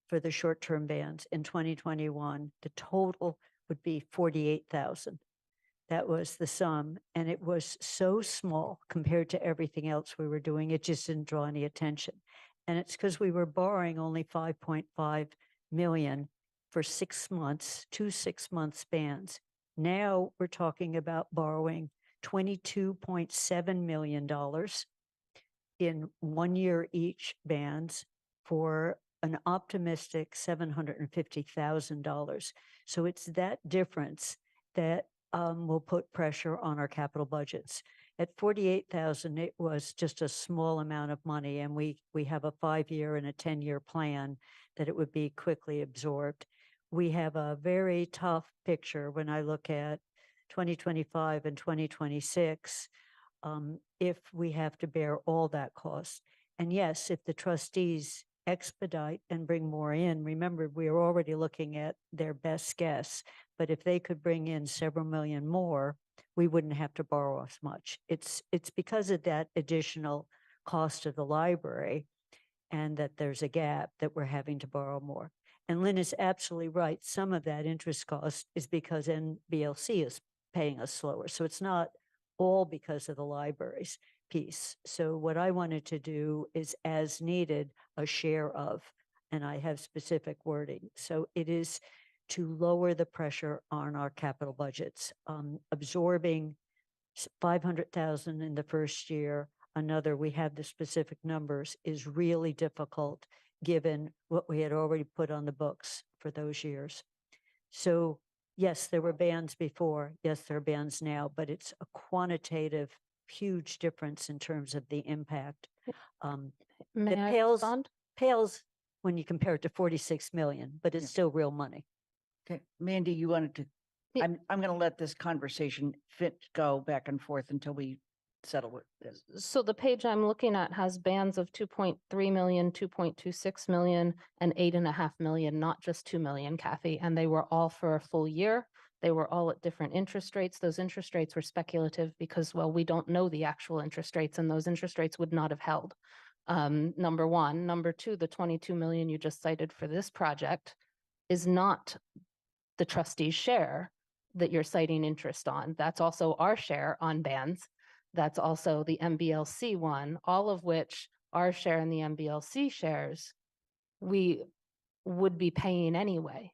for the short-term bans in 2021, the total would be 48,000. That was the sum. And it was so small compared to everything else we were doing. It just didn't draw any attention. And it's because we were borrowing only 5.5 million for 6 months, 2 6-month spans. Now we're talking about borrowing $22.7 million in 1 year each bands for an optimistic $750,000. So it's that difference that will put pressure on our capital budgets. At 48,000, it was just a small amount of money, and we have a 5-year and a 10-year plan that it would be quickly absorbed. We have a very tough picture when I look at 2025 and 2026, if we have to bear all that cost. And yes, if the trustees expedite and bring more in, remember, we are already looking at their best guess, but if they could bring in several million more, we wouldn't have to borrow as much. It's because of that additional cost of the library and that there's a gap that we're having to borrow more. And Lynn is absolutely right. Some of that interest cost is because NBLC is paying us slower. So it's not all because of the library's piece. So what I wanted to do is, as needed, a share of, and I have specific wording. So it is to lower the pressure on our capital budgets, absorbing 500,000 in the first year. Another, we have the specific numbers, is really difficult given what we had already put on the books for those years. So yes, there were bans before. Yes, there are bans now, but it's a quantitative, huge difference in terms of the impact. May That I pales when you compare it to 46 million, but it's still real money. Okay, Mandy, you wanted to, I'm going to let this conversation go back and forth until we settle with this. So the page I'm looking at has bands of 2.3 million, 2.26 million, and 8.5 million, not just 2 million, Kathy. And they were all for a full year. They were all at different interest rates. Those interest rates were speculative because, well, we don't know the actual interest rates, and those interest rates would not have held. Number one. Number two, the 22 million you just cited for this project is not the trustees' share that you're citing interest on. That's also our share on bands. That's also the MBLC one, all of which our share in the MBLC shares, we would be paying anyway.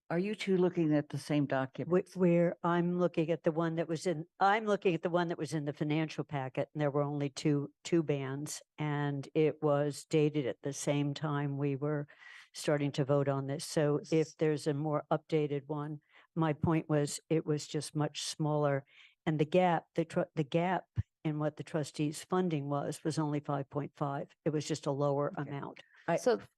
Are you two looking at the same document? Where I'm looking at the one that was in, I'm looking at the one that was in the financial packet, and there were only two bands, and it was dated at the same time we were starting to vote on this. So if there's a more updated one, my point was it was just much smaller, and the gap in what the trustees' funding was only 5.5. It was just a lower amount.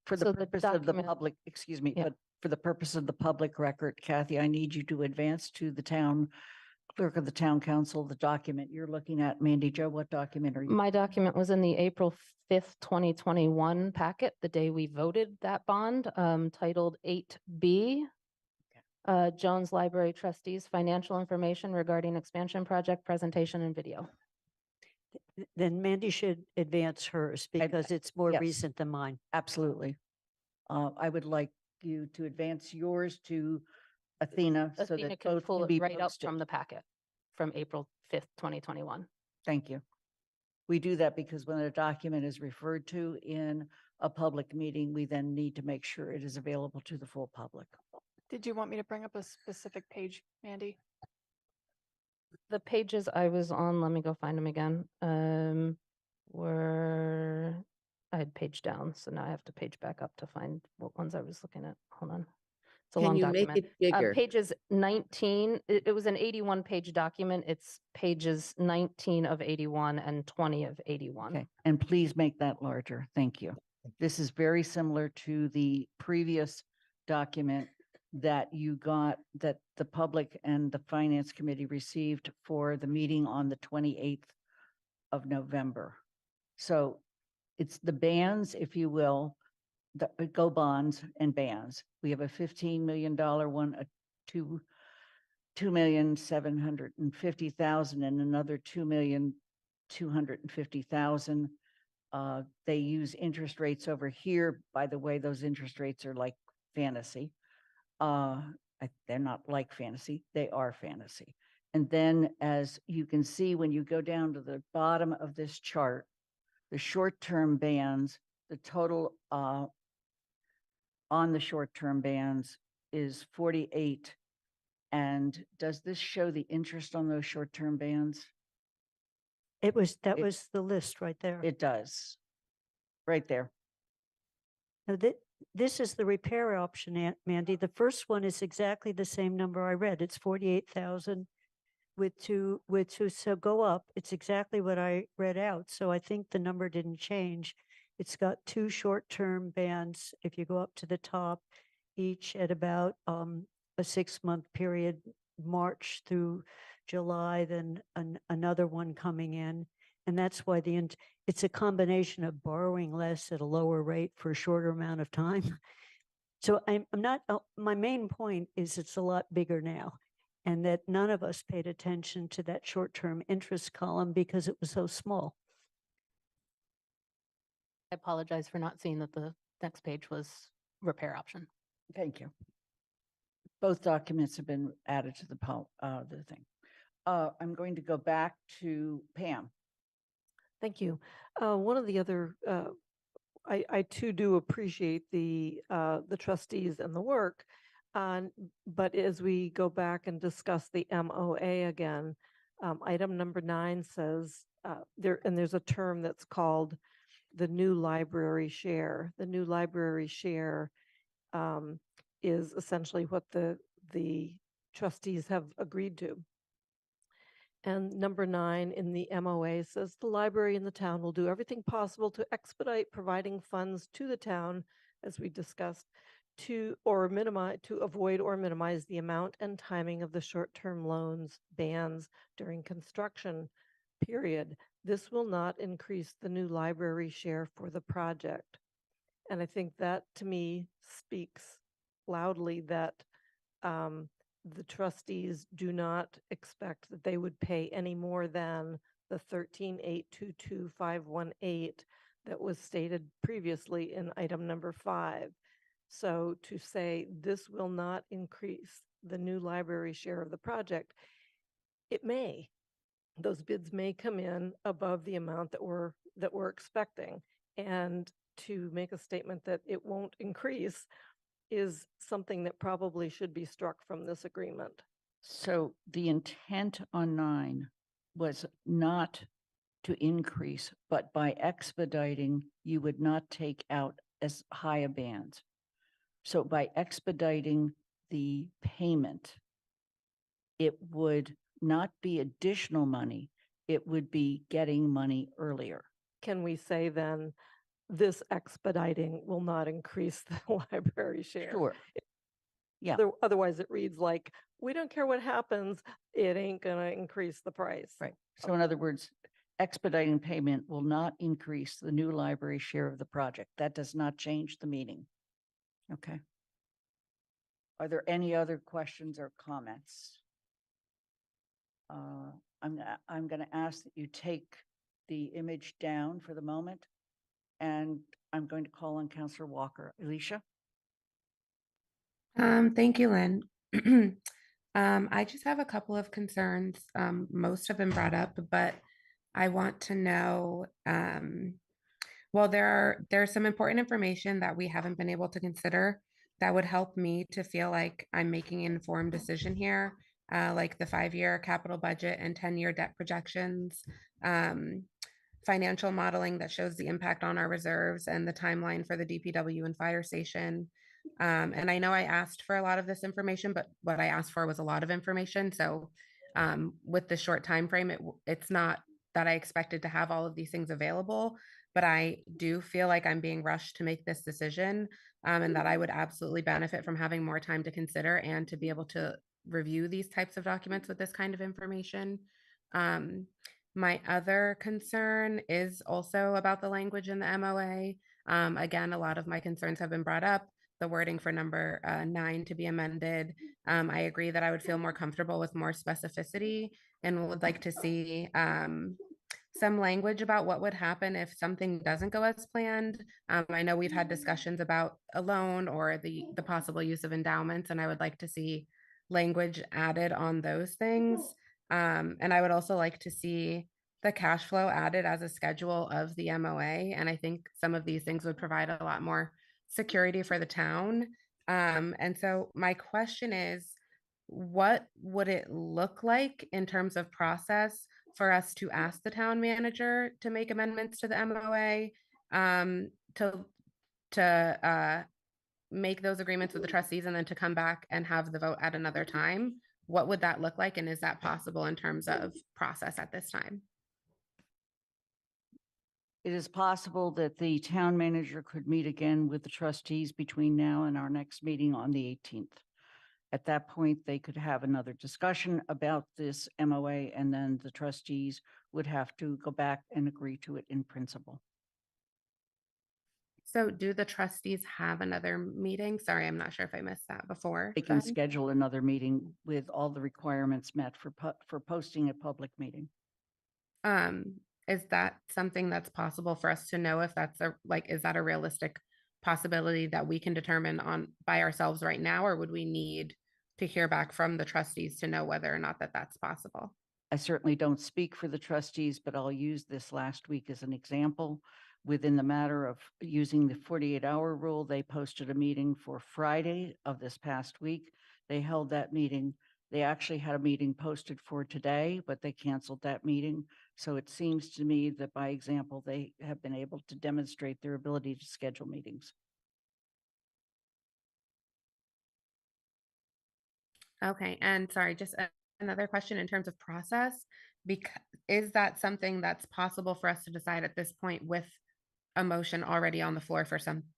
For the purpose of the public, excuse me, but for the purpose of the public record, Kathy, I need you to advance to the town clerk of the town council, the document you're looking at. Mandy Jo, what document are you? My document was in the April 5th, 2021 packet, the day we voted that bond, titled 8B. Jones Library Trustees, Financial Information Regarding Expansion Project Presentation and Video. Then Mandy should advance hers because it's more yes. recent than mine. Absolutely. I would like you to advance yours to Athena so Athena that can both pull can it be right up posted. from the packet from April 5th, 2021. Thank you. We do that because when a document is referred to in a public meeting, we then need to make sure it is available to the full public. Did you want me to bring up a specific page, Mandy? The pages I was on, let me go find them again, were, I had page down, so now I have to page back up to find what ones I was looking at. Hold on. It's a Can long you make document. it bigger? Pages 19, it was an 81 page document. It's pages 19 of 81 and 20 of 81. Okay, and please make that larger. Thank you. This is very similar to the previous document that you got, that the public and the finance committee received for the meeting on the 28th of November. So it's the bands, if you will, the go bonds and bands. We have a $15 million one, a $2,750,000 and another $2,250,000. They use interest rates over here. By the way, those interest rates are like fantasy. They're not like fantasy, they are fantasy. And then as you can see, when you go down to the bottom of this chart, the short-term bands, the total on the short-term bands is 48. And does this show the interest on those short-term bands? That was the list right there. It does. Right there. Now, this is the repair option, Mandy. The first one is exactly the same number I read. It's 48,000 with two, so go up. It's exactly what I read out. So I think the number didn't change. It's got two short-term bands. If you go up to the top, each at about a 6-month period, March through July, then another one coming in. And that's why it's a combination of borrowing less at a lower rate for a shorter amount of time. So I'm not, my main point is it's a lot bigger now, and that none of us paid attention to that short-term interest column because it was so small. I apologize for not seeing that the next page was repair option. Thank you. Both documents have been added to the thing. I'm going to go back to Pam. Thank you. One of the other, I too do appreciate the trustees and the work. But as we go back and discuss the MOA again, item number 9 says there's a term that's called the new library share. The new library share is essentially what the trustees have agreed to. And number 9 in the MOA says the library in the town will do everything possible to expedite providing funds to the town, as we discussed, to avoid or minimize the amount and timing of the short-term loans bans during construction period. This will not increase the new library share for the project. And I think that to me speaks loudly that the trustees do not expect that they would pay any more than the 13,822,518 that was stated previously in item number 5. So to say this will not increase the new library share of the project, it may. Those bids may come in above the amount that we're expecting. And to make a statement that it won't increase is something that probably should be struck from this agreement. So the intent on 9 was not to increase, but by expediting, you would not take out as high a band. So by expediting the payment, it would not be additional money, it would be getting money earlier. Can we say then this expediting will not increase the library share? Sure. Yeah. Otherwise it reads like, we don't care what happens, it ain't gonna increase the price. Right. So in other words, expediting payment will not increase the new library share of the project. That does not change the meaning. Okay. Are there any other questions or comments? I'm going to ask that you take the image down for the moment, and I'm going to call on Councillor Walker. Alicia? Thank you, Lynn. I just have a couple of concerns. Most have been brought up, but I want to know, well, there's some important information that we haven't been able to consider that would help me to feel like I'm making an informed decision here, like the 5-year capital budget and 10-year debt projections, financial modeling that shows the impact on our reserves and the timeline for the DPW and fire station. And I know I asked for a lot of this information, but what I asked for was a lot of information. So with the short time frame, it's not that I expected to have all of these things available, but I do feel like I'm being rushed to make this decision, and that I would absolutely benefit from having more time to consider and to be able to review these types of documents with this kind of information. My other concern is also about the language in the MOA. Again, a lot of my concerns have been brought up. The wording for number 9 to be amended. I agree that I would feel more comfortable with more specificity and would like to see some language about what would happen if something doesn't go as planned. I know we've had discussions about a loan or the possible use of endowments, and I would like to see language added on those things. And I would also like to see the cash flow added as a schedule of the MOA. And I think some of these things would provide a lot more security for the town. And so my question is, what would it look like in terms of process for us to ask the town manager to make amendments to the MOA, to make those agreements with the trustees and then to come back and have the vote at another time? What would that look like? And is that possible in terms of process at this time? It is possible that the town manager could meet again with the trustees between now and our next meeting on the 18th. At that point, they could have another discussion about this MOA, and then the trustees would have to go back and agree to it in principle. So do the trustees have another meeting? Sorry, I'm not sure if I missed that before. They can then. schedule another meeting with all the requirements met for posting a public meeting. Is that something that's possible for us to know if that's is that a realistic possibility that we can determine on by ourselves right now, or would we need to hear back from the trustees to know whether or not that's possible? I certainly don't speak for the trustees, but I'll use this last week as an example. Within the matter of using the 48-hour rule, they posted a meeting for Friday of this past week. They held that meeting. They actually had a meeting posted for today, but they canceled that meeting. So it seems to me that by example, they have been able to demonstrate their ability to schedule meetings. Okay, and sorry, just another question in terms of process, because is that something that's possible for us to decide at this point with a motion already on the floor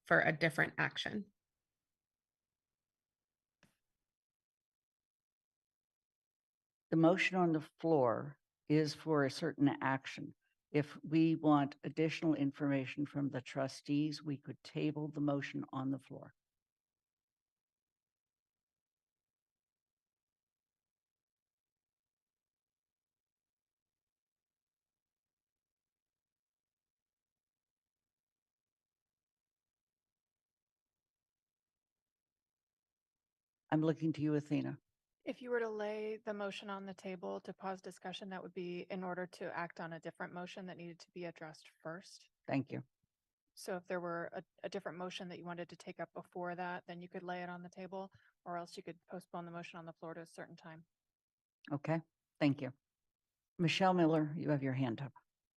for a different action? The motion on the floor is for a certain action. If we want additional information from the trustees, we could table the motion on the floor. I'm looking to you, Athena. If you were to lay the motion on the table to pause discussion, that would be in order to act on a different motion that needed to be addressed first. Thank you. So if there were a different motion that you wanted to take up before that, then you could lay it on the table, or else you could postpone the motion on the floor to a certain time. Okay, thank you. Michelle Miller, you have your hand up.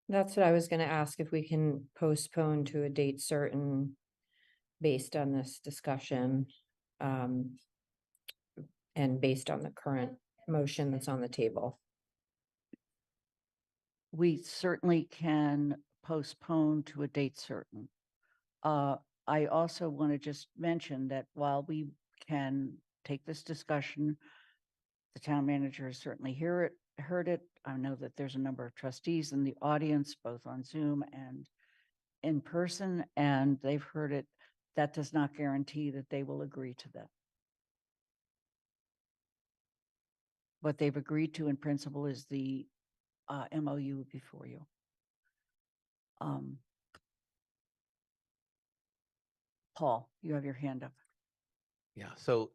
That's what I was gonna ask, if we can postpone to a date certain based on this discussion. And based on the current motion that's on the table. We certainly can postpone to a date certain. I also want to just mention that while we can take this discussion, the town manager has certainly heard it. I know that there's a number of trustees in the audience, both on Zoom and in person, and they've heard it. That does not guarantee that they will agree to that. What they've agreed to in principle is the MOU before you. Paul, you have your hand up. Yeah, so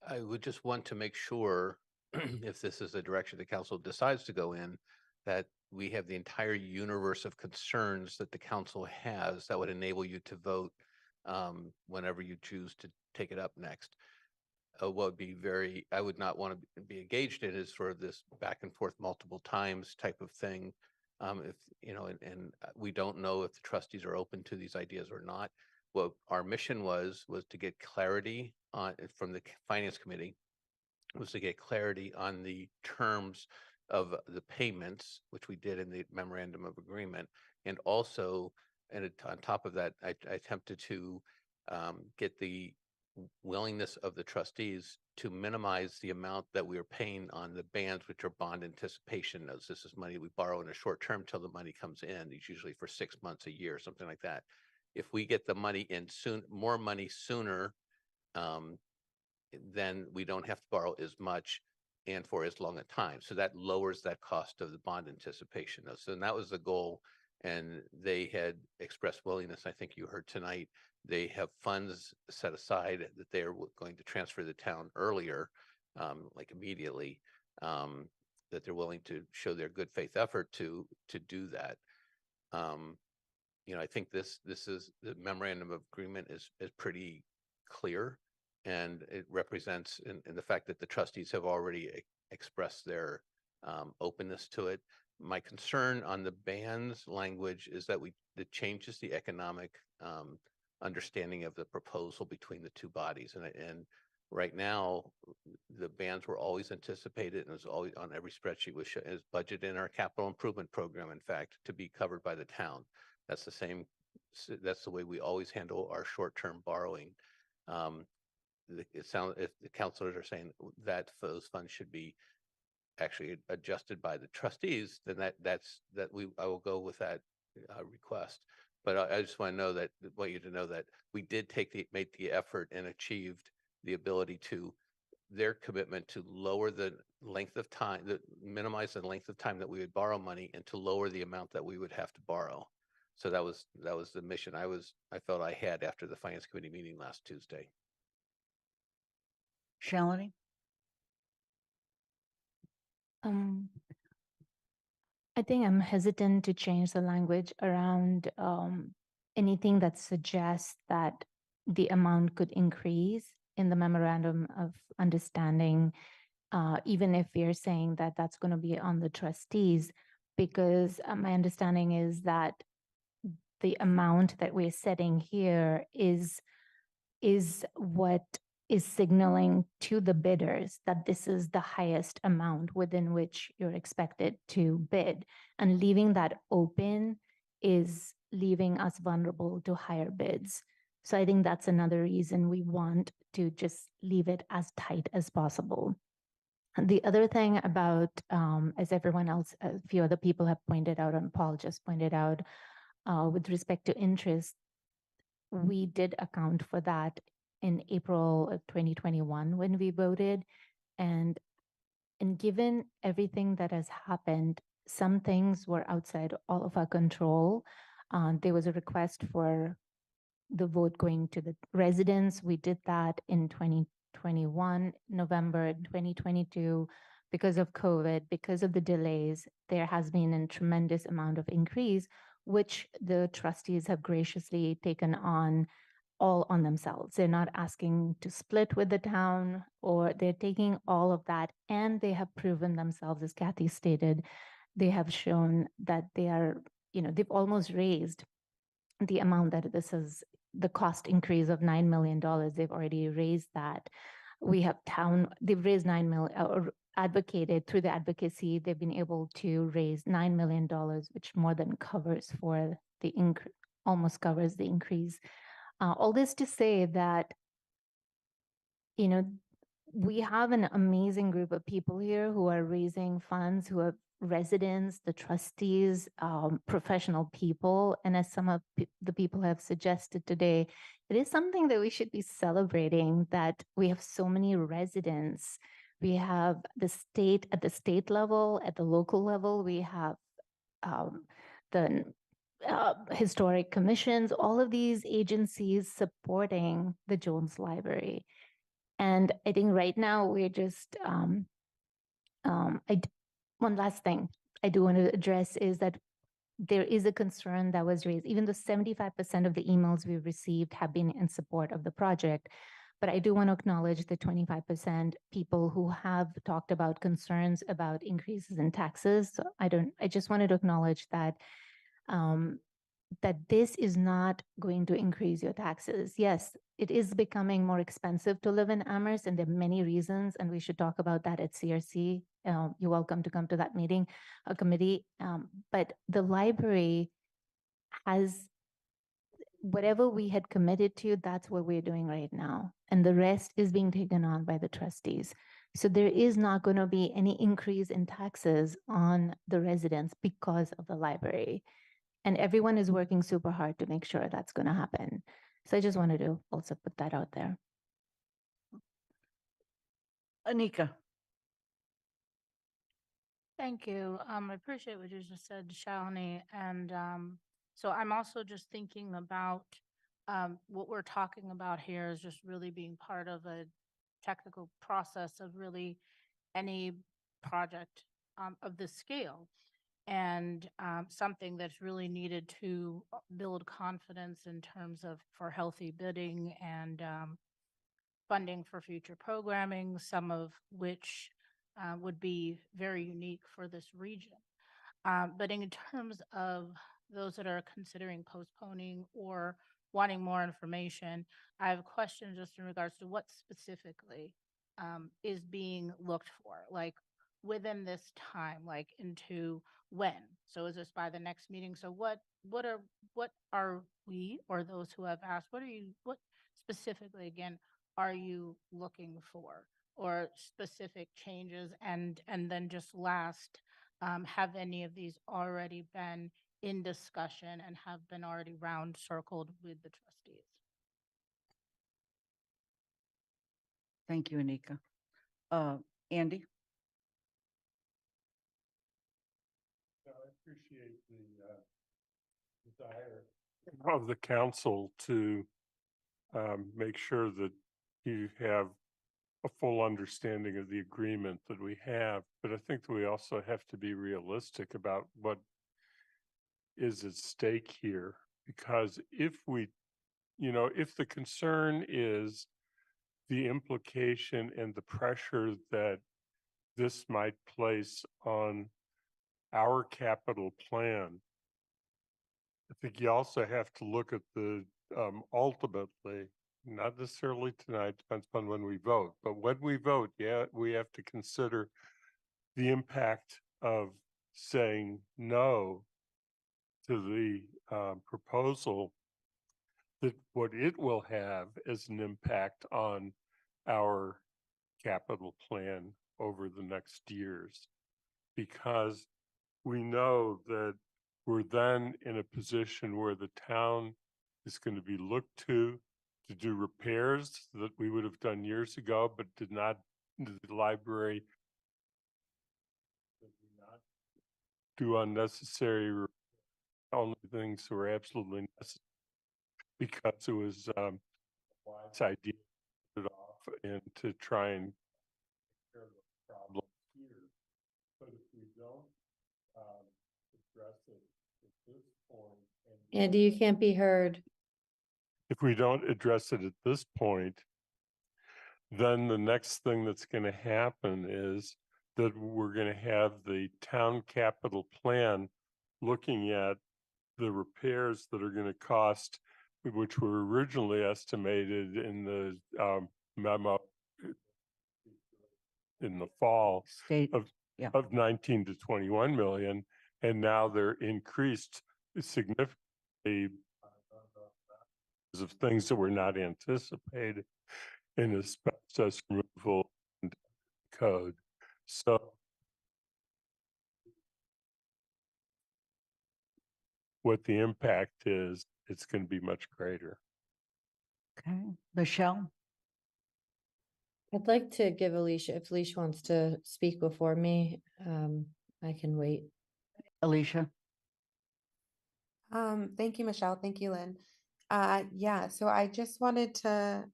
I would just want to make sure, if this is the direction the council decides to go in, that we have the entire universe of concerns that the council has that would enable you to vote whenever you choose to take it up next. What would be I would not want to be engaged in is for this back and forth multiple times type of thing. If, you know, and we don't know if the trustees are open to these ideas or not. What our mission was to get clarity on from the finance committee, was to get clarity on the terms of the payments, which we did in the memorandum of agreement. And also, and on top of that, I attempted to get the willingness of the trustees to minimize the amount that we are paying on the bands, which are bond anticipation notes. This is money we borrow in a short term till the money comes in. It's usually for 6 months, a year, something like that. If we get the money in soon, more money sooner, then we don't have to borrow as much and for as long a time. So that lowers that cost of the bond anticipation notes. And that was the goal. And they had expressed willingness. I think you heard tonight, they have funds set aside that they're going to transfer the town earlier, like immediately, that they're willing to show their good faith effort to do that. You know, I think this is, the memorandum of agreement is pretty clear, and it represents in the fact that the trustees have already expressed their openness to it. My concern on the bands language is that it changes the economic understanding of the proposal between the two bodies. And right now, the bands were always anticipated, and it was always on every spreadsheet is budgeted in our capital improvement program, in fact, to be covered by the town. That's the same. That's the way we always handle our short-term borrowing. It sounds, if the councilors are saying that those funds should be actually adjusted by the trustees, then I will go with that request. But I just want you to know that we did make the effort and achieved the ability to their commitment to lower the length of time, minimize the length of time that we would borrow money, and to lower the amount that we would have to borrow. So that was the mission I felt I had after the finance committee meeting last Tuesday. Shalini? I think I'm hesitant to change the language around anything that suggests that the amount could increase in the memorandum of understanding, even if we're saying that that's going to be on the trustees, because my understanding is that the amount that we're setting here is what is signaling to the bidders that this is the highest amount within which you're expected to bid. And leaving that open is leaving us vulnerable to higher bids. So I think that's another reason we want to just leave it as tight as possible. The other thing about, as everyone else, a few other people have pointed out, and Paul just pointed out, with respect to interest, we did account for that in April of 2021 when we voted. And given everything that has happened, some things were outside all of our control. There was a request for the vote going to the residents. We did that in 2021 November and 2022, because of COVID, because of the delays, there has been a tremendous amount of increase, which the trustees have graciously taken on all on themselves. They're not asking to split with the town, or they're taking all of that, and they have proven themselves, as Kathy stated, they have shown that they are, they've almost raised the amount that this is, the cost increase of $9 million. They've already raised that. We have they've raised 9 million, or advocated through the advocacy, they've been able to raise $9 million, which more than covers for the increase, almost covers the increase. All this to say that, we have an amazing group of people here who are raising funds, who are residents, the trustees, professional people. And as some of the people have suggested today, it is something that we should be celebrating, that we have so many residents. We have the state, at the state level, at the local level, we have the historic commissions, all of these agencies supporting the Jones Library. And I think right now we're just, one last thing I do want to address is that there is a concern that was raised, even though 75% of the emails we've received have been in support of the project. But I do want to acknowledge the 25% people who have talked about concerns about increases in taxes. So I just wanted to acknowledge that that this is not going to increase your taxes. Yes, it is becoming more expensive to live in Amherst, and there are many reasons, and we should talk about that at CRC. You're welcome to come to that meeting, a committee. But the library has, whatever we had committed to, that's what we're doing right now. And the rest is being taken on by the trustees. So there is not going to be any increase in taxes on the residents because of the library. And everyone is working super hard to make sure that's going to happen. So I just wanted to also put that out there. Anika. Thank you. I appreciate what you just said, Shalini. And so I'm also just thinking about what we're talking about here is just really being part of a technical process of really any project of this scale. And something that's really needed to build confidence in terms of for healthy bidding and funding for future programming, some of which would be very unique for this region. But in terms of those that are considering postponing or wanting more information, I have a question just in regards to what specifically is being looked for, like within this time, like into when. So is this by the next meeting? So what are we, or those who have asked, what specifically again are you looking for, or specific changes? And then just last, have any of these already been in discussion and have been already round circled with the trustees? Thank you, Anika. Andy? I appreciate the desire of the council to make sure that you have a full understanding of the agreement that we have. But I think that we also have to be realistic about what is at stake here. Because if if the concern is the implication and the pressure that this might place on our capital plan, I think you also have to look at the ultimately, not necessarily tonight, depends upon when we vote, but when we vote, yeah, we have to consider the impact of saying no to the proposal, that what it will have is an impact on our capital plan over the next years, because we know that we're then in a position where the town is going to be looked to do repairs that we would have done years ago, but did not, the library did not do unnecessary, only things that were absolutely necessary, because it was a wise idea to put it off and to try and take care of the problem here. But if we don't address it at this point, and Andy, you can't be heard. if we don't address it at this point, then the next thing that's going to happen is that we're going to have the town capital plan looking at the repairs that are going to cost, which were originally estimated in the memo in the fall State, of, yeah. of 19 to 21 million. And now they're increased significantly of things that were not anticipated in asbestos removal and code. So what the impact is, it's going to be much greater. Okay, Michelle? I'd like to give Alicia, if Alicia wants to speak before me, I can wait. Alicia? Thank you, Michelle. Thank you, Lynn. Yeah, so I just wanted to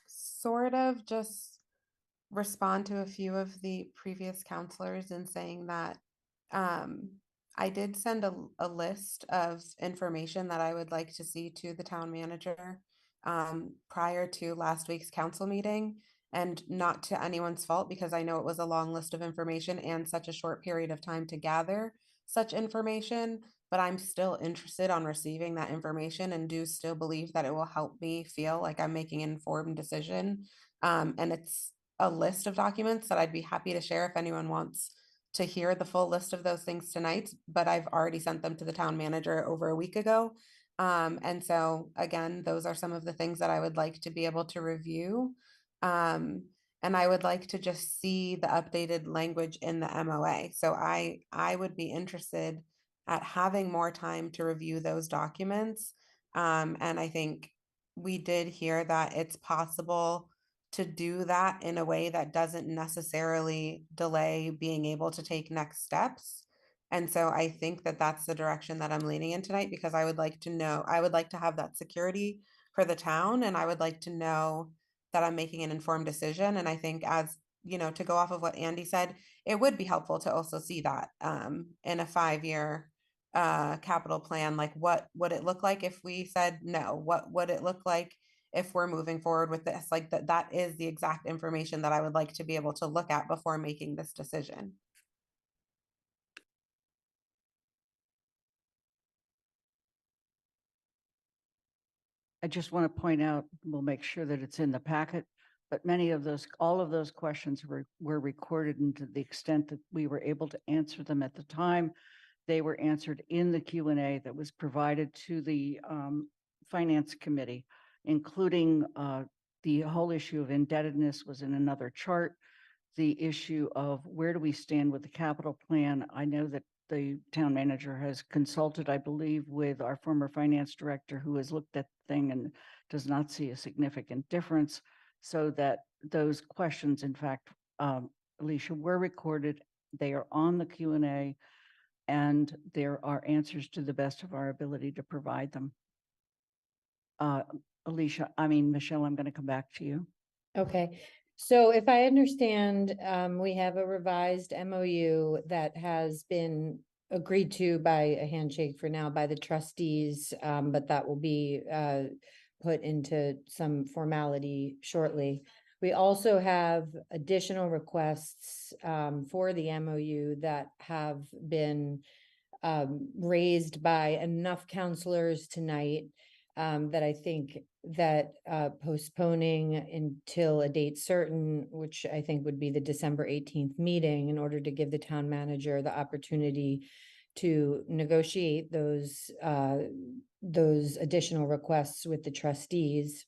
sort of just respond to a few of the previous counselors in saying that I did send a list of information that I would like to see to the town manager prior to last week's council meeting, and not to anyone's fault, because I know it was a long list of information and such a short period of time to gather such information, but I'm still interested on receiving that information and do still believe that it will help me feel like I'm making an informed decision. And it's a list of documents that I'd be happy to share if anyone wants to hear the full list of those things tonight, but I've already sent them to the town manager over a week ago. And so again, those are some of the things that I would like to be able to review. And I would like to just see the updated language in the MOA. So I would be interested at having more time to review those documents. And I think we did hear that it's possible to do that in a way that doesn't necessarily delay being able to take next steps. And so I think that that's the direction that I'm leaning in tonight, because I would like to know, I would like to have that security for the town, and I would like to know that I'm making an informed decision. And I think, as you know, to go off of what Andy said, it would be helpful to also see that in a 5-year capital plan. Like, what would it look like if we said no? What would it look like if we're moving forward with this? Like, that is the exact information that I would like to be able to look at before making this decision. I just want to point out, we'll make sure that it's in the packet, but many of those, all of those questions were recorded, and to the extent that we were able to answer them at the time, they were answered in the Q&A that was provided to the Finance Committee, including the whole issue of indebtedness was in another chart. The issue of where do we stand with the capital plan. I know that the town manager has consulted, I believe, with our former finance director, who has looked at the thing and does not see a significant difference. So that those questions, in fact, Alicia, were recorded. They are on the Q&A, and there are answers to the best of our ability to provide them. Michelle, I'm going to come back to you. Okay, so if I understand, we have a revised MOU that has been agreed to by a handshake for now by the trustees, but that will be put into some formality shortly. We also have additional requests for the MOU that have been raised by enough counselors tonight that I think that postponing until a date certain, which I think would be the December 18th meeting, in order to give the town manager the opportunity to negotiate those additional requests with the trustees,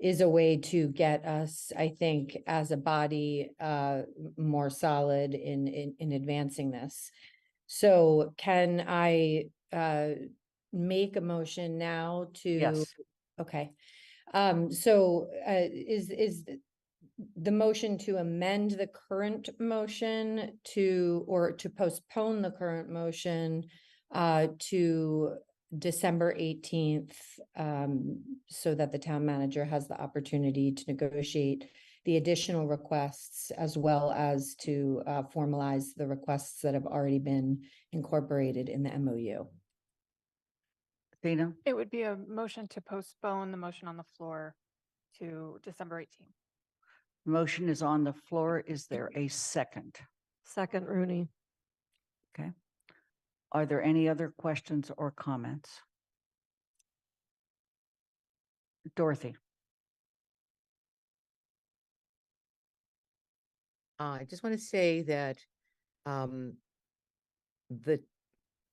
is a way to get us, I think, as a body, more solid in advancing this. So can I make a motion now to? Yes. Okay. Is the motion to amend the current motion or to postpone the current motion to December 18th, so that the town manager has the opportunity to negotiate the additional requests as well as to formalize the requests that have already been incorporated in the MOU. Athena, It would be a motion to postpone the motion on the floor to December 18th. motion is on the floor. Is there a second? Second, Rooney. Okay. Are there any other questions or comments? Dorothy? I just want to say that the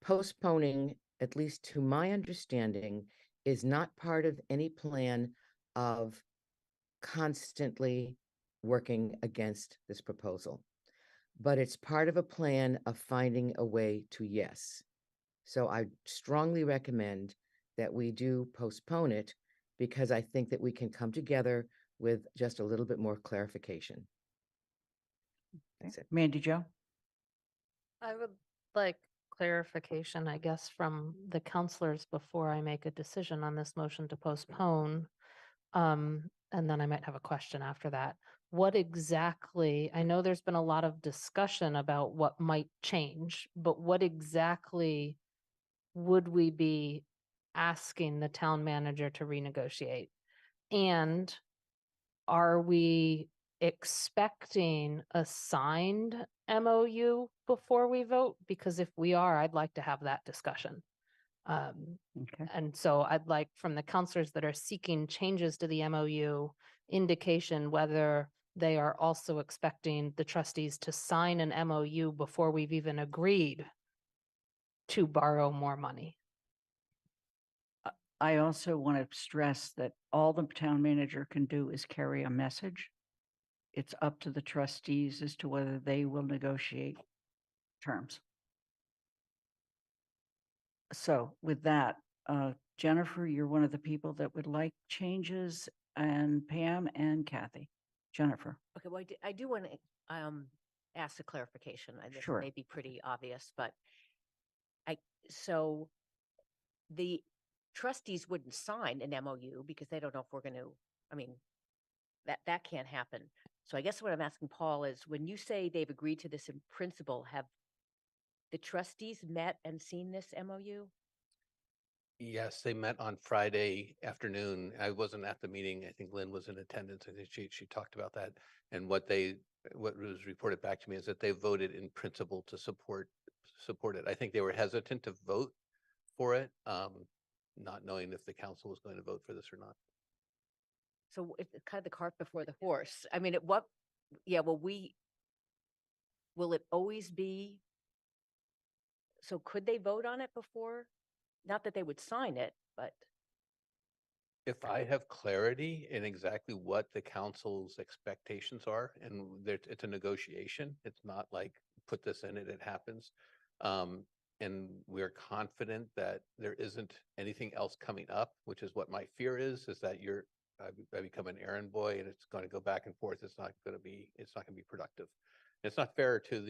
postponing, at least to my understanding, is not part of any plan of constantly working against this proposal, but it's part of a plan of finding a way to yes. So I strongly recommend that we do postpone it because I think that we can come together with just a little bit more clarification. That's it. Mandy Jo? I would like clarification, I guess, from the counselors before I make a decision on this motion to postpone. And then I might have a question after that. What exactly, I know there's been a lot of discussion about what might change, but what exactly would we be asking the town manager to renegotiate? And are we expecting a signed MOU before we vote? Because if we are, I'd like to have that discussion. Okay. And so I'd like from the counselors that are seeking changes to the MOU, indication whether they are also expecting the trustees to sign an MOU before we've even agreed to borrow more money. I also want to stress that all the town manager can do is carry a message. It's up to the trustees as to whether they will negotiate terms. So with that, Jennifer, you're one of the people that would like changes, and Pam and Kathy. Jennifer? Okay, well, I do want to ask a clarification. This Sure. may be pretty obvious, but so the trustees wouldn't sign an MOU because they don't know if we're going to, I mean, that can't happen. So I guess what I'm asking Paul is, when you say they've agreed to this in principle, have the trustees met and seen this MOU? Yes, they met on Friday afternoon. I wasn't at the meeting. I think Lynn was in attendance. I think she talked about that. And what was reported back to me is that they voted in principle to support it. I think they were hesitant to vote for it, not knowing if the council was going to vote for this or not. So it's kind of the cart before the horse. I mean, will it always be? So could they vote on it before? Not that they would sign it, but. If I have clarity in exactly what the council's expectations are, and it's a negotiation, it's not like put this in it, it happens. And we're confident that there isn't anything else coming up, which is what my fear is that I become an errand boy and it's going to go back and forth. It's not going to be productive. It's not fair to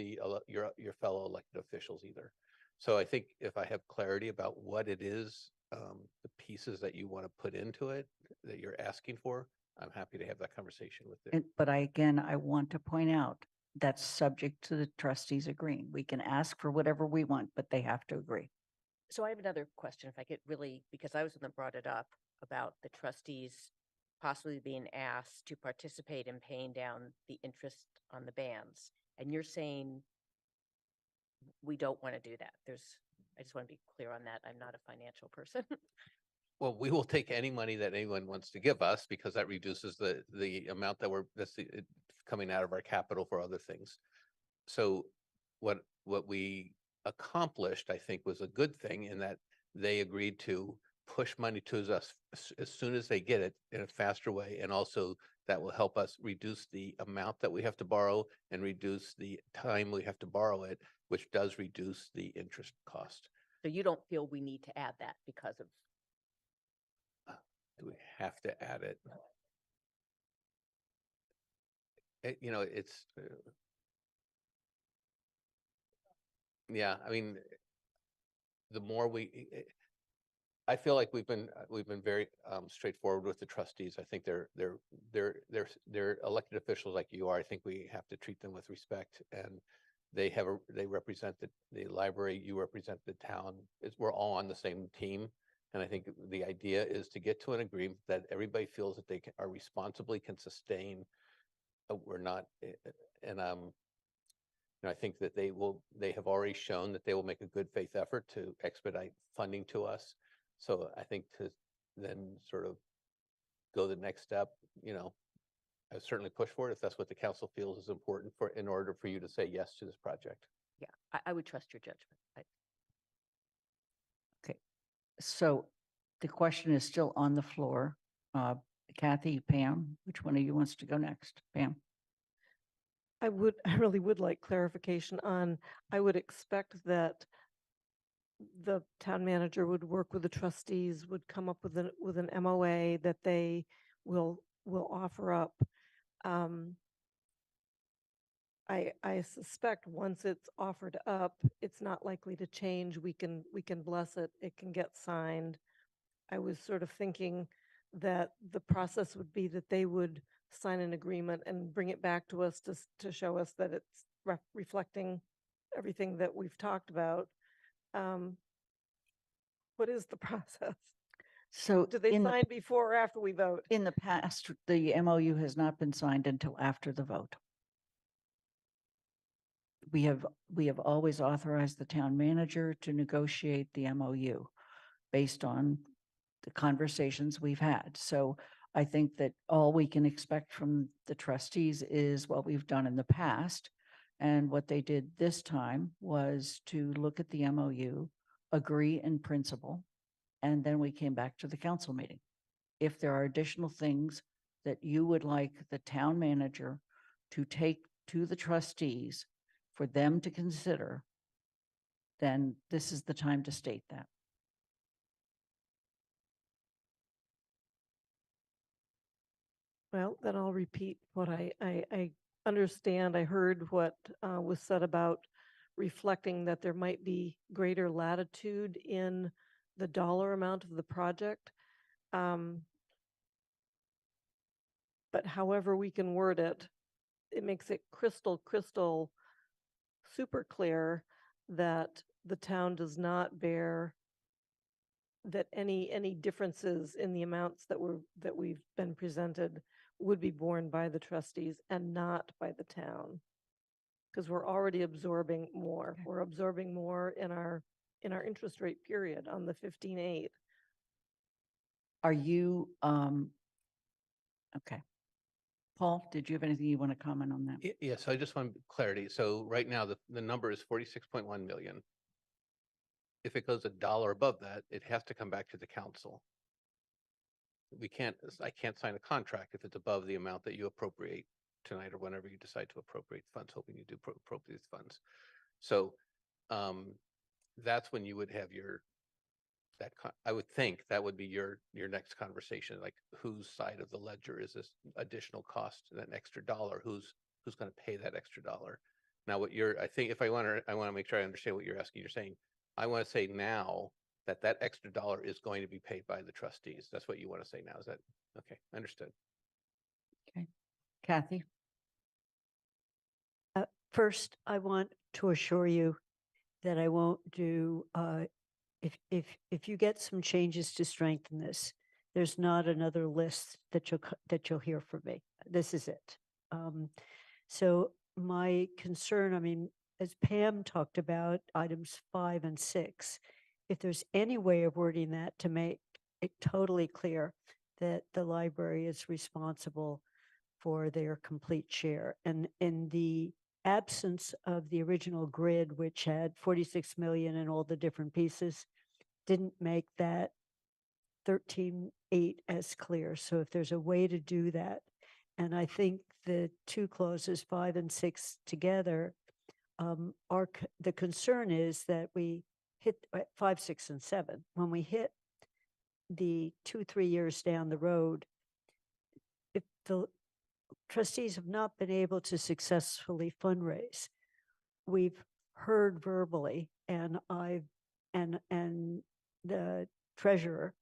your fellow elected officials either. So I think if I have clarity about what it is, the pieces that you want to put into it, that you're asking for, I'm happy to have that conversation with them. But I want to point out that's subject to the trustees agreeing. We can ask for whatever we want, but they have to agree. So I have another question, if I could really, because I was the one that brought it up about the trustees possibly being asked to participate in paying down the interest on the bands. And you're saying we don't want to do that. I just want to be clear on that. I'm not a financial person. Well, we will take any money that anyone wants to give us because that reduces the amount that's coming out of our capital for other things. So what we accomplished, I think, was a good thing in that they agreed to push money to us as soon as they get it in a faster way. And also that will help us reduce the amount that we have to borrow and reduce the time we have to borrow it, which does reduce the interest cost. So you don't feel we need to add that because of. Do we have to add it? It's yeah, I mean, the more I feel like we've been very straightforward with the trustees. I think they're elected officials like you are. I think we have to treat them with respect, and they represent the library. You represent the town. We're all on the same team, and I think the idea is to get to an agreement that everybody feels that they are responsibly can sustain. We're not, and I think that they have already shown that they will make a good faith effort to expedite funding to us. So I think to then sort of go the next step, I certainly push for it if that's what the council feels is important in order for you to say yes to this project. Yeah, I would trust your judgment. Okay, so the question is still on the floor. Kathy, Pam, which one of you wants to go next? Pam? I really would like clarification on, I would expect that the town manager would work with the trustees, would come up with an MOA that they will offer up. I suspect once it's offered up, it's not likely to change. We can bless it. It can get signed. I was sort of thinking that the process would be that they would sign an agreement and bring it back to us to show us that it's reflecting everything that we've talked about. What is the process? So Do they sign before or after we vote? In the past, the MOU has not been signed until after the vote. We have always authorized the town manager to negotiate the MOU based on the conversations we've had. So I think that all we can expect from the trustees is what we've done in the past. And what they did this time was to look at the MOU, agree in principle, and then we came back to the council meeting. If there are additional things that you would like the town manager to take to the trustees for them to consider, then this is the time to state that. Well, then I'll repeat what I understand. I heard what was said about reflecting that there might be greater latitude in the dollar amount of the project. But however we can word it, it makes it crystal super clear that the town does not bear that any differences in the amounts that we've been presented would be borne by the trustees and not by the town. Because we're already absorbing more. Okay. We're absorbing more in our interest rate period on the 15.8. Are you okay? Paul, did you have anything you want to comment on that? Yes, I just want clarity. So right now the number is 46.1 million. If it goes $1 above that, it has to come back to the council. I can't sign a contract if it's above the amount that you appropriate tonight or whenever you decide to appropriate funds, hoping you do appropriate funds. So that's when you would have I would think that would be your next conversation, like whose side of the ledger is this additional cost, that extra dollar, who's going to pay that extra dollar. Now I think if I want to make sure I understand what you're asking. You're saying, I want to say now that extra dollar is going to be paid by the trustees. That's what you want to say now. Is that okay? Understood. Okay. Kathy? First, I want to assure you that I won't do, if you get some changes to strengthen this, there's not another list that you'll hear from me. This is it. So my concern, I mean, as Pam talked about items 5 and 6, if there's any way of wording that to make it totally clear that the library is responsible for their complete share. And in the absence of the original grid, which had 46 million and all the different pieces, didn't make that 13.8 as clear. So if there's a way to do that, and I think the two clauses 5 and 6 together, the concern is that we hit 5, 6, and 7. When we hit the 2-3 years down the road, if the trustees have not been able to successfully fundraise, we've heard verbally, and the treasurer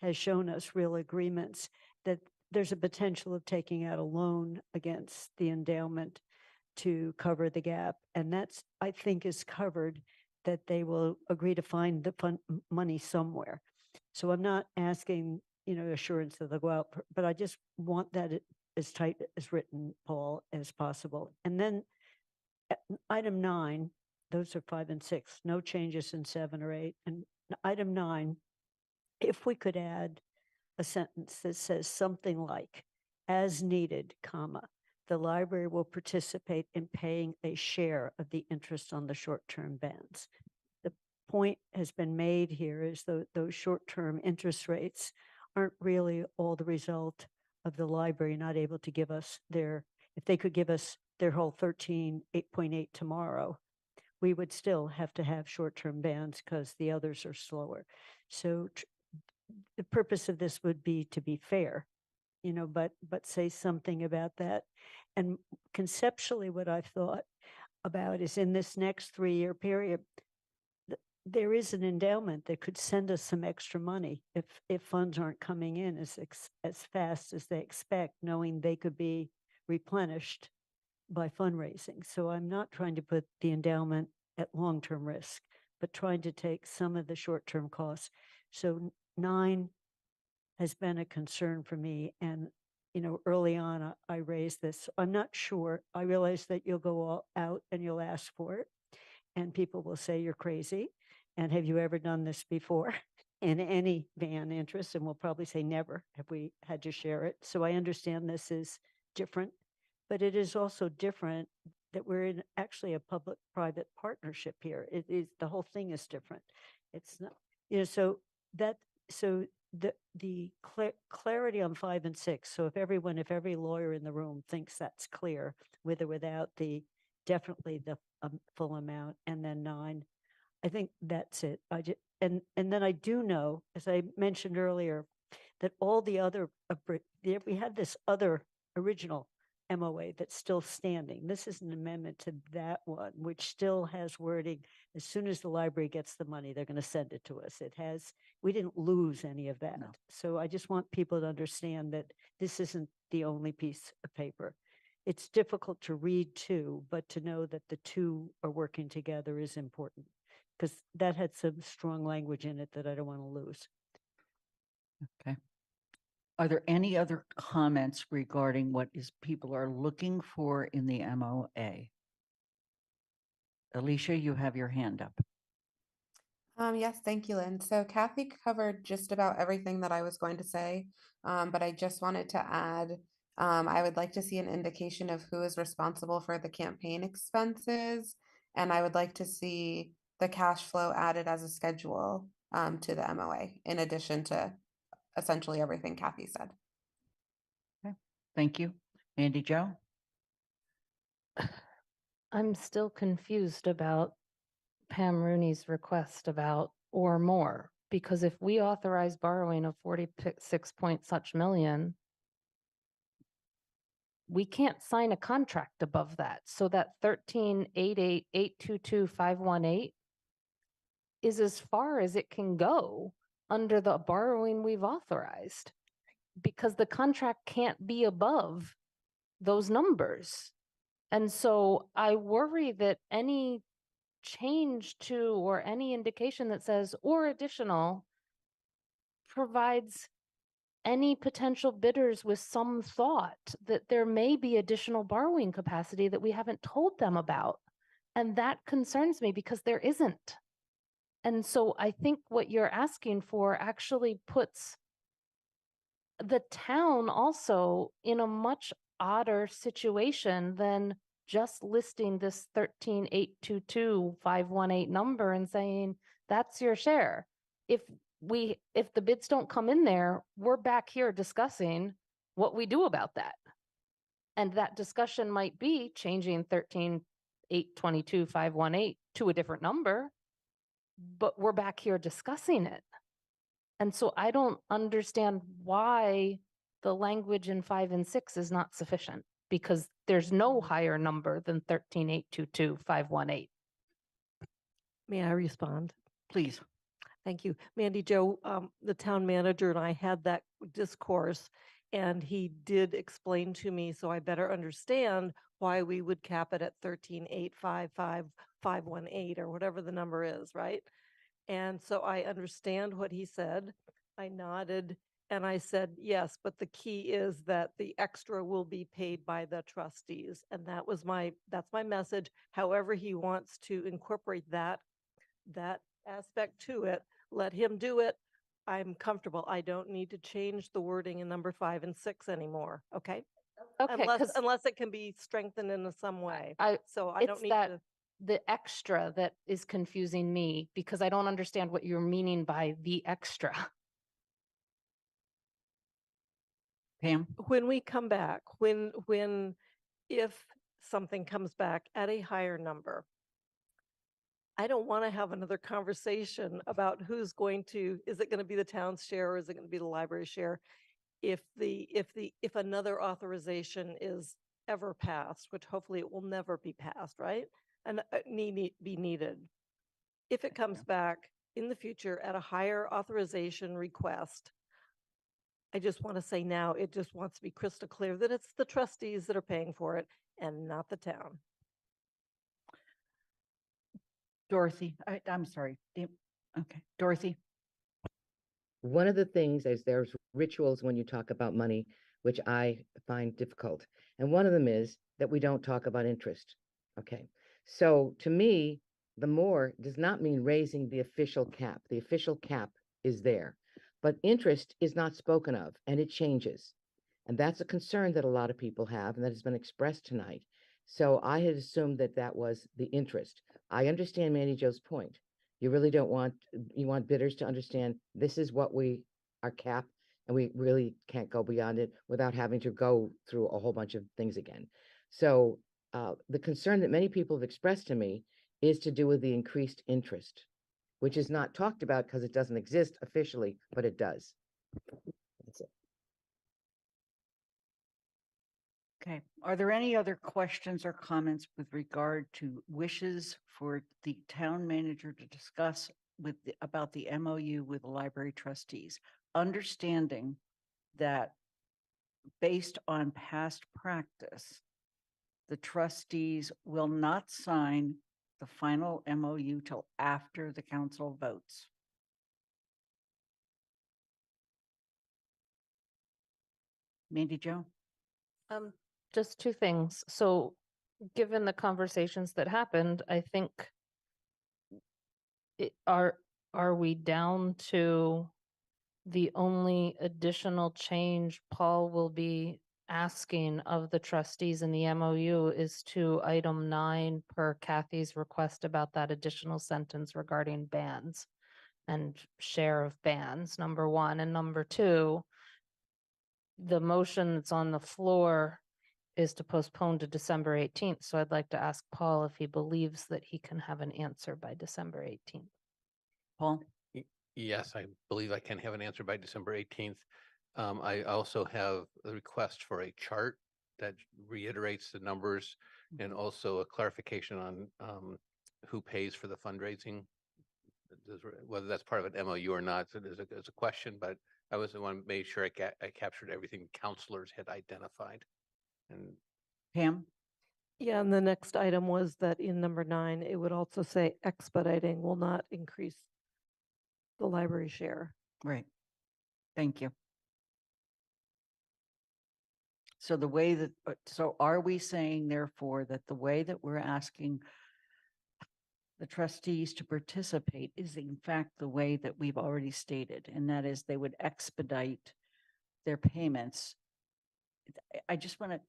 has shown us real agreements that there's a potential of taking out a loan against the endowment to cover the gap. And that's, I think, is covered, that they will agree to find the money somewhere. So I'm not asking, assurance that they'll go out, but I just want that as tight as written, Paul, as possible. And then item 9, those are 5 and 6, no changes in 7 or 8. And item 9, if we could add a sentence that says something like, as needed, comma, the library will participate in paying a share of the interest on the short-term bonds. The point has been made here is those short-term interest rates aren't really all the result of the library not able to give us if they could give us their whole 8.8 tomorrow, we would still have to have short-term bans because the others are slower. So the purpose of this would be to be fair, but say something about that. And conceptually, what I've thought about is in this next 3-year period, there is an endowment that could send us some extra money if funds aren't coming in as fast as they expect, knowing they could be replenished by fundraising. So I'm not trying to put the endowment at long-term risk, but trying to take some of the short-term costs. So 9 has been a concern for me. And, early on, I raised this. I'm not sure. I realize that you'll go all out and you'll ask for it, and people will say you're crazy. And have you ever done this before in any van interest? And we'll probably say never have we had to share it. So I understand this is different, but it is also different that we're in actually a public-private partnership here. It is, the whole thing is different. It's not, so the clarity on 5 and 6. So if every lawyer in the room thinks that's clear, with or without definitely the full amount, and then 9, I think that's it. And then I do know, as I mentioned earlier, that all the other, we had this other original MOA that's still standing. This is an amendment to that one, which still has wording. As soon as the library gets the money, they're going to send it to us. We didn't lose any of that. No. So I just want people to understand that this isn't the only piece of paper. It's difficult to read too, but to know that the two are working together is important, because that had some strong language in it that I don't want to lose. Okay. Are there any other comments regarding what people are looking for in the MOA? Alicia, you have your hand up. Yes, thank you, Lynn. So Kathy covered just about everything that I was going to say, but I just wanted to add, I would like to see an indication of who is responsible for the campaign expenses, and I would like to see the cash flow added as a schedule to the MOA, in addition to essentially everything Kathy said. Okay, thank you. Andy Jo? I'm still confused about Pam Rooney's request about or more, because if we authorize borrowing of 46 point such million, we can't sign a contract above that. So that 1388822518 is as far as it can go under the borrowing we've authorized, because the contract can't be above those numbers. And so I worry that any change to or any indication that says or additional provides any potential bidders with some thought that there may be additional borrowing capacity that we haven't told them about. And that concerns me because there isn't. And so I think what you're asking for actually puts the town also in a much odder situation than just listing this 13822518 number and saying that's your share. If the bids don't come in there, we're back here discussing what we do about that. And that discussion might be changing 13822518 to a different number, but we're back here discussing it. And so I don't understand why the language in 5 and 6 is not sufficient, because there's no higher number than 13822518. May I respond? Please. Thank you. Mandy Joe, the town manager and I had that discourse, and he did explain to me, so I better understand why we would cap it at 13,855,518 or whatever the number is, right? And so I understand what he said. I nodded and I said, yes, but the key is that the extra will be paid by the trustees. And that's my message. However he wants to incorporate that aspect to it, let him do it. I'm comfortable. I don't need to change the wording in number 5 and 6 anymore. Okay? Okay, Unless it can be strengthened in some way. So I it's don't need that to. the extra that is confusing me because I don't understand what you're meaning by the extra. Pam? When we come back, if something comes back at a higher number, I don't want to have another conversation about is it going to be the town's share or is it going to be the library share? If another authorization is ever passed, which hopefully it will never be passed, right? And be needed. If it comes back in the future at a higher authorization request, I just want to say now, it just wants to be crystal clear that it's the trustees that are paying for it and not the town. Dorothy, I'm sorry. Okay, Dorothy. One of the things is there's rituals when you talk about money, which I find difficult. And one of them is that we don't talk about interest. Okay. So to me, the more does not mean raising the official cap. The official cap is there, but interest is not spoken of and it changes. And that's a concern that a lot of people have and that has been expressed tonight. So I had assumed that that was the interest. I understand Mandy Jo's point. You really don't want, you want bidders to understand this is what our cap, and we really can't go beyond it without having to go through a whole bunch of things again. So the concern that many people have expressed to me is to do with the increased interest, which is not talked about because it doesn't exist officially, but it does. That's it. Okay, are there any other questions or comments with regard to wishes for the town manager to discuss about the MOU with the library trustees? Understanding that based on past practice, the trustees will not sign the final MOU till after the council votes. Mandy Jo? Just two things. So given the conversations that happened, I think are we down to the only additional change Paul will be asking of the trustees in the MOU is to item 9 per Kathy's request about that additional sentence regarding bans and share of bans, number 1. And number 2, the motion that's on the floor is to postpone to December 18th. So I'd like to ask Paul if he believes that he can have an answer by December 18th. Paul? Yes, I believe I can have an answer by December 18th. I also have a request for a chart that reiterates the numbers and also a clarification on who pays for the fundraising. Whether that's part of an MOU or not, so there's a question, but I was the one who made sure I captured everything counselors had identified. And Pam? Yeah, and the next item was that in number 9, it would also say expediting will not increase the library share. Right. Thank you. So the way that, so are we saying therefore that the way that we're asking the trustees to participate is in fact the way that we've already stated, and that is they would expedite their payments? I just want to,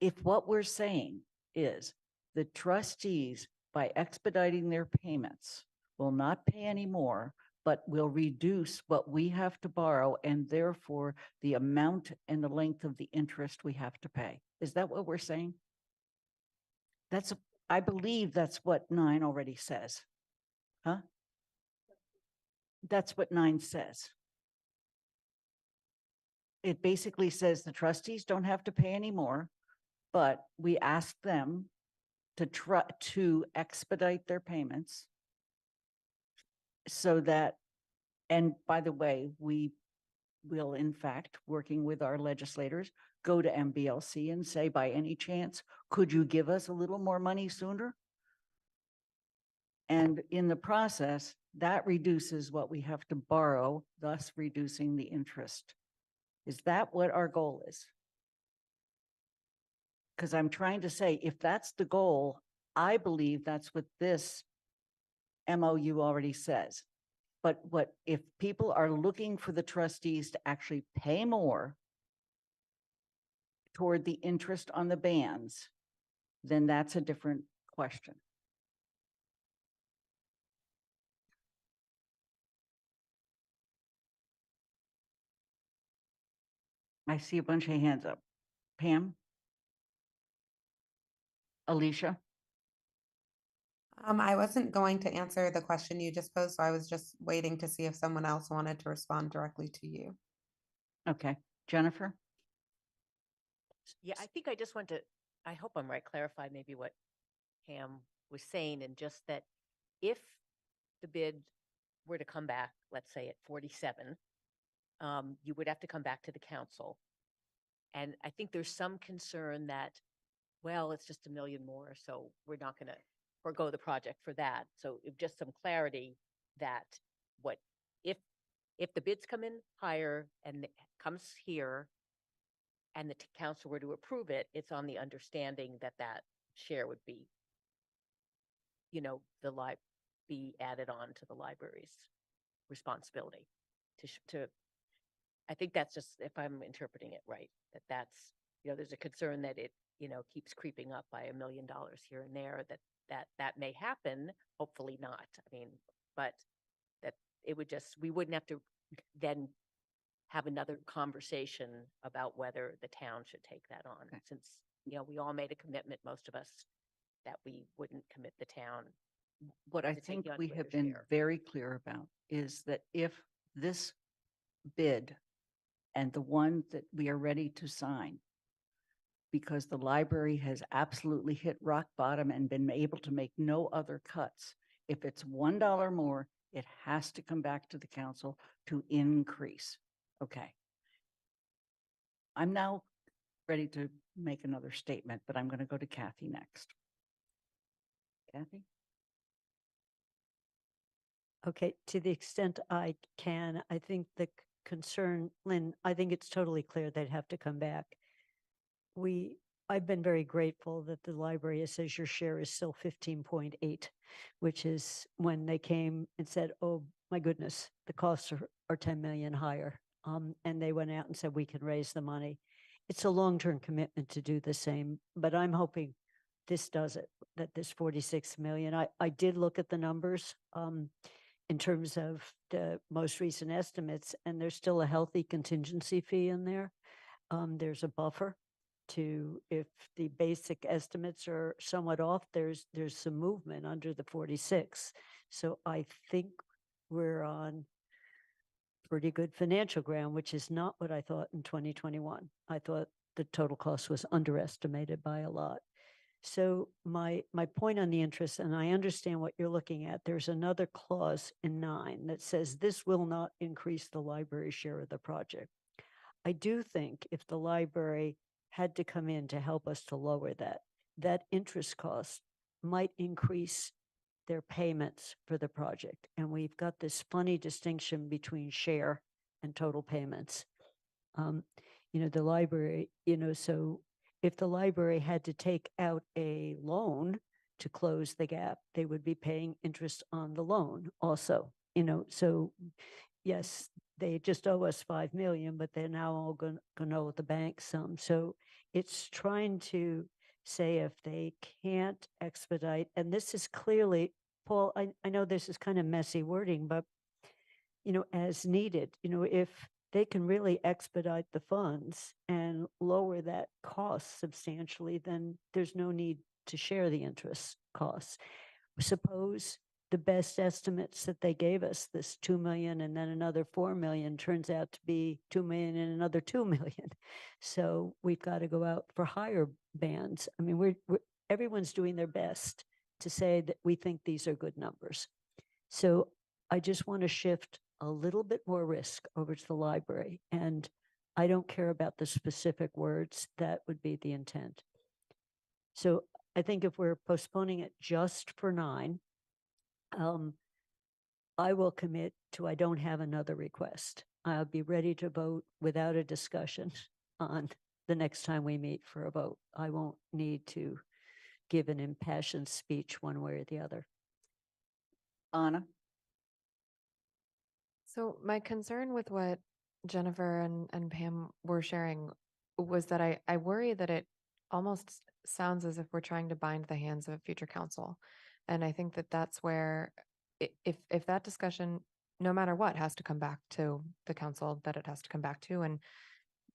if what we're saying is the trustees, by expediting their payments, will not pay any more, but will reduce what we have to borrow and therefore the amount and the length of the interest we have to pay. Is that what we're saying? I believe that's what 9 already says. Huh? That's what 9 says. It basically says the trustees don't have to pay any more, but we ask them to expedite their payments so that, and by the way, we will in fact, working with our legislators, go to MBLC and say, by any chance, could you give us a little more money sooner? And in the process, that reduces what we have to borrow, thus reducing the interest. Is that what our goal is? Because I'm trying to say, if that's the goal, I believe that's what this MOU already says. But what if people are looking for the trustees to actually pay more toward the interest on the bands, then that's a different question. I see a bunch of hands up. Pam? Alicia? I wasn't going to answer the question you just posed, so I was just waiting to see if someone else wanted to respond directly to you. Okay. Jennifer? Yeah, I think I just want to, I hope I'm right, clarify maybe what Pam was saying, and just that if the bid were to come back, let's say at 47, you would have to come back to the council. And I think there's some concern that, well, it's just $1 million more, so we're not going to forego the project for that. So just some clarity that what if the bids come in higher and it comes here and the council were to approve it, it's on the understanding that that share would be, be added on to the library's responsibility to I think that's just, if I'm interpreting it right, that's, there's a concern that it, keeps creeping up by $1 million here and there, that may happen, hopefully not. I mean, but that it would just, we wouldn't have to then have another conversation about whether the town should take that on, since, we all made a commitment, most of us, that we wouldn't commit the town. What I to think taking on we greater have been share. very clear about is that if this bid and the one that we are ready to sign, because the library has absolutely hit rock bottom and been able to make no other cuts, if it's $1 more, it has to come back to the council to increase. Okay. I'm now ready to make another statement, but I'm going to go to Kathy next. Kathy? Okay, to the extent I can, I think the concern, Lynn, I think it's totally clear they'd have to come back. I've been very grateful that the library says your share is still 15.8, which is when they came and said, oh my goodness, the costs are 10 million higher. And they went out and said, we can raise the money. It's a long-term commitment to do the same, but I'm hoping this does it, that this 46 million. I did look at the numbers in terms of the most recent estimates, and there's still a healthy contingency fee in there. There's a buffer to, if the basic estimates are somewhat off, there's some movement under the 46. So I think we're on pretty good financial ground, which is not what I thought in 2021. I thought the total cost was underestimated by a lot. So my point on the interest, and I understand what you're looking at, there's another clause in 9 that says this will not increase the library share of the project. I do think if the library had to come in to help us to lower that interest cost might increase their payments for the project. And we've got this funny distinction between share and total payments. The library, so if the library had to take out a loan to close the gap, they would be paying interest on the loan also, so yes, they just owe us 5 million, but they're now all going to owe the bank some. So it's trying to say if they can't expedite, and this is clearly, Paul, I know this is kind of messy wording, but, as needed, if they can really expedite the funds and lower that cost substantially, then there's no need to share the interest costs. Suppose the best estimates that they gave us, this 2 million and then another 4 million, turns out to be 2 million and another 2 million. So we've got to go out for higher bands. I mean, everyone's doing their best to say that we think these are good numbers. So I just want to shift a little bit more risk over to the library. And I don't care about the specific words. That would be the intent. So I think if we're postponing it just for 9, I will commit to I don't have another request. I'll be ready to vote without a discussion on the next time we meet for a vote. I won't need to give an impassioned speech one way or the other. Anna? So my concern with what Jennifer and Pam were sharing was that I worry that it almost sounds as if we're trying to bind the hands of a future council. And I think that that's where if that discussion, no matter what, has to come back to the council that it has to come back to, and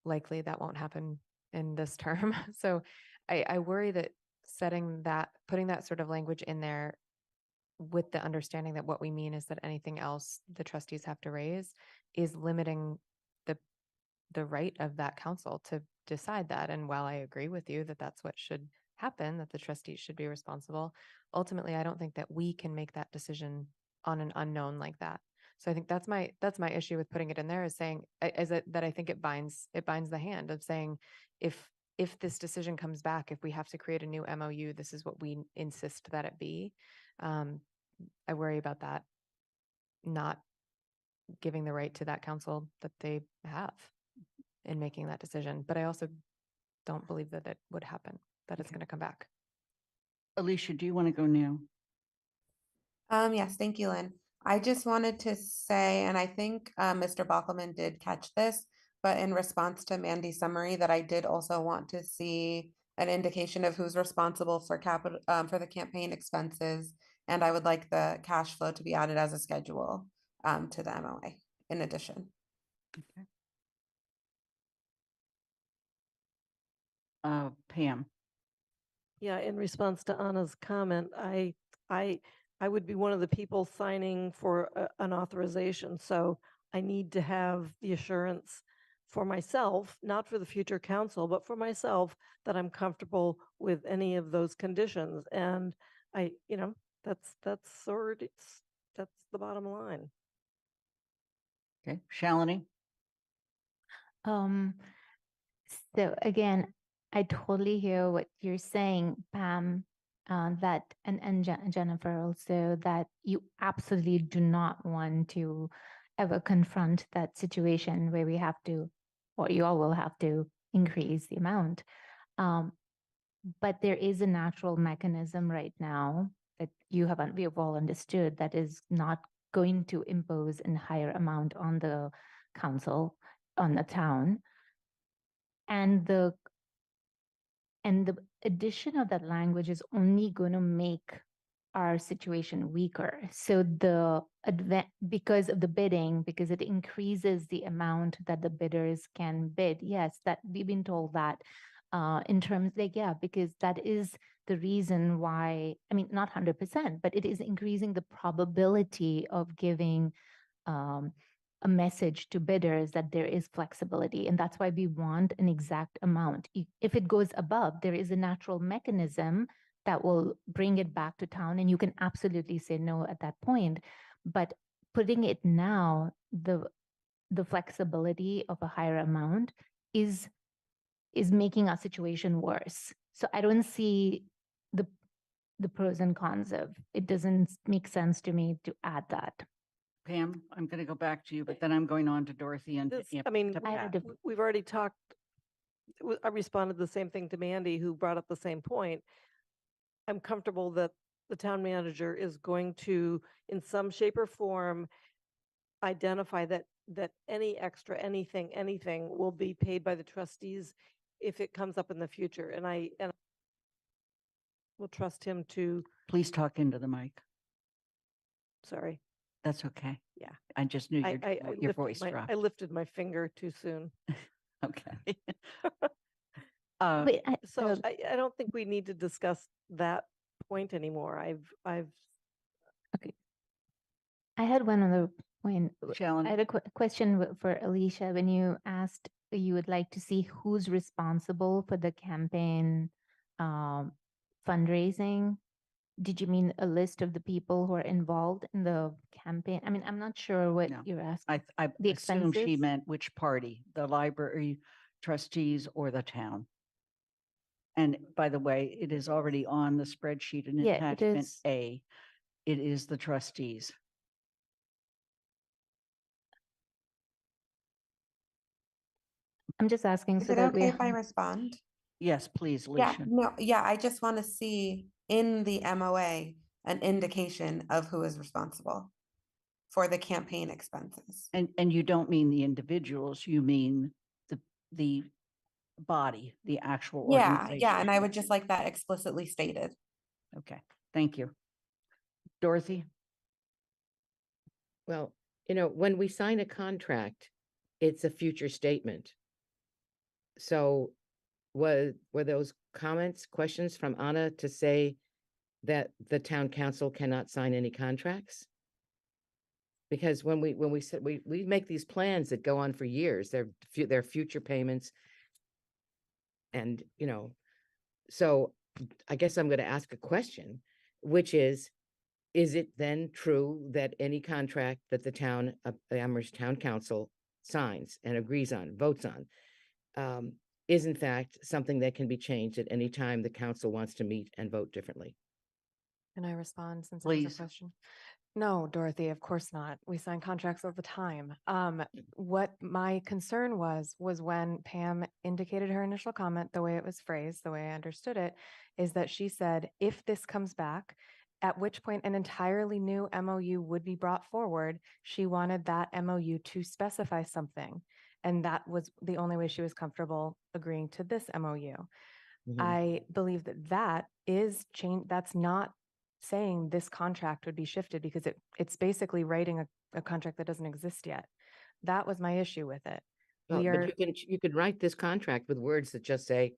likely that won't happen in this term. So I worry that putting that sort of language in there with the understanding that what we mean is that anything else the trustees have to raise is limiting the right of that council to decide that. And while I agree with you that that's what should happen, that the trustees should be responsible, ultimately, I don't think that we can make that decision on an unknown like that. So I think that's my issue with putting it in there, is saying that I think it binds the hand of saying if this decision comes back, if we have to create a new MOU, this is what we insist that it be. I worry about that not giving the right to that council that they have in making that decision. But I also don't believe that it would happen, that it's going to come back. Alicia, do you want to go now? Yes, thank you, Lynn. I just wanted to say, and I think Mr. Bockelman did catch this, but in response to Mandy's summary, that I did also want to see an indication of who's responsible for for the campaign expenses, and I would like the cash flow to be added as a schedule to the MOA in addition. Okay. Pam? Yeah, in response to Anna's comment, I would be one of the people signing for an authorization. So I need to have the assurance for myself, not for the future council, but for myself, that I'm comfortable with any of those conditions. And that's the bottom line. Okay, Shalini? So again, I totally hear what you're saying, Pam, that and Jennifer also, that you absolutely do not want to ever confront that situation where we have to, or you all will have to increase the amount. But there is a natural mechanism right now that we have all understood that is not going to impose a higher amount on the council, on the town. And the addition of that language is only going to make our situation weaker. So because of the bidding, because it increases the amount that the bidders can bid. Yes, that we've been told that in terms because that is the reason why, I mean, not 100%, but it is increasing the probability of giving a message to bidders that there is flexibility. And that's why we want an exact amount. If it goes above, there is a natural mechanism that will bring it back to town, and you can absolutely say no at that point. But putting it now, the flexibility of a higher amount is making our situation worse. So I don't see the pros and cons of it. Doesn't make sense to me to add that. Pam, I'm going to go back to you, but then I'm going on to Dorothy and Pat. We've already talked. I responded the same thing to Mandy, who brought up the same point. I'm comfortable that the town manager is going to, in some shape or form, identify that any extra anything will be paid by the trustees if it comes up in the future. And I will trust him to. Please talk into the mic. Sorry. That's okay. Yeah. I just knew your voice dropped. I lifted my finger too soon. Okay. So I don't think we need to discuss that point anymore. Okay. I had one other point. Shalyn. I had a question for Alicia. When you asked, you would like to see who's responsible for the campaign fundraising. Did you mean a list of the people who are involved in the campaign? I mean, I'm not sure what No. you're asking. I The assumed she expenses? meant which party, the library trustees or the town. And by the way, it is already on the spreadsheet in Yeah, it attachment is. A. It is the trustees. I'm just asking Is so it that we okay if I respond? Yes, please, Yeah, Alicia. no, yeah, I just want to see in the MOA an indication of who is responsible for the campaign expenses. And you don't mean the individuals, you mean the body, the actual Yeah, organization. yeah, and I would just like that explicitly stated. Okay, thank you. Dorothy? Well, when we sign a contract, it's a future statement. So were those comments, questions from Anna to say that the town council cannot sign any contracts? Because when we said, we make these plans that go on for years, they're future payments. And, so I guess I'm going to ask a question, which is it then true that any contract that the Amherst Town Council signs and agrees on, votes on, is in fact something that can be changed at any time the council wants to meet and vote differently? Can I respond since it was Please. a question? No, Dorothy, of course not. We sign contracts all the time. What my concern was when Pam indicated her initial comment, the way it was phrased, the way I understood it, is that she said, if this comes back, at which point an entirely new MOU would be brought forward. She wanted that MOU to specify something. And that was the only way she was comfortable agreeing to this MOU. I believe that is change. That's not saying this contract would be shifted because it's basically writing a contract that doesn't exist yet. That was my issue with it. Well, but you could write this contract with words that just say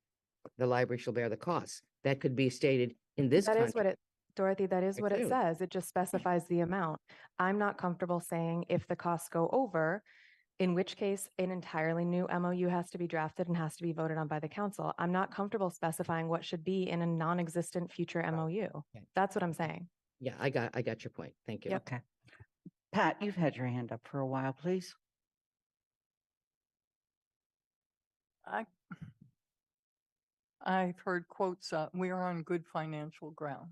the library shall bear the costs. That could be stated in this That contract. is what it, Dorothy, that is Right, what it clearly. says. It just specifies the amount. I'm not comfortable saying if the costs go over, in which case an entirely new MOU has to be drafted and has to be voted on by the council. I'm not comfortable specifying what should be in a non-existent future MOU. That's what I'm saying. Yeah, I got your point. Thank you. Okay. Pat, you've had your hand up for a while, please. I've heard quotes, we are on good financial ground.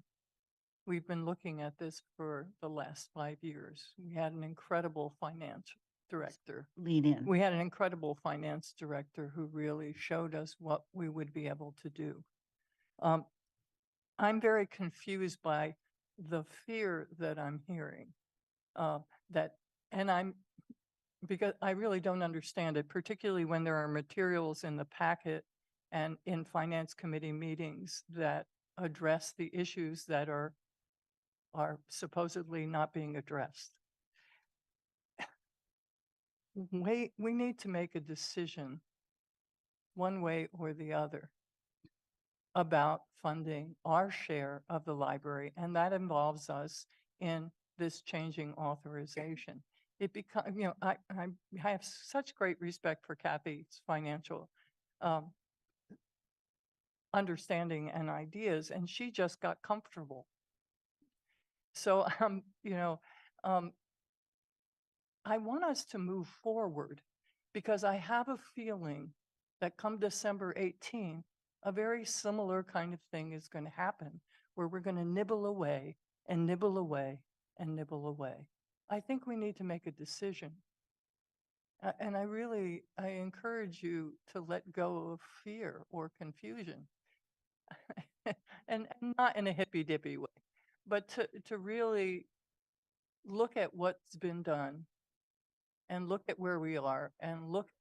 We've been looking at this for the last 5 years. We had an incredible finance director. Lean in. We had an incredible finance director who really showed us what we would be able to do. I'm very confused by the fear that I'm hearing, because I really don't understand it, particularly when there are materials in the packet and in finance committee meetings that address the issues that are supposedly not being addressed. We need to make a decision one way or the other about funding our share of the library, and that involves us in this changing authorization. It becomes, I have such great respect for Kathy's financial understanding and ideas, and she just got comfortable. So, I want us to move forward because I have a feeling that come December 18th, a very similar kind of thing is going to happen where we're going to nibble away and nibble away and nibble away. I think we need to make a decision. And I encourage you to let go of fear or confusion and not in a hippy dippy way, but to really look at what's been done and look at where we are and look at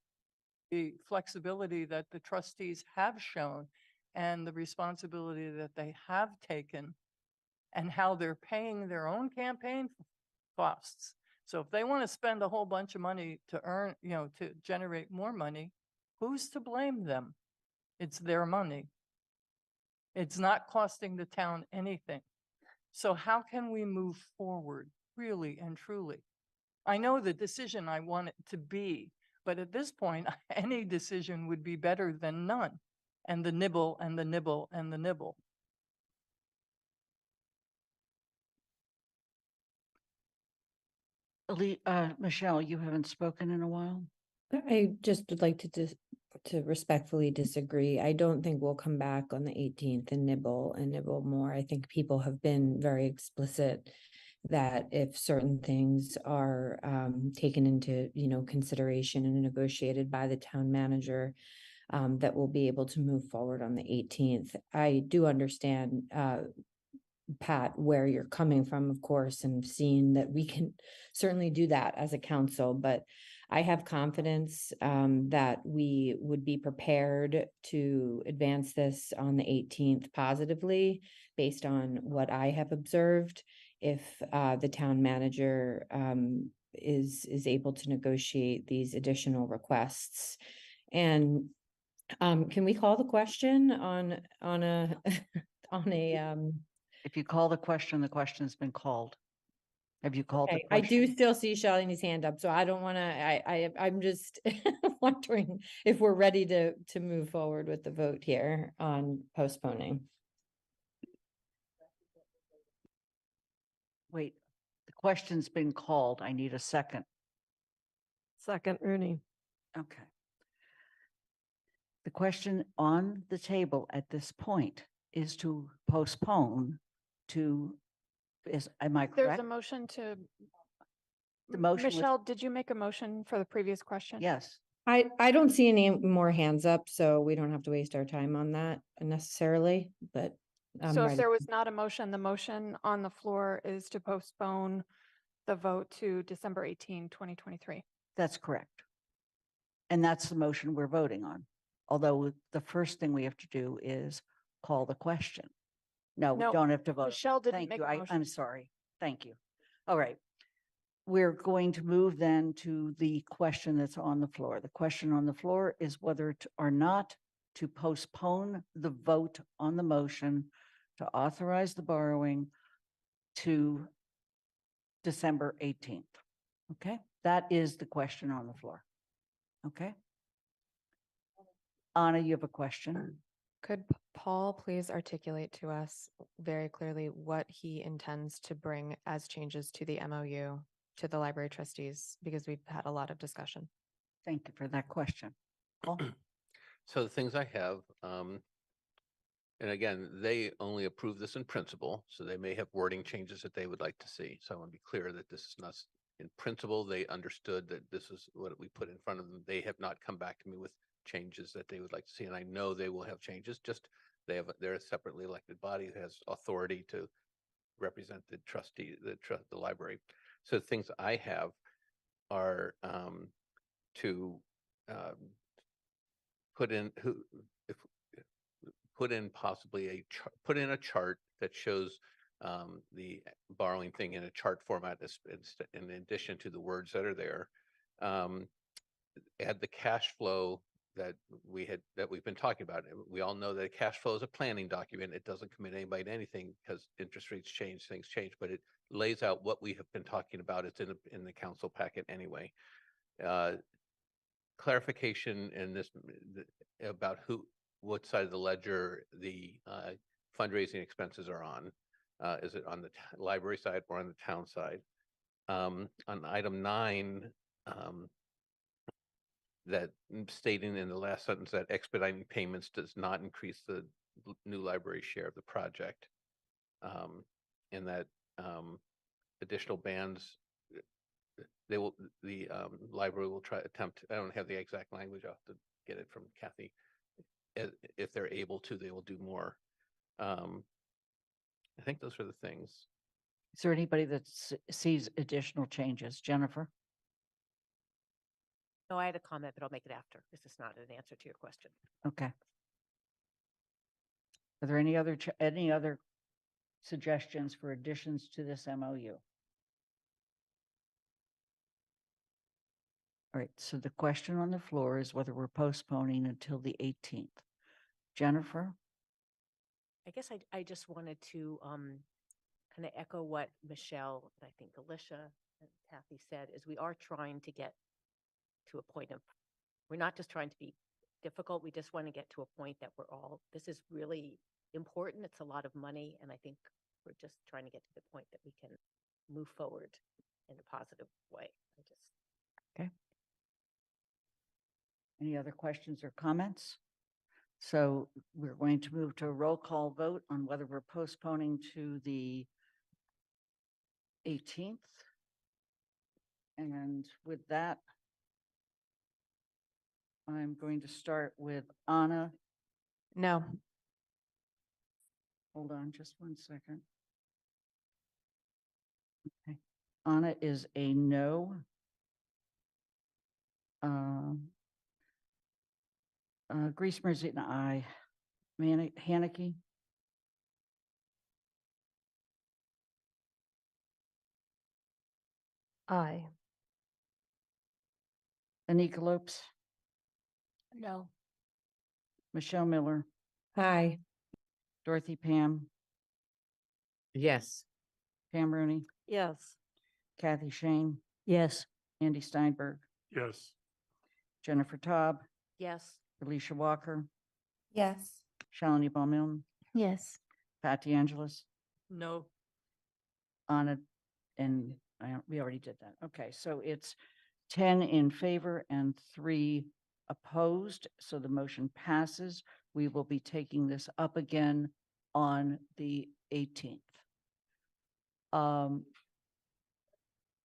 the flexibility that the trustees have shown and the responsibility that they have taken and how they're paying their own campaign costs. So if they want to spend a whole bunch of money to earn, to generate more money, who's to blame them? It's their money. It's not costing the town anything. So how can we move forward really and truly? I know the decision I want it to be, but at this point, any decision would be better than none. And the nibble and the nibble and the nibble. Michelle, you haven't spoken in a while. I just would like to respectfully disagree. I don't think we'll come back on the 18th and nibble more. I think people have been very explicit that if certain things are taken into, consideration and negotiated by the town manager, that we'll be able to move forward on the 18th. I do understand, Pat, where you're coming from, of course, and seeing that we can certainly do that as a council, but I have confidence that we would be prepared to advance this on the 18th positively based on what I have observed. If the town manager is able to negotiate these additional requests. And can we call the question on a on a If you call the question's been called. Have you called the Okay, I question? do still see Charlene's hand up, so I don't want to, I'm just wondering if we're ready to move forward with the vote here on postponing. Wait, the question's been called. I need a second. Second, Rooney. Okay. The question on the table at this point is to postpone to, am I There's correct? a motion to. The motion was- Michelle, did you make a motion for the previous question? Yes. I don't see any more hands up, so we don't have to waste our time on that necessarily, but I'm So if ready. there was not a motion, the motion on the floor is to postpone the vote to December 18, 2023. That's correct. And that's the motion we're voting on. Although the first thing we have to do is call the question. No, we No, don't have to vote. Michelle didn't Thank make you. a I'm motion. sorry. Thank you. All right. We're going to move then to the question that's on the floor. The question on the floor is whether or not to postpone the vote on the motion to authorize the borrowing to December 18th. Okay, that is the question on the floor. Okay. Anna, you have a question? Could Paul please articulate to us very clearly what he intends to bring as changes to the MOU to the library trustees? Because we've had a lot of discussion. Thank you for that question. Paul? So the things I have, and again, they only approve this in principle, so they may have wording changes that they would like to see. So I want to be clear that this is not, in principle, they understood that this is what we put in front of them. They have not come back to me with changes that they would like to see, and I know they will have changes, just they're a separately elected body who has authority to represent the trustee, the library. So the things I have are to put in possibly put in a chart that shows the borrowing thing in a chart format in addition to the words that are there. Add the cash flow that we've been talking about. We all know that cash flow is a planning document. It doesn't commit anybody to anything because interest rates change, things change, but it lays out what we have been talking about. It's in the council packet anyway. Clarification in this about what side of the ledger the fundraising expenses are on. Is it on the library side or on the town side? On item 9, that stating in the last sentence that expediting payments does not increase the new library share of the project. And that additional bands, the library will attempt, I don't have the exact language, I'll have to get it from Kathy. If they're able to, they will do more. I think those are the things. Is there anybody that sees additional changes? Jennifer? No, I had a comment, but I'll make it after. This is not an answer to your question. Okay. Are there any other suggestions for additions to this MOU? All right, so the question on the floor is whether we're postponing until the 18th. Jennifer? I guess I just wanted to kind of echo what Michelle and I think Alicia and Kathy said, is we are trying to get to a point of, we're not just trying to be difficult, we just want to get to a point that this is really important. It's a lot of money, and I think we're just trying to get to the point that we can move forward in a positive way. I just, Any other questions or comments? So we're going to move to a roll call vote on whether we're postponing to the 18th. And with that, I'm going to start with Anna. No. Hold on just one second. Okay. Anna is a no. Griesmer's an aye. Hannicky, Aye. Anika Lopes, No. Michelle Miller, Aye. Dorothy Pam, Yes. Pam Rooney, Yes. Kathy Shane, Yes. Andy Steinberg, Yes. Jennifer Taub, yes. Alicia Walker, Yes. Shalini Bowman, Yes. Pat DeAngelis, No. Anna, and we already did that. Okay, so it's 10 in favor and 3 opposed. So the motion passes. We will be taking this up again on the 18th.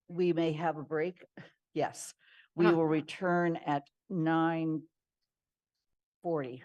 We may have a break. Yes, we will return at 9:40.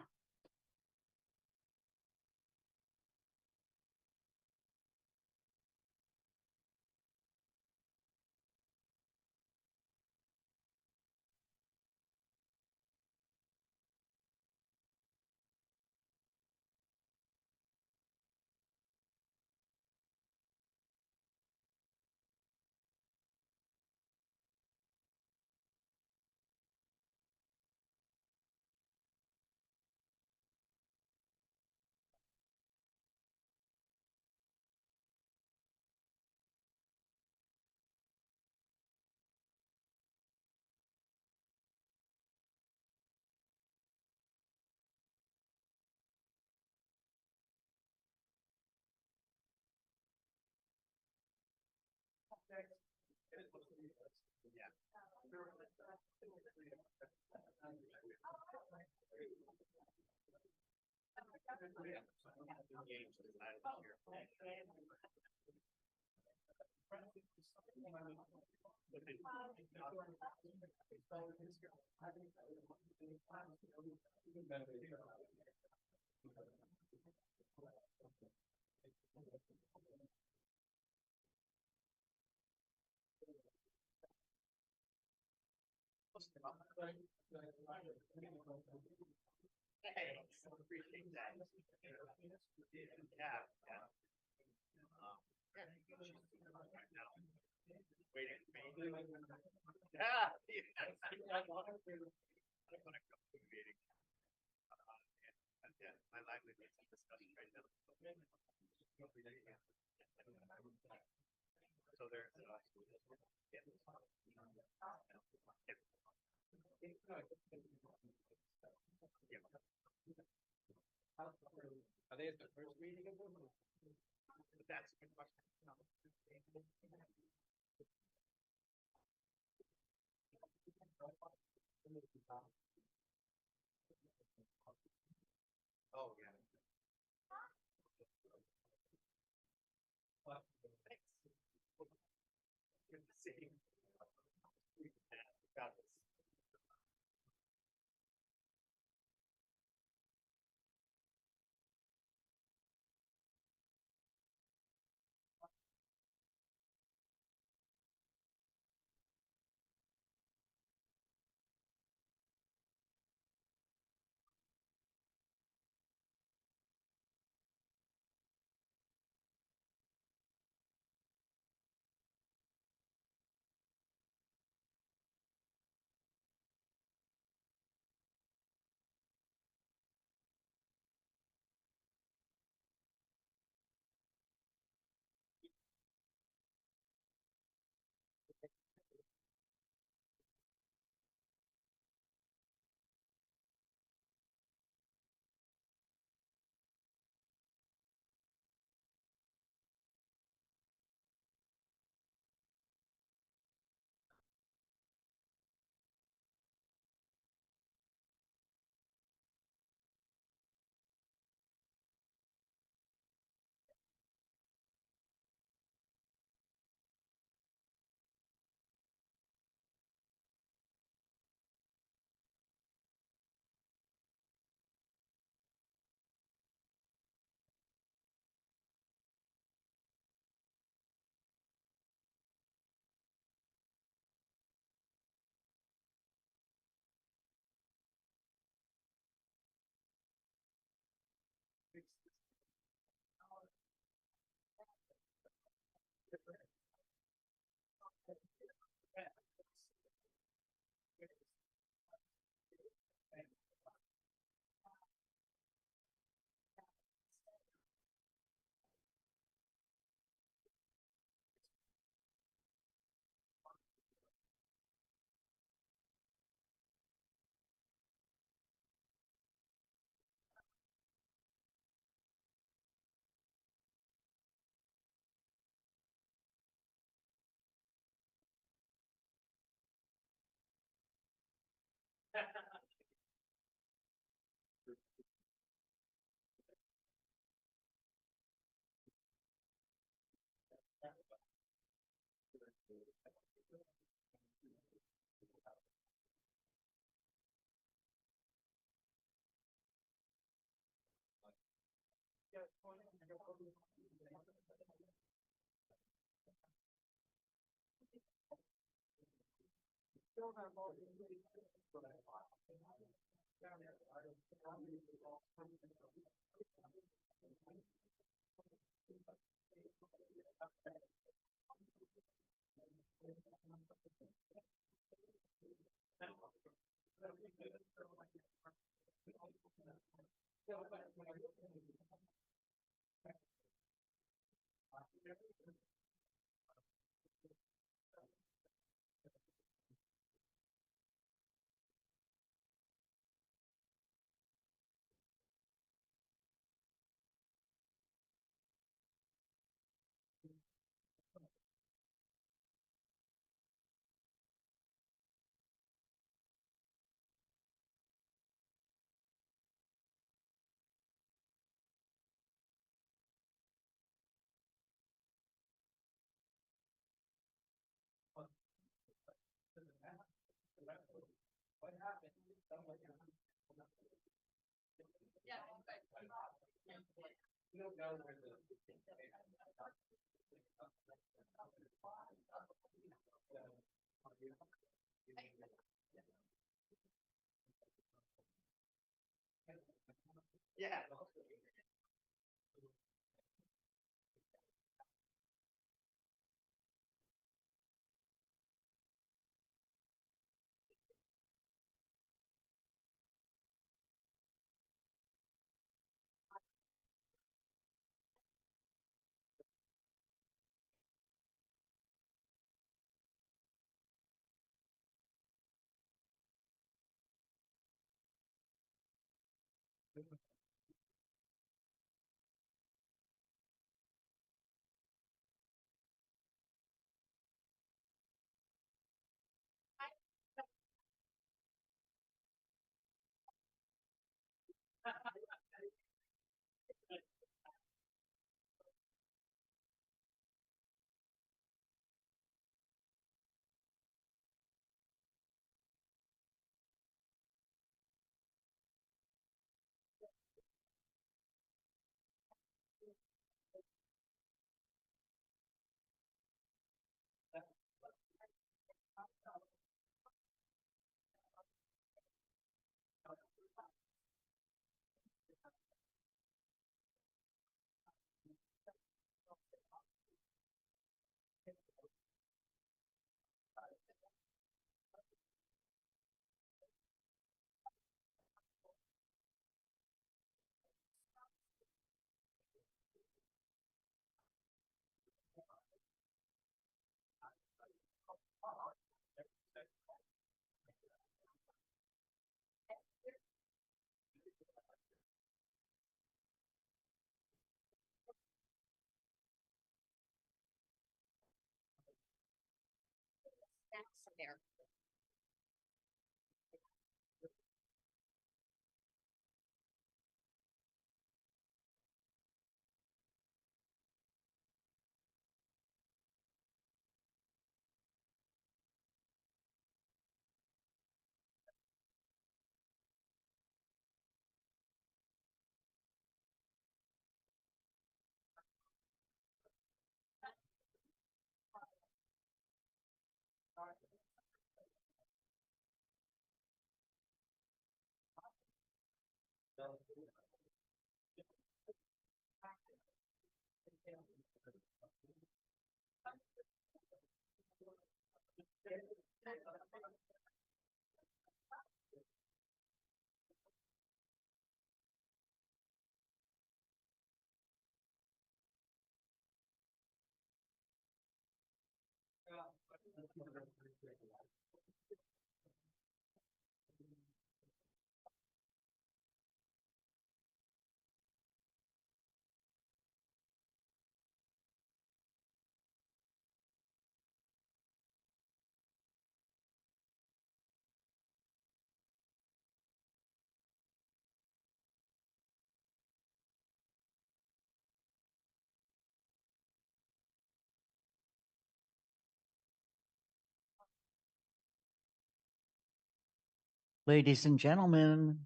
Ladies and gentlemen,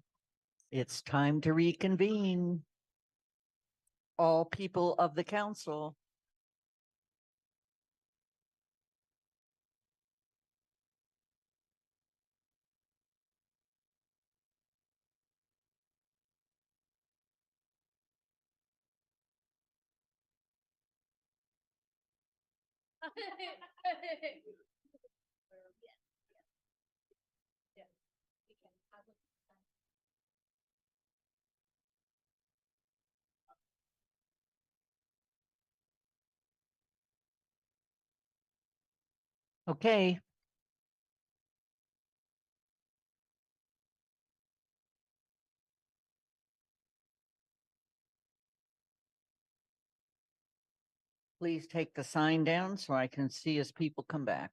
it's time to reconvene. all people of the council. Okay. Please take the sign down so I can see as people come back.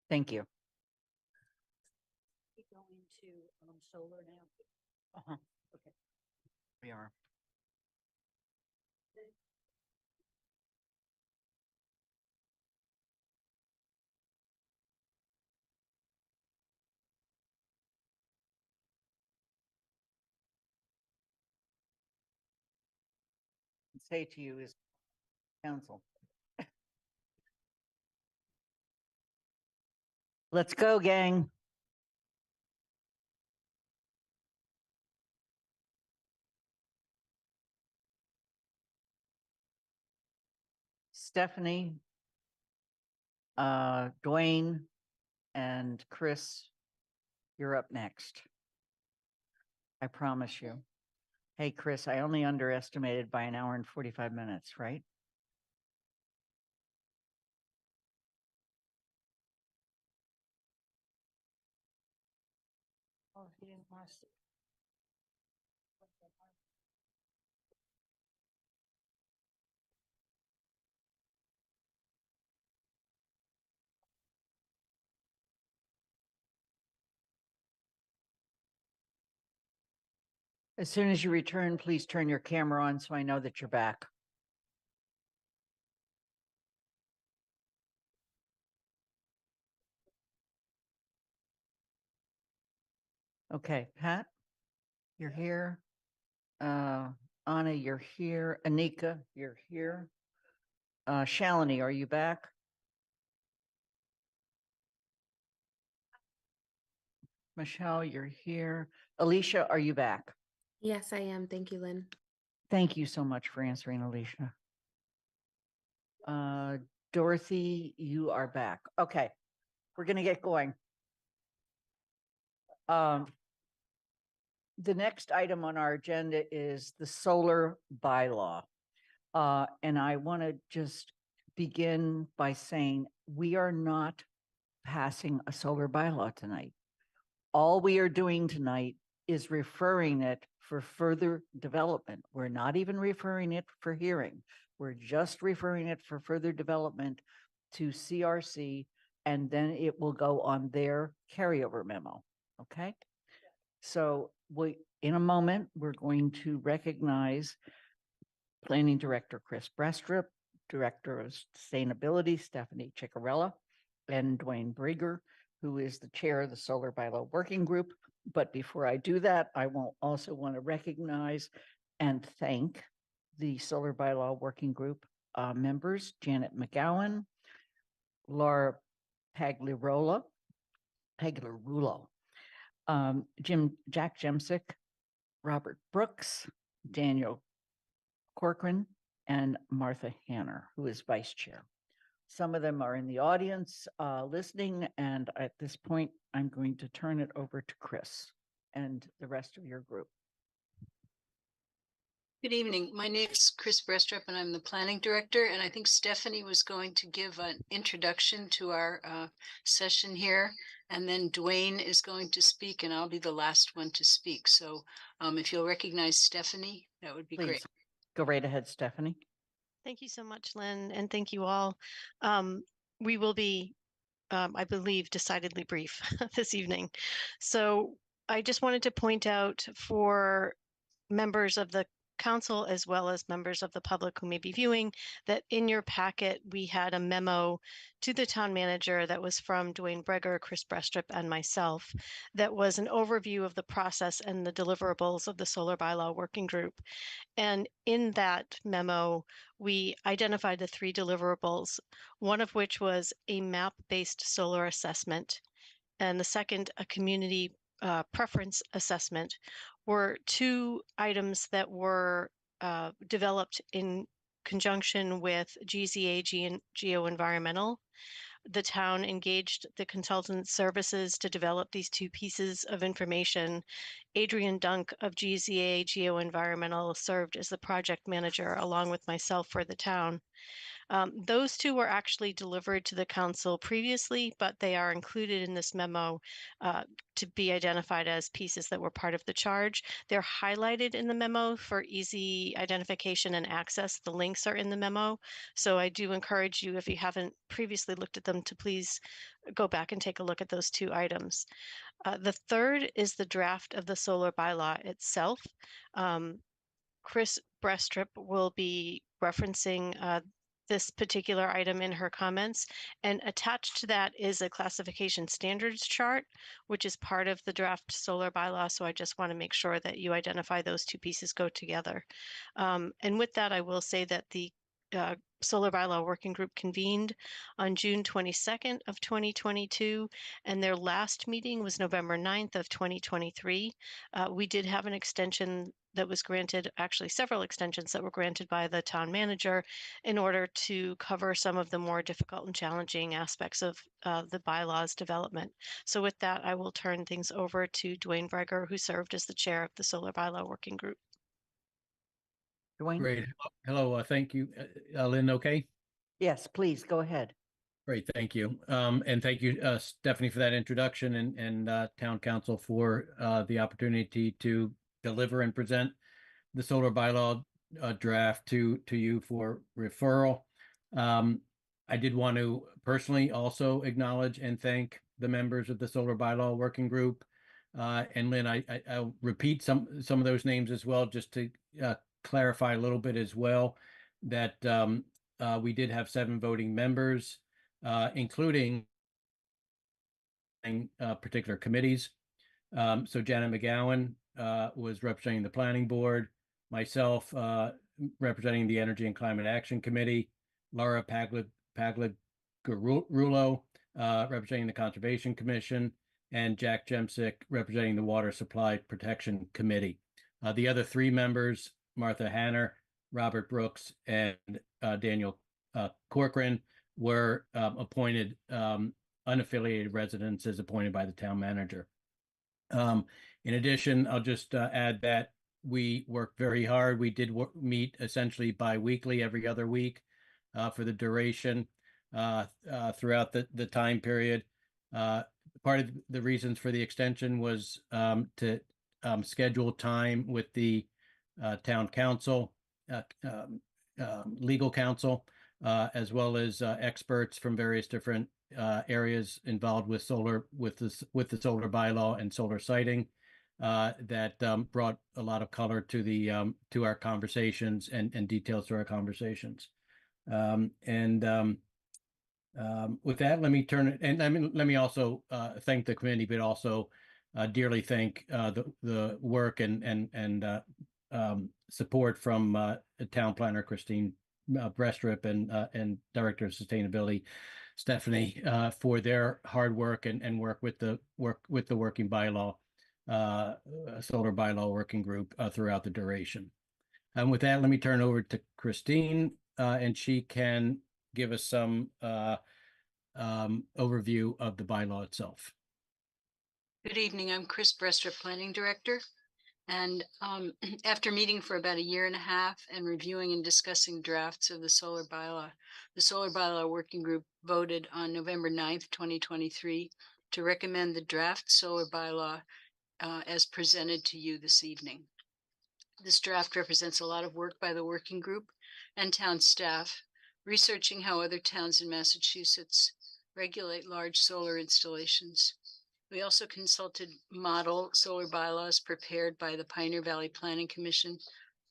Thank you. Going to solar now. Uh-huh. Okay. We are. Say to you is council. Let's go, gang. Stephanie, Dwayne, and Chris, you're up next. I promise you. Hey, Chris, I only underestimated by an hour and 45 minutes, right? Oh, he didn't want to. As soon as you return, please turn your camera on so I know that you're back. Okay, Pat, you're here. Anna, you're here. Anika, you're here. Shalini, are you back? Michelle, you're here. Alicia, are you back? Yes, I am. Thank you, Lynn. Thank you so much for answering, Alicia. Dorothy, you are back. Okay, we're gonna get going. The next item on our agenda is the solar bylaw. And I want to just begin by saying we are not passing a solar bylaw tonight. All we are doing tonight is referring it for further development. We're not even referring it for hearing. We're just referring it for further development to CRC, and then it will go on their carryover memo. Okay. So in a moment, we're going to recognize Planning Director Chris Brestrup, Director of Sustainability Stephanie Ciccarella, and Dwayne Brieger, who is the chair of the Solar Bylaw Working Group. But before I do that, I will also want to recognize and thank the Solar Bylaw Working Group members, Janet McGowan, Laura Pagliarulo, Jack Jemsick, Robert Brooks, Daniel Corcoran, and Martha Hanner, who is vice chair. Some of them are in the audience listening, and at this point, I'm going to turn it over to Chris and the rest of your group. Good evening. My name is Chris Brestrup, and I'm the planning director. And I think Stephanie was going to give an introduction to our session here. And then Dwayne is going to speak, and I'll be the last one to speak. So if you'll recognize Stephanie, that would be great. Go right ahead, Stephanie. Thank you so much, Lynn, and thank you all. We will be, I believe, decidedly brief this evening. So I just wanted to point out for members of the council as well as members of the public who may be viewing that in your packet, we had a memo to the town manager that was from Dwayne Breger, Chris Brestrup, and myself that was an overview of the process and the deliverables of the solar bylaw working group. And in that memo, we identified the 3 deliverables, one of which was a map-based solar assessment, and the second, a community preference assessment, were 2 items that were developed in conjunction with GZA Geoenvironmental. The town engaged the consultant services to develop these 2 pieces of information. Adrian Dunk of GZA Geoenvironmental served as the project manager along with myself for the town. Those 2 were actually delivered to the council previously, but they are included in this memo to be identified as pieces that were part of the charge. They're highlighted in the memo for easy identification and access. The links are in the memo. So I do encourage you, if you haven't previously looked at them, to please go back and take a look at those 2 items. The third is the draft of the solar bylaw itself. Chris Brestrup will be referencing this particular item in her comments, and attached to that is a classification standards chart, which is part of the draft solar bylaw. So I just want to make sure that you identify those 2 pieces go together. And with that, I will say that the Solar Bylaw Working Group convened on June 22nd of 2022, and their last meeting was November 9th of 2023. We did have an extension that was granted, actually several extensions that were granted by the town manager in order to cover some of the more difficult and challenging aspects of the bylaws development. So with that, I will turn things over to Dwayne Breger, who served as the chair of the Solar Bylaw Working Group. Dwayne? Great. Hello, thank you. Lynn, okay? Yes, please, go ahead. Great, thank you. And thank you, Stephanie, for that introduction and Town Council for the opportunity to deliver and present the solar bylaw draft to you for referral. I did want to personally also acknowledge and thank the members of the Solar Bylaw Working Group. And Lynn, I'll repeat some of those names as well, just to clarify a little bit as well, that we did have 7 voting members, including particular committees. So Janet McGowan was representing the Planning Board, myself representing the Energy and Climate Action Committee, Laura Pagliarulo representing the Conservation Commission, and Jack Jemsick representing the Water Supply Protection Committee. The other 3 members, Martha Hanner, Robert Brooks, and Daniel Corcoran, were appointed unaffiliated residents as appointed by the town manager. In addition, I'll just add that we worked very hard. We did meet essentially bi-weekly, every other week, for the duration throughout the time period. Part of the reasons for the extension was to schedule time with the town council, legal counsel, as well as experts from various different areas involved with the solar bylaw and solar siting, that brought a lot of color to our conversations and details to our conversations. With that, let me turn it, and let me also thank the committee, but also dearly thank the work and support from town planner Christine Brestrup and Director of Sustainability Stephanie for their hard work and work with the working bylaw, solar bylaw working group throughout the duration. And with that, let me turn over to Christine, and she can give us some overview of the bylaw itself. Good evening. I'm Chris Brestrup, Planning Director. And after meeting for about 1.5 years and reviewing and discussing drafts of the Solar Bylaw Working Group voted on November 9th, 2023, to recommend the draft Solar Bylaw as presented to you this evening. This draft represents a lot of work by the working group and town staff, researching how other towns in Massachusetts regulate large solar installations. We also consulted model solar bylaws prepared by the Pioneer Valley Planning Commission,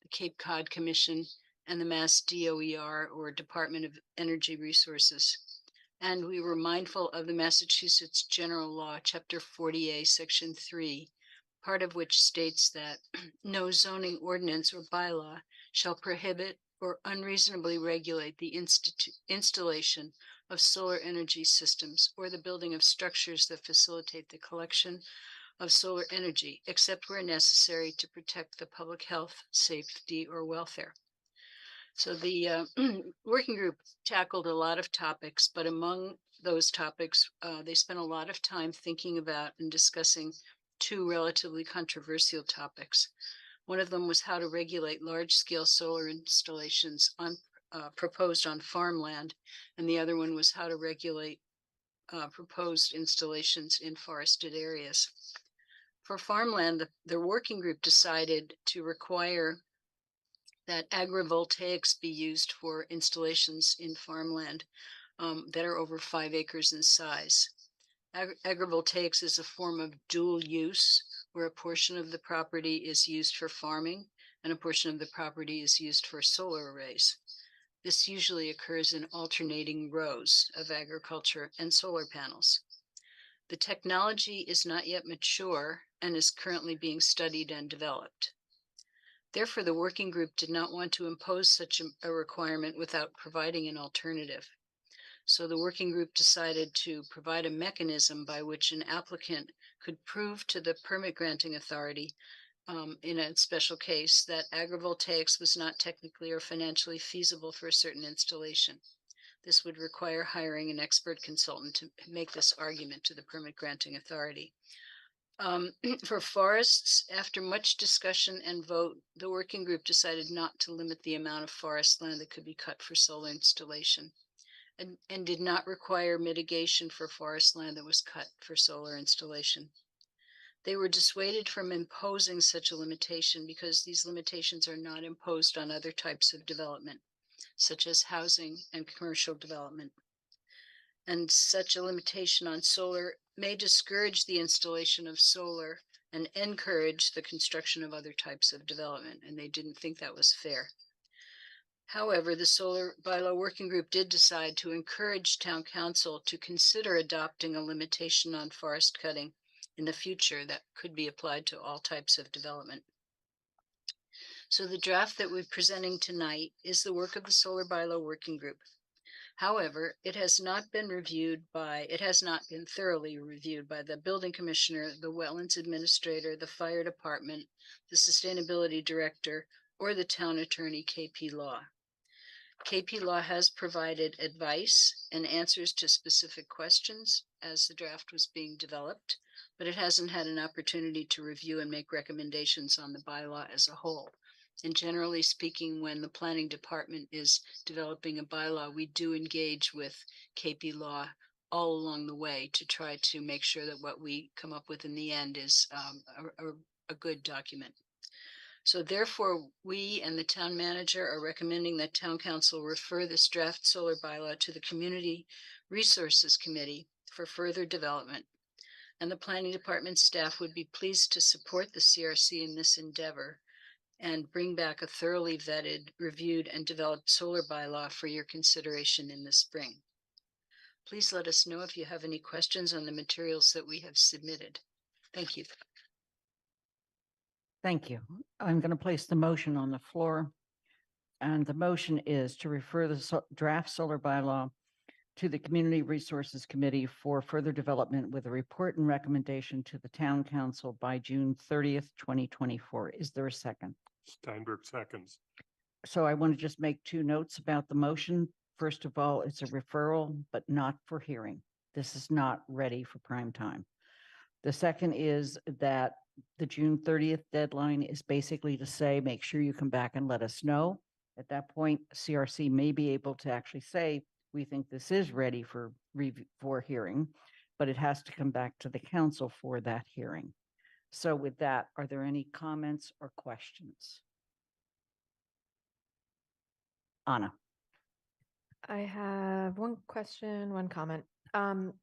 the Cape Cod Commission, and the Mass DOER, or Department of Energy Resources. And we were mindful of the Massachusetts General Law, Chapter 40A, Section 3, part of which states that no zoning ordinance or bylaw shall prohibit or unreasonably regulate the installation of solar energy systems or the building of structures that facilitate the collection of solar energy, except where necessary to protect the public health, safety, or welfare. So the working group tackled a lot of topics, but among those topics, they spent a lot of time thinking about and discussing two relatively controversial topics. One of them was how to regulate large-scale solar installations proposed on farmland, and the other one was how to regulate proposed installations in forested areas. For farmland, the working group decided to require that agrivoltaics be used for installations in farmland that are over 5 acres in size. Agrivoltaics is a form of dual use, where a portion of the property is used for farming and a portion of the property is used for solar arrays. This usually occurs in alternating rows of agriculture and solar panels. The technology is not yet mature and is currently being studied and developed. Therefore, the working group did not want to impose such a requirement without providing an alternative. So the working group decided to provide a mechanism by which an applicant could prove to the permit granting authority in a special case that agrivoltaics was not technically or financially feasible for a certain installation. This would require hiring an expert consultant to make this argument to the permit granting authority. For forests, after much discussion and vote, the working group decided not to limit the amount of forest land that could be cut for solar installation, and did not require mitigation for forest land that was cut for solar installation. They were dissuaded from imposing such a limitation because these limitations are not imposed on other types of development, such as housing and commercial development. And such a limitation on solar may discourage the installation of solar and encourage the construction of other types of development, and they didn't think that was fair. However, the solar bylaw working group did decide to encourage town council to consider adopting a limitation on forest cutting in the future that could be applied to all types of development. So the draft that we're presenting tonight is the work of the solar bylaw working group. However, it has not been thoroughly reviewed by the building commissioner, the wetlands administrator, the fire department, the sustainability director, or the town attorney, KP Law. KP Law has provided advice and answers to specific questions as the draft was being developed, but it hasn't had an opportunity to review and make recommendations on the bylaw as a whole. And generally speaking, when the planning department is developing a bylaw, we do engage with KP Law all along the way to try to make sure that what we come up with in the end is a good document. So therefore, we and the town manager are recommending that town council refer this draft solar bylaw to the Community Resources Committee for further development. And the planning department staff would be pleased to support the CRC in this endeavor and bring back a thoroughly vetted, reviewed, and developed solar bylaw for your consideration in the spring. Please let us know if you have any questions on the materials that we have submitted. Thank you. Thank you. I'm going to place the motion on the floor. And the motion is to refer the draft solar bylaw to the Community Resources Committee for further development with a report and recommendation to the town council by June 30th, 2024. Is there a second? Steinberg seconds. So I want to just make two notes about the motion. First of all, it's a referral, but not for hearing. This is not ready for prime time. The second is that the June 30th deadline is basically to say, make sure you come back and let us know. At that point, CRC may be able to actually say, we think this is ready for hearing, but it has to come back to the council for that hearing. So with that, are there any comments or questions? Anna. I have one question, one comment.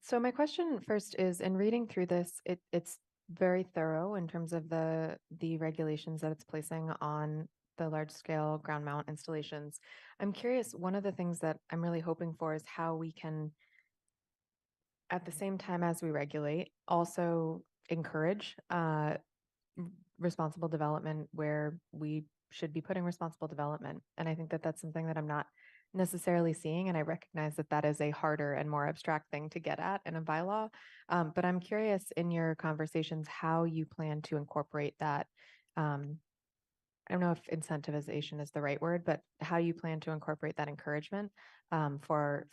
So my question first is, in reading through this, it's very thorough in terms of the regulations that it's placing on the large scale ground mount installations. I'm curious, one of the things that I'm really hoping for is how we can, at the same time as we regulate, also encourage responsible development where we should be putting responsible development. And I think that that's something that I'm not necessarily seeing. And I recognize that that is a harder and more abstract thing to get at in a bylaw. But I'm curious in your conversations how you plan to incorporate that. I don't know if incentivization is the right word, but how you plan to incorporate that encouragement for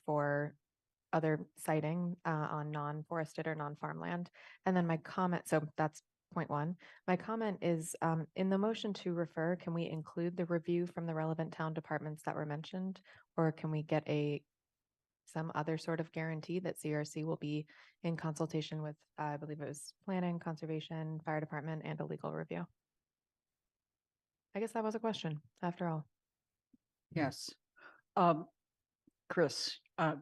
other siting on non-forested or non-farmland. And then my comment, so that's point one. My comment is in the motion to refer, can we include the review from the relevant town departments that were mentioned? Or can we get some other sort of guarantee that CRC will be in consultation with, I believe it was planning, conservation, fire department, and a legal review? I guess that was a question after all. Yes. Chris, I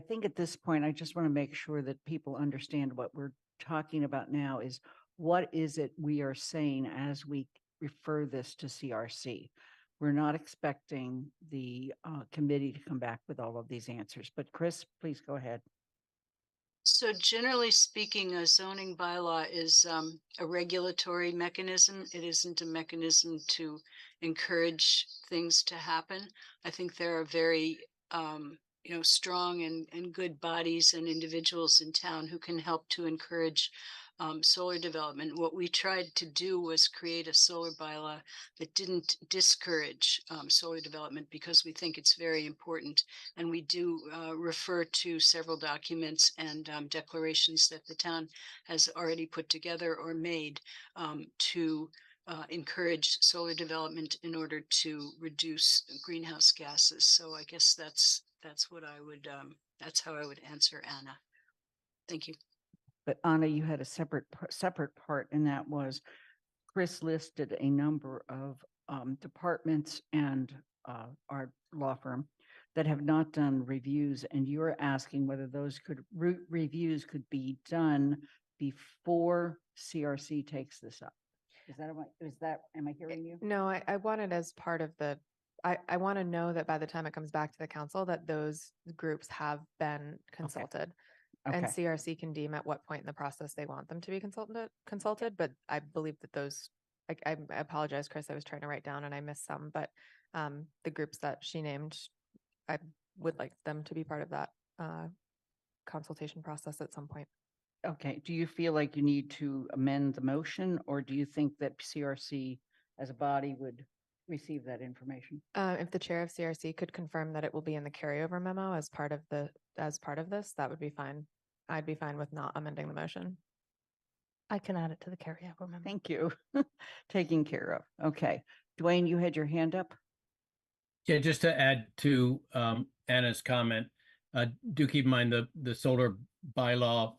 think at this point, I just want to make sure that people understand what we're talking about now is what is it we are saying as we refer this to CRC. We're not expecting the committee to come back with all of these answers, but Chris, please go ahead. So generally speaking, a zoning bylaw is a regulatory mechanism. It isn't a mechanism to encourage things to happen. I think there are very strong and good bodies and individuals in town who can help to encourage solar development. What we tried to do was create a solar bylaw that didn't discourage solar development because we think it's very important. And we do refer to several documents and declarations that the town has already put together or made to encourage solar development in order to reduce greenhouse gases. So I guess that's what I would that's how I would answer Anna. Thank you. But Anna, you had a separate part, and that was Chris listed a number of departments and our law firm that have not done reviews, and you're asking whether those reviews could be done before CRC takes this up. Am I hearing you? No, I want it as part of the, I want to know that by the time it comes back to the council, that those groups have been consulted. And Okay. CRC can deem at what point in the process they want them to be consulted, but I believe that those, I apologize, Chris, I was trying to write down and I missed some, but the groups that she named, I would like them to be part of that consultation process at some point. Okay. Do you feel like you need to amend the motion, or do you think that CRC as a body would receive that information? If the chair of CRC could confirm that it will be in the carryover memo as part of this, that would be fine. I'd be fine with not amending the motion. I can add it to the carryover memo. Thank you. Taken care of. Okay. Dwayne, you had your hand up? Yeah, just to add to Anna's comment, do keep in mind the solar bylaw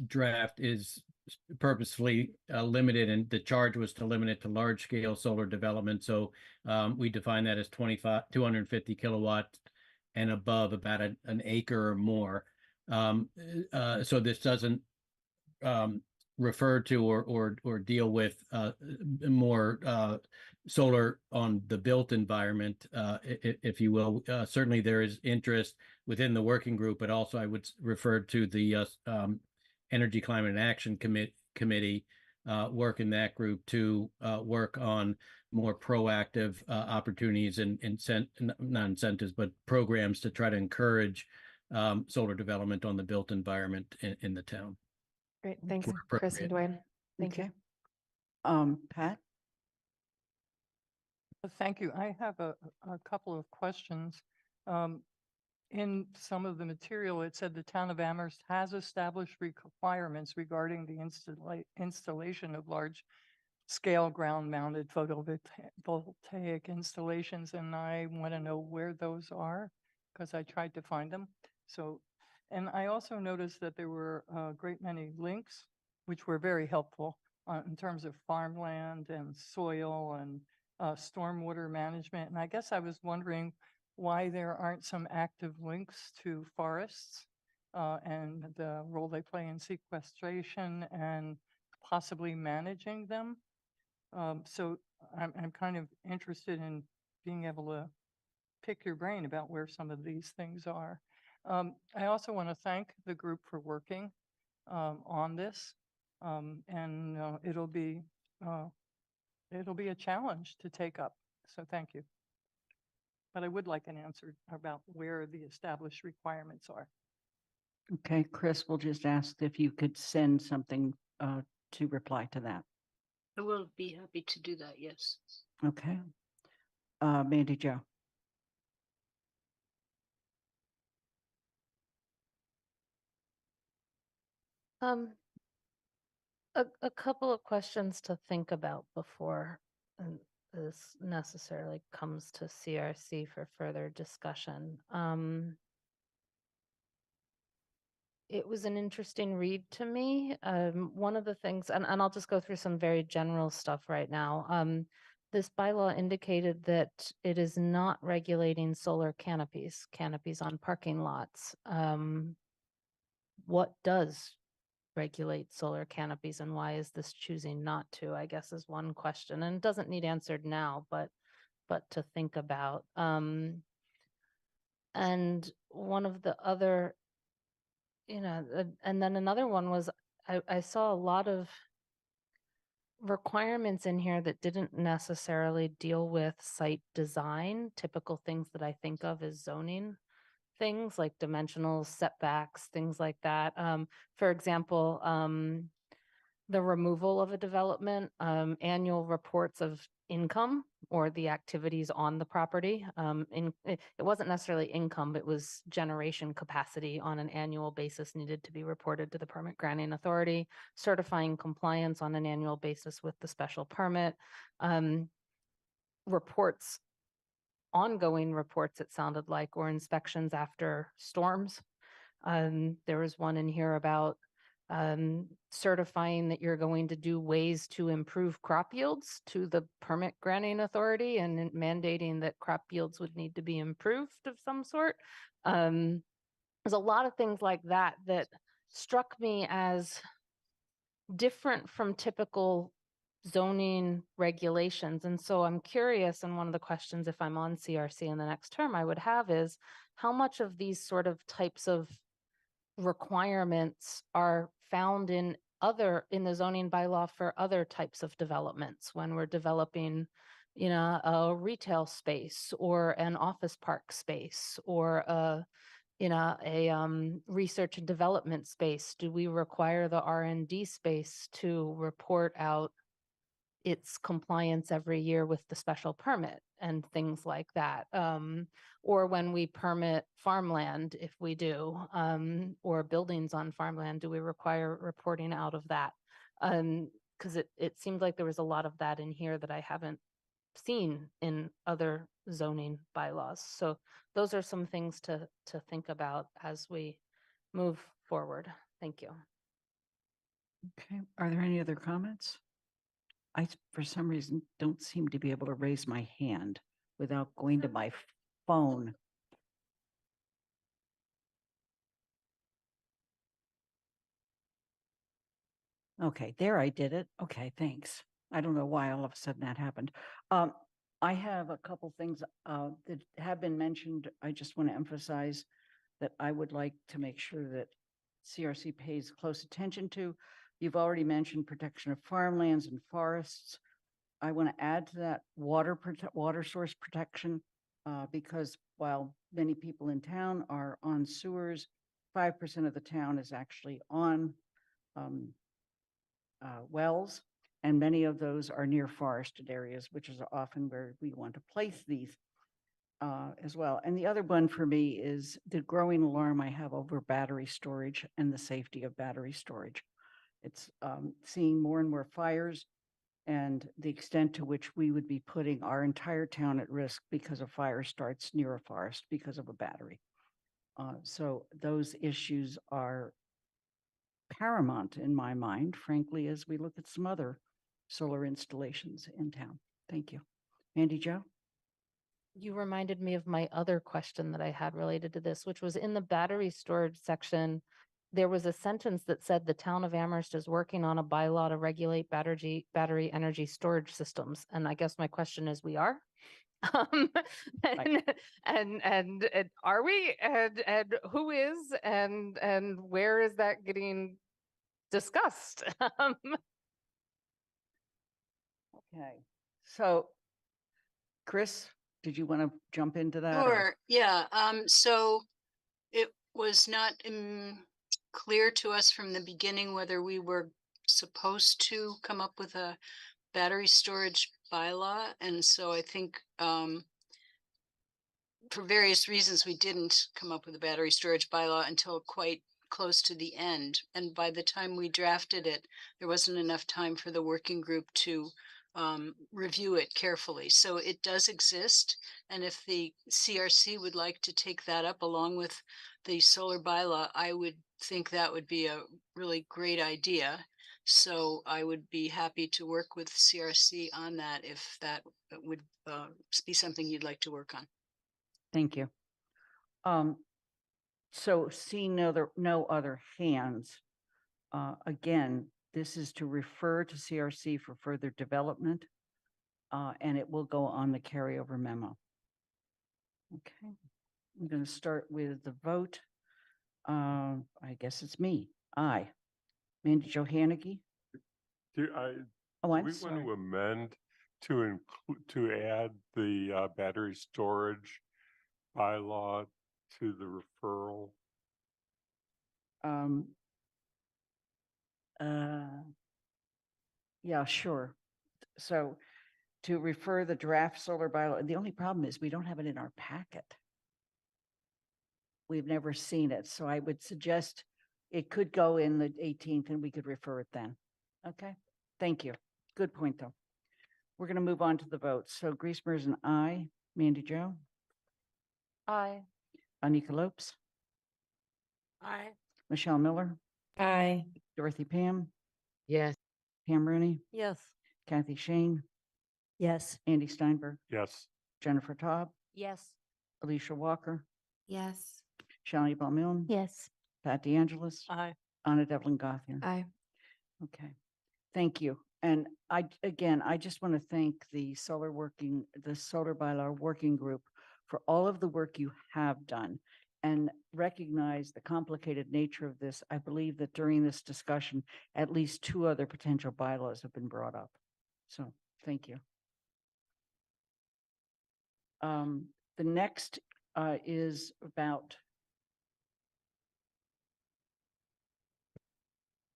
draft is purposefully limited, and the charge was to limit it to large scale solar development. So we define that as 250 kilowatts and above, about an acre or more. So this doesn't refer to or deal with more solar on the built environment, if you will. Certainly there is interest within the working group, but also I would refer to the Energy, Climate and Action Committee, work in that group to work on more proactive opportunities and not incentives, but programs to try to encourage solar development on the built environment in the town. Great, thanks, Chris and Dwayne. Thank you. Pat? Thank you. I have a couple of questions. In some of the material, it said the town of Amherst has established requirements regarding the installation of large scale ground mounted photovoltaic installations. And I want to know where those are because I tried to find them. So, and I also noticed that there were a great many links, which were very helpful in terms of farmland and soil and stormwater management. And I guess I was wondering why there aren't some active links to forests and the role they play in sequestration and possibly managing them. So I'm kind of interested in being able to pick your brain about where some of these things are. I also want to thank the group for working on this. And it'll be a challenge to take up. So thank you. But I would like an answer about where the established requirements are. Okay, Chris, we'll just ask if you could send something to reply to that. I will be happy to do that, yes. Okay. Mandy Jo. A couple of questions to think about before this necessarily comes to CRC for further discussion. It was an interesting read to me. One of the things, and I'll just go through some very general stuff right now. This bylaw indicated that it is not regulating solar canopies on parking lots. What does regulate solar canopies and why is this choosing not to, I guess is one question, and it doesn't need answered now, but to think about. And one of the other, and then another one was I saw a lot of requirements in here that didn't necessarily deal with site design, typical things that I think of as zoning things like dimensional setbacks, things like that. For example, the removal of a development, annual reports of income or the activities on the property. It wasn't necessarily income, it was generation capacity on an annual basis needed to be reported to the permit granting authority, certifying compliance on an annual basis with the special permit, reports, ongoing reports, it sounded like, or inspections after storms. There was one in here about certifying that you're going to do ways to improve crop yields to the permit granting authority and mandating that crop yields would need to be improved of some sort. There's a lot of things like that that struck me as different from typical zoning regulations. And so I'm curious, and one of the questions, if I'm on CRC in the next term, I would have is how much of these sort of types of requirements are found in the zoning bylaw for other types of developments when we're developing, a retail space or an office park space or a research and development space. Do we require the R&D space to report out its compliance every year with the special permit and things like that? Or when we permit farmland, if we do, or buildings on farmland, do we require reporting out of that? Because it seemed like there was a lot of that in here that I haven't seen in other zoning bylaws. So those are some things to think about as we move forward. Thank you. Okay, are there any other comments? I, for some reason, don't seem to be able to raise my hand without going to my phone. Okay, there I did it. Okay, thanks. I don't know why all of a sudden that happened. I have a couple things that have been mentioned. I just want to emphasize that I would like to make sure that CRC pays close attention to. You've already mentioned protection of farmlands and forests. I want to add to that water source protection because while many people in town are on sewers, 5% of the town is actually on wells, and many of those are near forested areas, which is often where we want to place these as well. And the other one for me is the growing alarm I have over battery storage and the safety of battery storage. It's seeing more and more fires and the extent to which we would be putting our entire town at risk because a fire starts near a forest because of a battery. So those issues are paramount in my mind, frankly, as we look at some other solar installations in town. Thank you. Mandy Jo? You reminded me of my other question that I had related to this, which was in the battery storage section. there was a sentence that said the town of Amherst is working on a bylaw to regulate battery energy storage systems. And I guess my question is, we are? Um, and are we? And who is? And where is that getting discussed? Okay, so Chris, did you want to jump into that? or- Sure, yeah, so it was not clear to us from the beginning whether we were supposed to come up with a battery storage bylaw, and so I think for various reasons, we didn't come up with a battery storage bylaw until quite close to the end. And by the time we drafted it, there wasn't enough time for the working group to review it carefully. So it does exist. And if the CRC would like to take that up along with the solar bylaw, I would think that would be a really great idea. So I would be happy to work with CRC on that if that would be something you'd like to work on. Thank you. So seeing no other hands, again, this is to refer to CRC for further development, and it will go on the carryover memo. Okay, I'm going to start with the vote. I guess it's me. Aye. Mandy Johanicky. Do Oh, I'm we sorry. want to amend to include, to add the battery storage bylaw to the referral? Yeah, sure. So to refer the draft solar bylaw, the only problem is we don't have it in our packet. We've never seen it, so I would suggest it could go in the 18th and we could refer it then. Okay, thank you. Good point, though. We're going to move on to the vote. So Griesmer is an aye. Mandy Jo? Aye. Anika Lopes? Aye. Michelle Miller? Aye. Dorothy Pam? Yes. Pam Rooney? Yes. Kathy Shane? Yes. Andy Steinberg? Yes. Jennifer Taub? Yes. Alicia Walker? Yes. Shelley Bowman? Yes. Pat DeAngelis? Aye. Anna Devlin Gothier? Aye. Okay, thank you. And I just want to thank the solar bylaw working group for all of the work you have done and recognize the complicated nature of this. I believe that during this discussion, at least 2 other potential bylaws have been brought up. So thank you. The next is about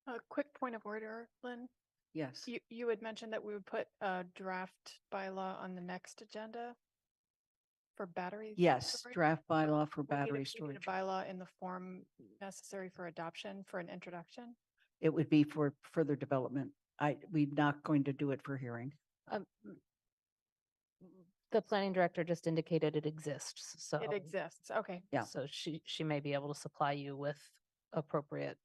A quick point of order, Lynn. yes. You had mentioned that we would put a draft bylaw on the next agenda for battery. Yes, storage. draft bylaw for We need battery we need storage. a bylaw in the form necessary for adoption for an introduction. It would be for further development. We're not going to do it for hearing. The planning director just indicated it exists, so. It exists. Okay. Yeah. So she may be able to supply you with appropriate.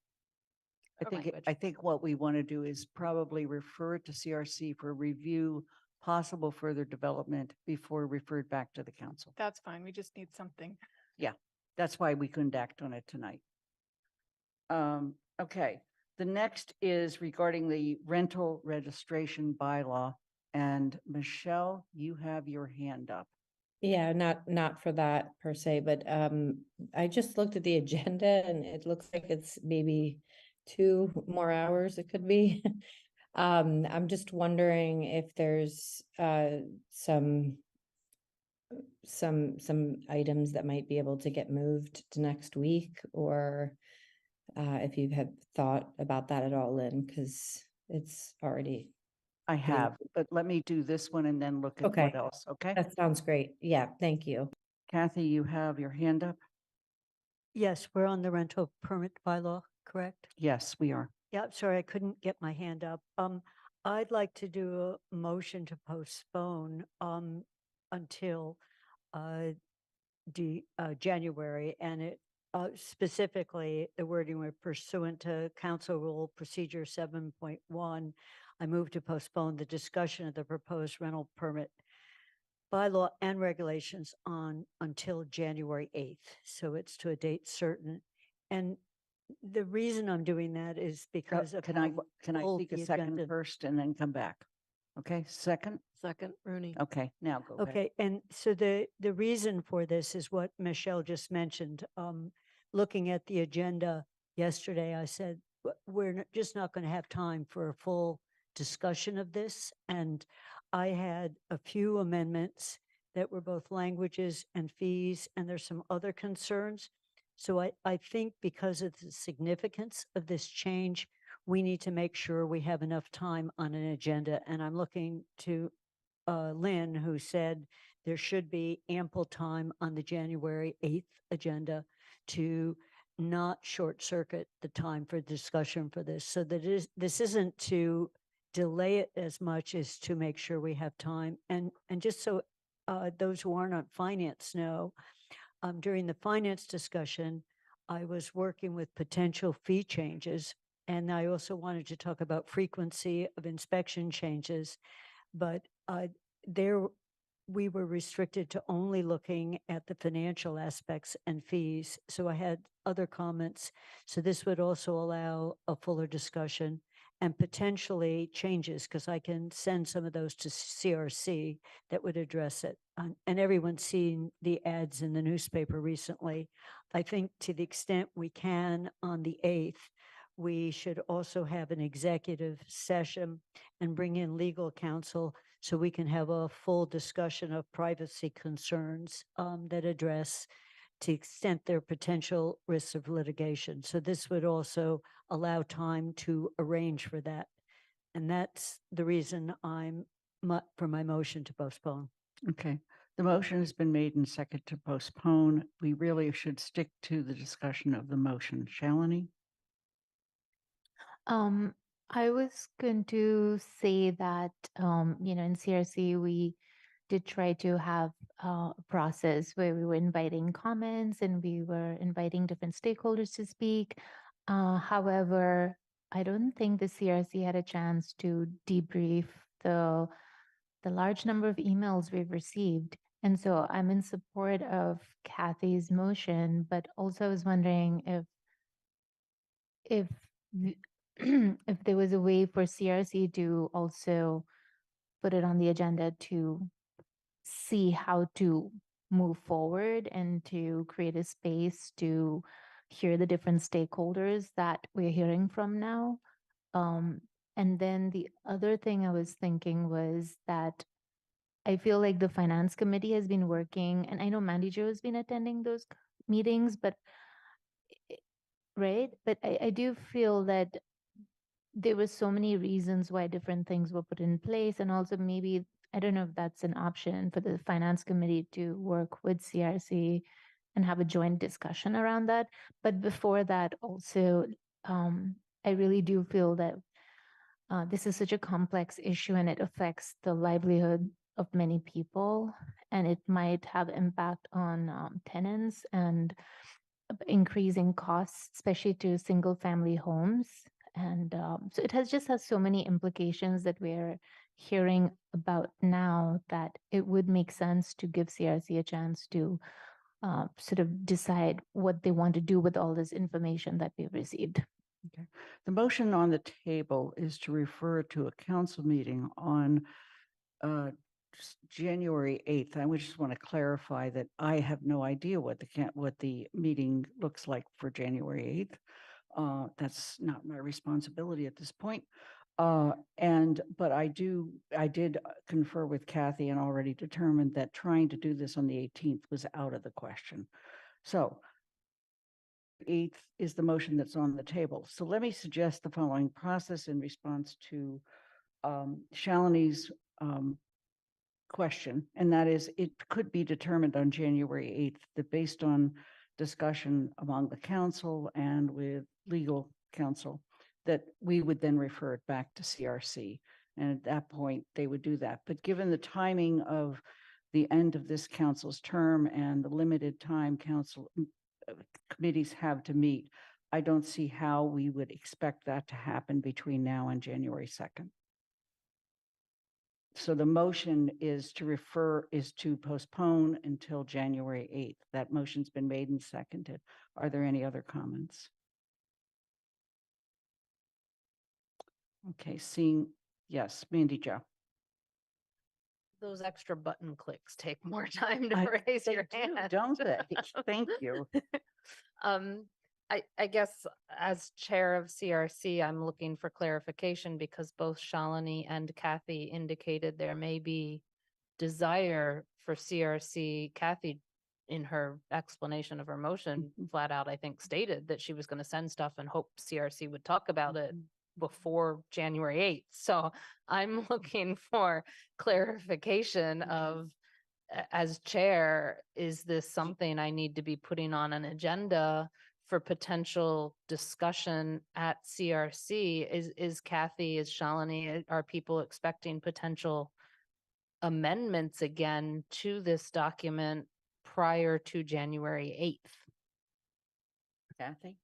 I think what we want to do is probably refer it to CRC for review, possible further development before referred back to the council. That's fine. We just need something. Yeah, that's why we couldn't act on it tonight. Okay, the next is regarding the rental registration bylaw. And Michelle, you have your hand up. Yeah, not for that per se, but I just looked at the agenda and it looks like it's maybe 2 more hours it could be. I'm just wondering if there's some items that might be able to get moved to next week, or if you've had thought about that at all, Lynn, because it's already. I have, but let me do this one and then look at Okay. what else, okay? That sounds great. Yeah, thank you. Kathy, you have your hand up? Yes, we're on the rental permit bylaw, correct? Yes, we are. Yeah, sorry, I couldn't get my hand up. I'd like to do a motion to postpone until January, and it specifically the wording were pursuant to Council Rule Procedure 7.1. I move to postpone the discussion of the proposed rental permit bylaw and regulations until January 8th. So it's to a date certain. And The reason I'm doing that is because of Can how I full seek a the second agenda- first and then come back? Okay, second? Second, Rooney. Okay, now go ahead. Okay, and so the reason for this is what Michelle just mentioned. Looking at the agenda yesterday, I said, we're just not going to have time for a full discussion of this." And I had a few amendments that were both languages and fees, and there's some other concerns. So I think because of the significance of this change, we need to make sure we have enough time on an agenda. And I'm looking to Lynn, who said there should be ample time on the January 8th agenda to not short circuit the time for discussion for this. So that this isn't to delay it as much as to make sure we have time. And just so those who aren't on finance know, during the finance discussion, I was working with potential fee changes. And I also wanted to talk about frequency of inspection changes. But there, we were restricted to only looking at the financial aspects and fees. So I had other comments. So this would also allow a fuller discussion and potentially changes, because I can send some of those to CRC that would address it. And everyone's seen the ads in the newspaper recently. I think to the extent we can on the 8th, we should also have an executive session and bring in legal counsel so we can have a full discussion of privacy concerns that address, to extent their potential risks of litigation. So this would also allow time to arrange for that. And that's the reason for my motion to postpone. Okay, the motion has been made and second to postpone. We really should stick to the discussion of the motion. Shalini? I was going to say that, in CRC, we did try to have a process where we were inviting comments and we were inviting different stakeholders to speak. However, I don't think the CRC had a chance to debrief the large number of emails we've received. And so I'm in support of Kathy's motion, but also I was wondering if if there was a way for CRC to also put it on the agenda to see how to move forward and to create a space to hear the different stakeholders that we're hearing from now. And then the other thing I was thinking was that I feel like the finance committee has been working, and I know Mandy Jo has been attending those meetings, but right. But I do feel that there were so many reasons why different things were put in place. And also maybe, I don't know if that's an option for the finance committee to work with CRC and have a joint discussion around that. But before that also, I really do feel that this is such a complex issue and it affects the livelihood of many people, and it might have impact on tenants and increasing costs, especially to single family homes. And so it just has so many implications that we're hearing about now that it would make sense to give CRC a chance to sort of decide what they want to do with all this information that we've received. Okay. The motion on the table is to refer to a council meeting on January 8th. I would just want to clarify that I have no idea what the meeting looks like for January 8th. That's not my responsibility at this point. But I did confer with Kathy and already determined that trying to do this on the 18th was out of the question. So 8th is the motion that's on the table. So let me suggest the following process in response to Shalini's question, and that is, it could be determined on January 8th that based on discussion among the council and with legal counsel, that we would then refer it back to CRC. And at that point, they would do that. But given the timing of the end of this council's term and the limited time committees have to meet, I don't see how we would expect that to happen between now and January 2nd. So the motion is to postpone until January 8th. That motion's been made and seconded. Are there any other comments? Okay, seeing, yes, Mandy Jo. Those extra button clicks take more time to raise They your do, hand. don't they? Thank you. I guess as chair of CRC, I'm looking for clarification because both Shalini and Kathy indicated there may be desire for CRC. Kathy, in her explanation of her motion, flat out, I think, stated that she was going to send stuff and hope CRC would talk about it before January 8th. So I'm looking for clarification of, as chair, is this something I need to be putting on an agenda for potential discussion at CRC? Is Kathy, is Shalini, are people expecting potential amendments again to this document prior to January 8th? Kathy?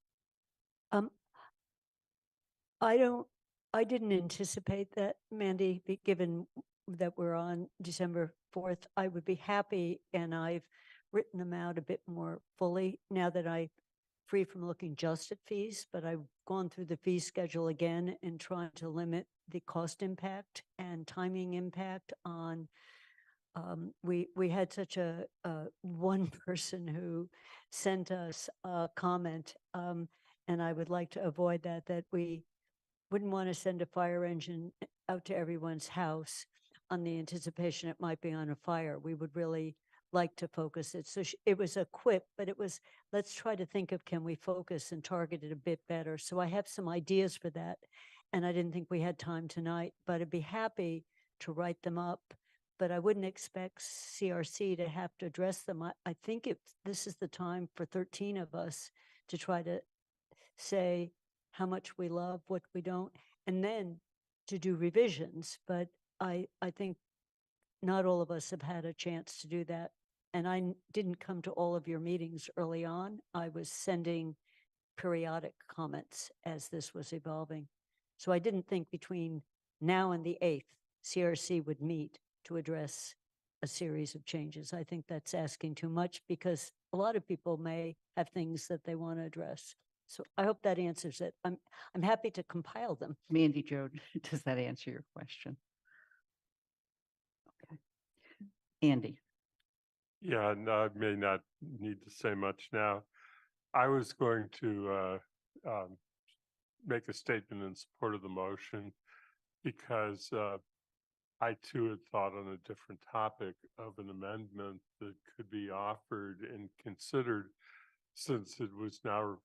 I didn't anticipate that, Mandy, given that we're on December 4th. I would be happy, and I've written them out a bit more fully now that I'm free from looking just at fees, but I've gone through the fee schedule again and trying to limit the cost impact and timing impact on we had such a one person who sent us a comment, and I would like to avoid that we wouldn't want to send a fire engine out to everyone's house on the anticipation it might be on a fire. We would really like to focus it. So it was a quip, but it was, let's try to think of, can we focus and target it a bit better? So I have some ideas for that. And I didn't think we had time tonight, but I'd be happy to write them up. But I wouldn't expect CRC to have to address them. I think this is the time for 13 of us to try to say how much we love, what we don't, and then to do revisions. But I think not all of us have had a chance to do that. And I didn't come to all of your meetings early on. I was sending periodic comments as this was evolving. So I didn't think between now and the 8th, CRC would meet to address a series of changes. I think that's asking too much because a lot of people may have things that they want to address. So I hope that answers it. I'm happy to compile them. Mandy Jo, does that answer your question? Okay. Andy. Yeah, no, I may not need to say much now. I was going to make a statement in support of the motion because I too had thought on a different topic of an amendment that could be offered and considered, since it was now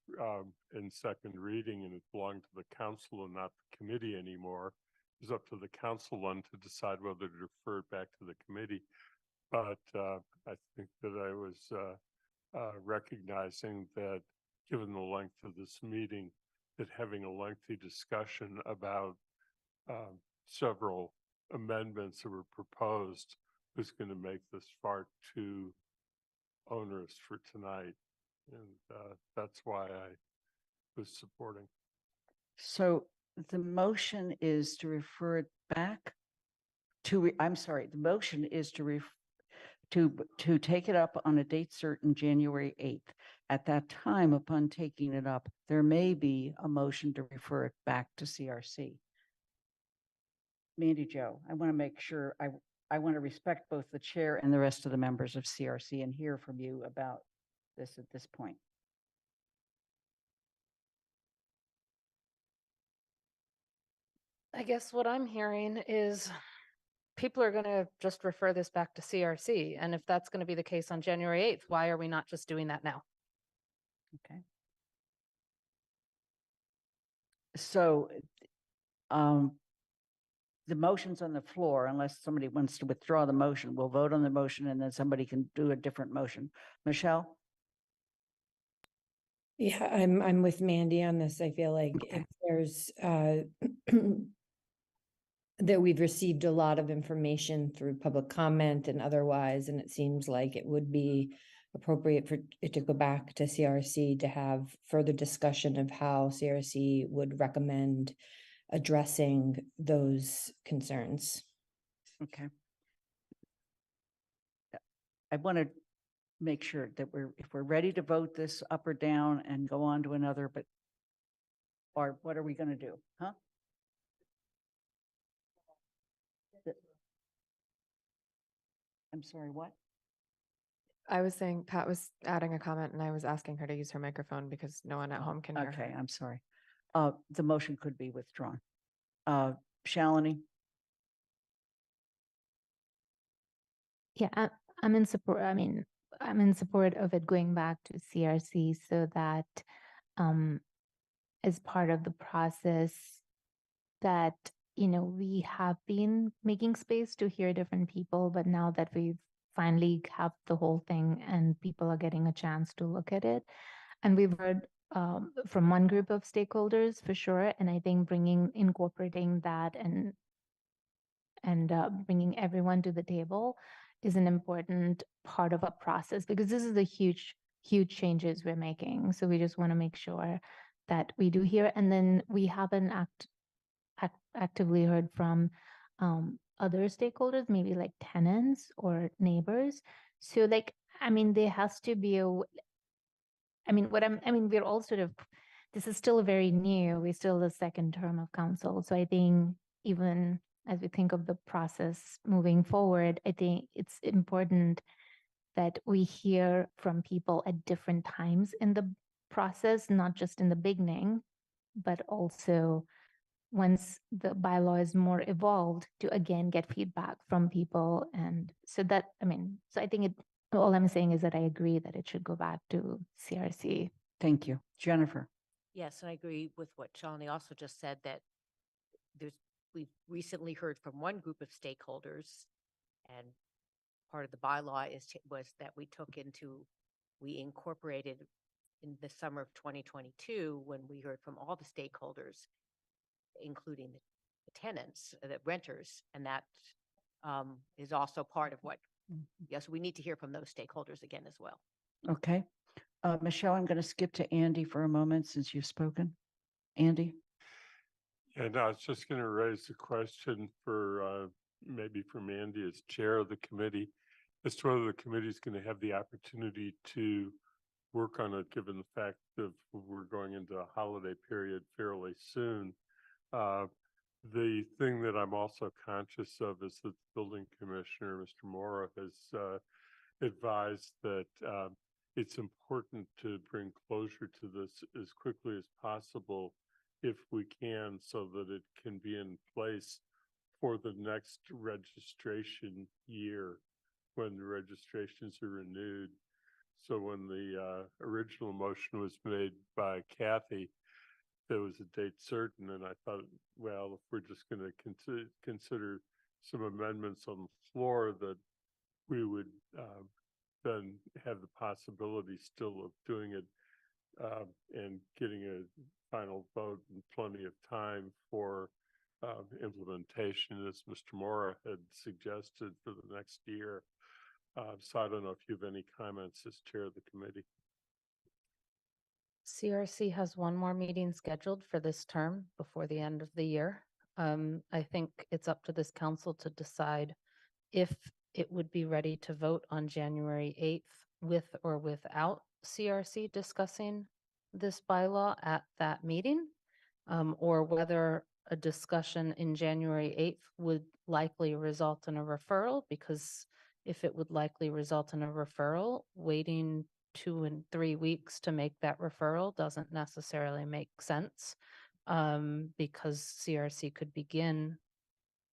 in second reading and it belonged to the council and not the committee anymore. It was up to the council one to decide whether to refer it back to the committee. But I think that I was recognizing that given the length of this meeting, that having a lengthy discussion about several amendments that were proposed was going to make this far too onerous for tonight. And that's why I was supporting. So the motion is to refer it back to, I'm sorry, the motion is to take it up on a date certain, January 8th. At that time, upon taking it up, there may be a motion to refer it back to CRC. Mandy Jo, I want to make sure I want to respect both the chair and the rest of the members of CRC and hear from you about this at this point. I guess what I'm hearing is people are going to just refer this back to CRC. And if that's going to be the case on January 8th, why are we not just doing that now? Okay. So the motion's on the floor, unless somebody wants to withdraw the motion. We'll vote on the motion and then somebody can do a different motion. Michelle? Yeah, I'm with Mandy on this. I feel like if there's that we've received a lot of information through public comment and otherwise, and it seems like it would be appropriate for it to go back to CRC to have further discussion of how CRC would recommend addressing those concerns. Okay. I want to make sure that if we're ready to vote this up or down and go on to another, or what are we going to do? Huh? I'm sorry, what? I was saying Pat was adding a comment and I was asking her to use her microphone because no one at home can hear Okay, her. I'm sorry. The motion could be withdrawn. Shalini? Yeah, I'm in support. I mean, I'm in support of it going back to CRC so that um, as part of the process that, we have been making space to hear different people, but now that we've finally have the whole thing and people are getting a chance to look at it, and we've heard from one group of stakeholders for sure, and I think incorporating that and bringing everyone to the table is an important part of a process because this is a huge changes we're making. So we just want to make sure that we do hear, and then we haven't actively heard from other stakeholders, maybe like tenants or neighbors. So like, I mean, there has to be we're all sort of, this is still very new. We're still the second term of council. So I think even as we think of the process moving forward, I think it's important that we hear from people at different times in the process, not just in the beginning, but also once the bylaw is more evolved to again get feedback from people. And so that, so I think all I'm saying is that I agree that it should go back to CRC. Thank you. Jennifer? Yes, and I agree with what Shalini also just said, that we've recently heard from one group of stakeholders, and part of the bylaw was that we incorporated in the summer of 2022 when we heard from all the stakeholders, including the tenants, the renters, and that is also part of what, yes, we need to hear from those stakeholders again as well. Okay. Michelle, I'm going to skip to Andy for a moment since you've spoken. Andy? And I was just going to raise a question for maybe from Andy as chair of the committee, as to whether the committee is going to have the opportunity to work on it, given the fact that we're going into a holiday period fairly soon. The thing that I'm also conscious of is that the building commissioner, Mr. Mora, has advised that it's important to bring closure to this as quickly as possible if we can, so that it can be in place for the next registration year when the registrations are renewed. So when the original motion was made by Kathy, there was a date certain, and I thought, well, if we're just going to consider some amendments on the floor, that we would then have the possibility still of doing it and getting a final vote in plenty of time for implementation, as Mr. Mora had suggested, for the next year. So I don't know if you have any comments as chair of the committee. CRC has one more meeting scheduled for this term before the end of the year. I think it's up to this council to decide if it would be ready to vote on January 8th with or without CRC discussing this bylaw at that meeting, or whether a discussion in January 8th would likely result in a referral, because if it would likely result in a referral, waiting 2 and 3 weeks to make that referral doesn't necessarily make sense, because CRC could begin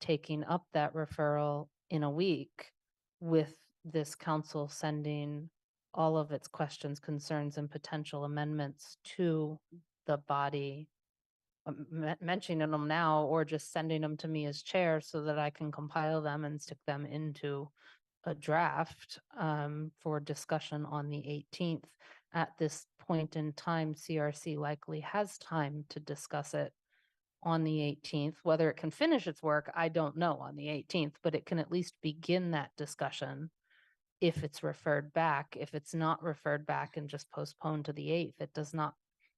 taking up that referral in a week, with this council sending all of its questions, concerns, and potential amendments to the body, mentioning them now, or just sending them to me as chair so that I can compile them and stick them into a draft for discussion on the 18th. At this point in time, CRC likely has time to discuss it on the 18th. Whether it can finish its work, I don't know on the 18th, but it can at least begin that discussion if it's referred back. If it's not referred back and just postponed to the 8th, it does not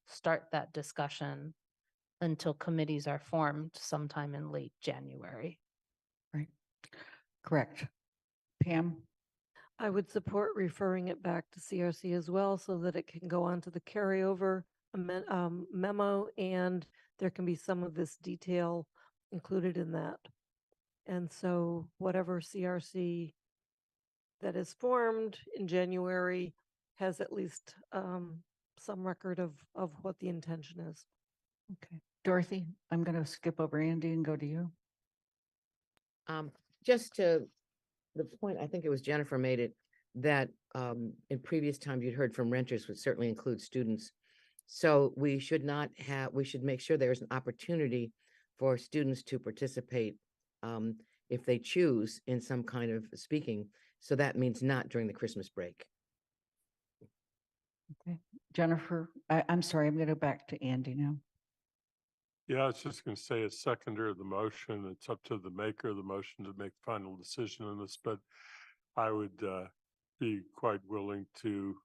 start that discussion until committees are formed sometime in late January. Right. Correct. Pam? I would support referring it back to CRC as well, so that it can go on to the carryover memo, and there can be some of this detail included in that. And so whatever CRC that is formed in January has at least some record of what the intention is. Okay. Dorothy, I'm going to skip over Andy and go to you. Just to the point, I think it was Jennifer made it, that in previous times you'd heard from renters, which certainly includes students. So we should not have, we should make sure there's an opportunity for students to participate if they choose in some kind of speaking. So that means not during the Christmas break. Okay. Jennifer, I'm sorry, I'm going to go back to Andy now. Yeah, I was just going to say as seconder of the motion, it's up to the maker of the motion to make final decision on this, but I would be quite willing to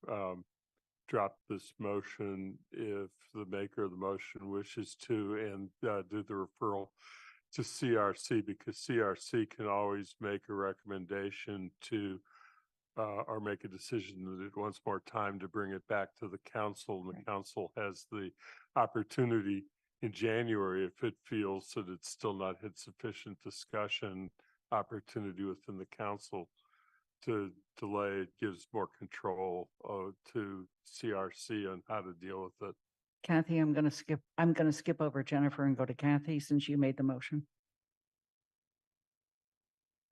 drop this motion if the maker of the motion wishes to, and do the referral to CRC, because CRC can always make a recommendation to or make a decision that it wants more time to bring it back to the council, and the council has the opportunity in January, if it feels that it's still not had sufficient discussion opportunity within the council, to delay. It gives more control to CRC on how to deal with it. Kathy, I'm going to skip over Jennifer and go to Kathy since you made the motion.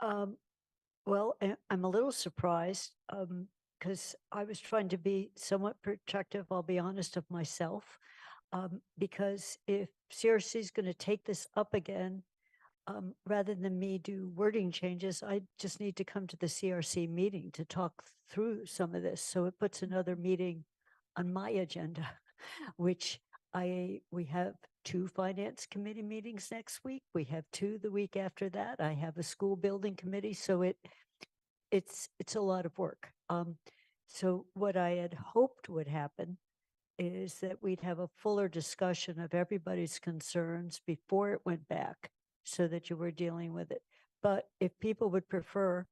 Well, I'm a little surprised because I was trying to be somewhat protective, I'll be honest, of myself. Because if CRC is going to take this up again, rather than me do wording changes, I just need to come to the CRC meeting to talk through some of this. So it puts another meeting on my agenda, which we have 2 finance committee meetings next week. We have 2 the week after that. I have a school building committee. So it's a lot of work. So what I had hoped would happen is that we'd have a fuller discussion of everybody's concerns before it went back so that you were dealing with it. But if people would prefer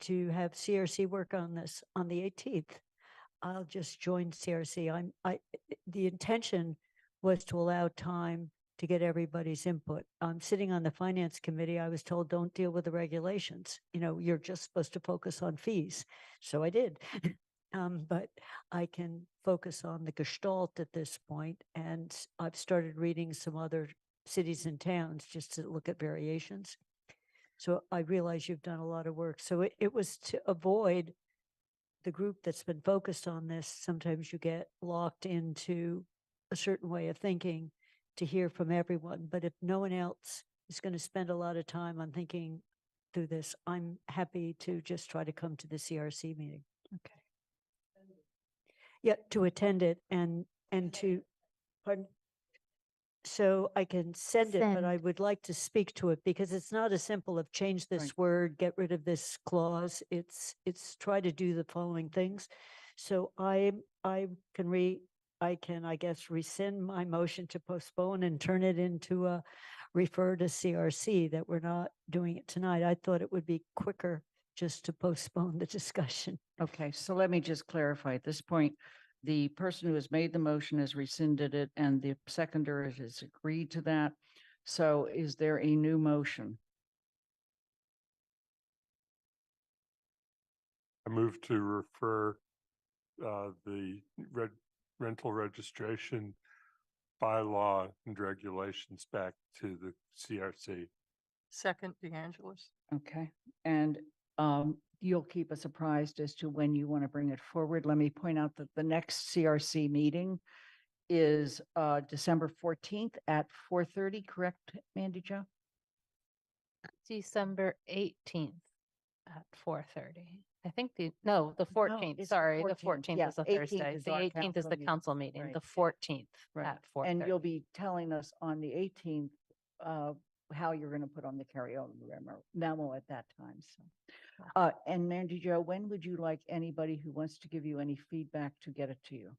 to have CRC work on this on the 18th, I'll just join CRC. The intention was to allow time to get everybody's input. I'm sitting on the finance committee. I was told, don't deal with the regulations. You know, you're just supposed to focus on fees. So I did. But I can focus on the gestalt at this point, and I've started reading some other cities and towns just to look at variations. So I realize you've done a lot of work. So it was to avoid the group that's been focused on this. Sometimes you get locked into a certain way of thinking to hear from everyone. But if no one else is going to spend a lot of time on thinking through this, I'm happy to just try to come to the CRC meeting. Okay. Yeah, to attend it and to, pardon? So I can send it, but I Send. would like to speak to it because it's not as simple of change this Right. word, get rid of this clause. It's try to do the following things. So I can, I guess, rescind my motion to postpone and turn it into a refer to CRC that we're not doing it tonight. I thought it would be quicker just to postpone the discussion. Okay, so let me just clarify at this point. The person who has made the motion has rescinded it and the seconder has agreed to that. So is there a new motion? I move to refer the rental registration bylaw and regulations back to the CRC. Second, DeAngelis. Okay, and you'll keep us apprised as to when you want to bring it forward. Let me point out that the next CRC meeting is December 14th at 4:30, correct, Mandy Jo? December 18th at 4:30. I think the 14th, it's the sorry, the 14th. 14th Yeah, is the 18th Thursday. is The our 18th is council the meeting. council meeting, Right. the 14th Right. at 4:30. And you'll be telling us on the 18th how you're going to put on the carryover memo at that time. So, and Mandy Jo, when would you like anybody who wants to give you any feedback to get it to you?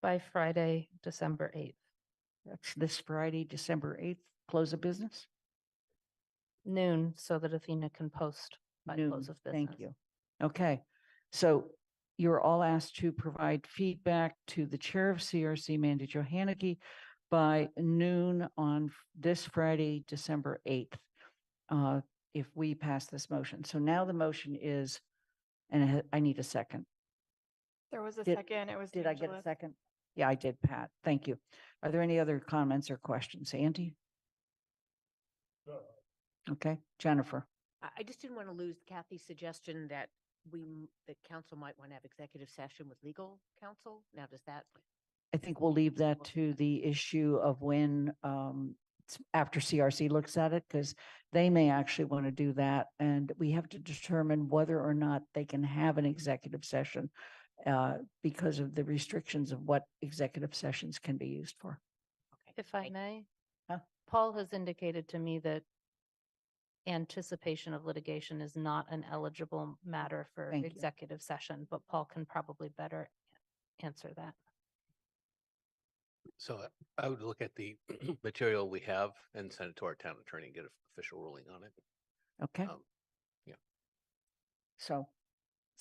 By Friday, December 8th. That's this Friday, December 8th, close of business? Noon, so that Athena can post by Noon. close of business. Thank you. Okay, so you're all asked to provide feedback to the chair of CRC, Mandy Johanicky, by noon on this Friday, December 8th, if we pass this motion. So now the motion is, and I need a second. There was a Did- second. It was Did I get a Angela's. second? Yeah, I did, Pat. Thank you. Are there any other comments or questions? Andy? Okay, Jennifer? I just didn't want to lose Kathy's suggestion that the council might want to have executive session with legal counsel. Now, does that? I think we'll leave that to the issue of when, after CRC looks at it, because they may actually want to do that. And we have to determine whether or not they can have an executive session because of the restrictions of what executive sessions can be used for. If I may, Huh? Paul has indicated to me that anticipation of litigation is not an eligible matter for Thank you. executive session, but Paul can probably better answer that. So I would look at the material we have and send it to our town attorney and get an official ruling on it. Okay. Yeah. So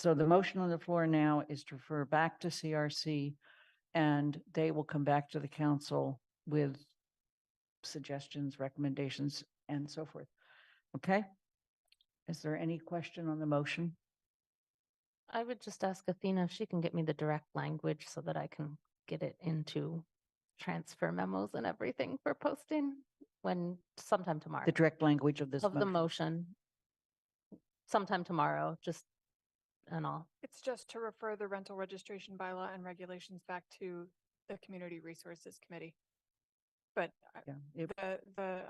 the motion on the floor now is to refer back to CRC, and they will come back to the council with suggestions, recommendations, and so forth. Okay? Is there any question on the motion? I would just ask Athena if she can get me the direct language so that I can get it into transfer memos and everything for posting sometime tomorrow. The direct language of this Of the motion. Sometime tomorrow, just and all. It's just to refer the rental registration bylaw and regulations back to the Community Resources Committee. But Yeah, the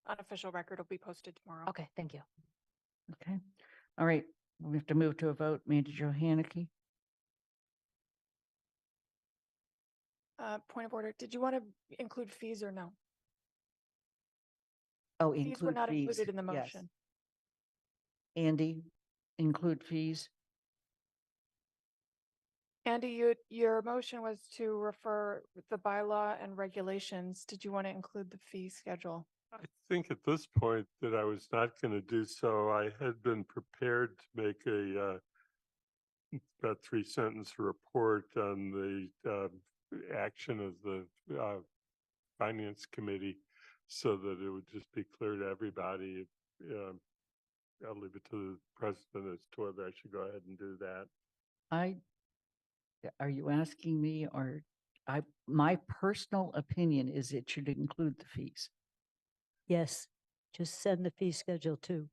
unofficial record will be posted tomorrow. Okay, thank you. Okay. All right. We have to move to a vote. Mandy Johanicky? Point of order. Did you want to include fees or no? Oh, Fees were include not fees. included in the Yes. motion. Andy, include fees? Andy, your motion was to refer the bylaw and regulations. Did you want to include the fee schedule? I think at this point that I was not going to do so. I had been prepared to make about 3-sentence report on the action of the Finance Committee so that it would just be clear to everybody. I'll leave it to the president as to whether I should go ahead and do that. Are you asking me, or my personal opinion is it should include the fees. Yes, just send the fee schedule too.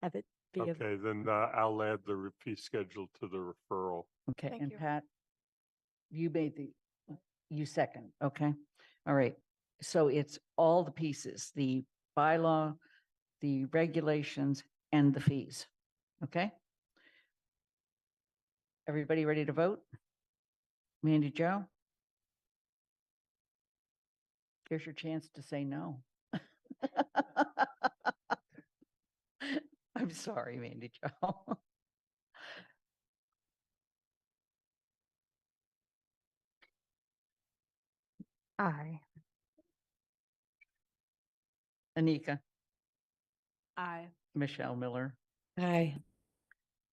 Have it be. Okay, then I'll add the fee schedule to the referral. Okay, Thank and you. Pat, you second, okay? All right, so it's all the pieces, the bylaw, the regulations, and the fees, okay? Everybody ready to vote? Mandy Jo? Here's your chance to say no. I'm sorry, Mandy Jo. Aye. Anika, Aye. Michelle Miller, Aye.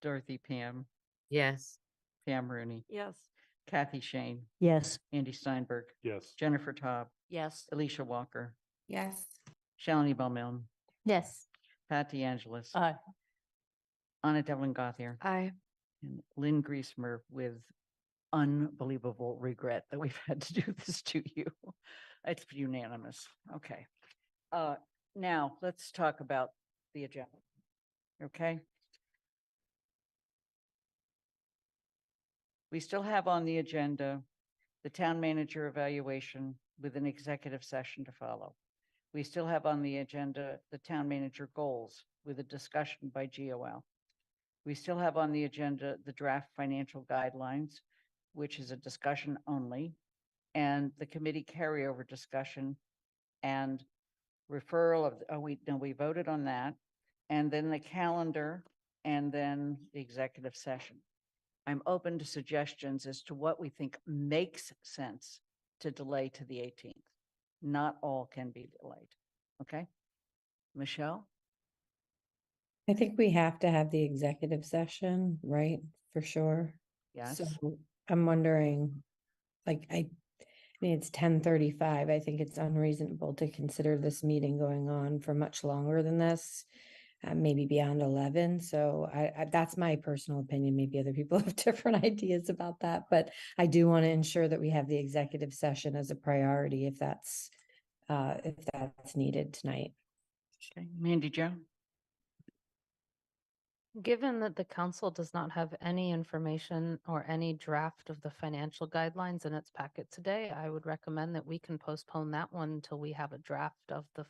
Dorothy Pam, Yes. Pam Rooney, Yes. Kathy Shane, Yes. Andy Steinberg, Yes. Jennifer Taub, Yes. Alicia Walker, Yes. Shalini Bowman, Yes. Pat DeAngelis, Aye. Anna Devlin Gothier, Aye. and Lynn Griesmer with unbelievable regret that we've had to do this to you. It's unanimous. Okay. Now let's talk about the agenda. Okay. We still have on the agenda the town manager evaluation with an executive session to follow. We still have on the agenda the town manager goals with a discussion by GOL. We still have on the agenda the draft financial guidelines, which is a discussion only, and the committee carryover discussion and referral of, we voted on that, and then the calendar, and then the executive session. I'm open to suggestions as to what we think makes sense to delay to the 18th. Not all can be delayed. Okay? Michelle? I think we have to have the executive session, right? For sure. Yes. So I'm wondering, like, I mean, it's 10:35. I think it's unreasonable to consider this meeting going on for much longer than this. Maybe beyond 11. So that's my personal opinion. Maybe other people have different ideas about that, but I do want to ensure that we have the executive session as a priority if that's needed tonight. Okay, Mandy Jo? Given that the council does not have any information or any draft of the financial guidelines in its packet today, I would recommend that we can postpone that one until we have a draft of the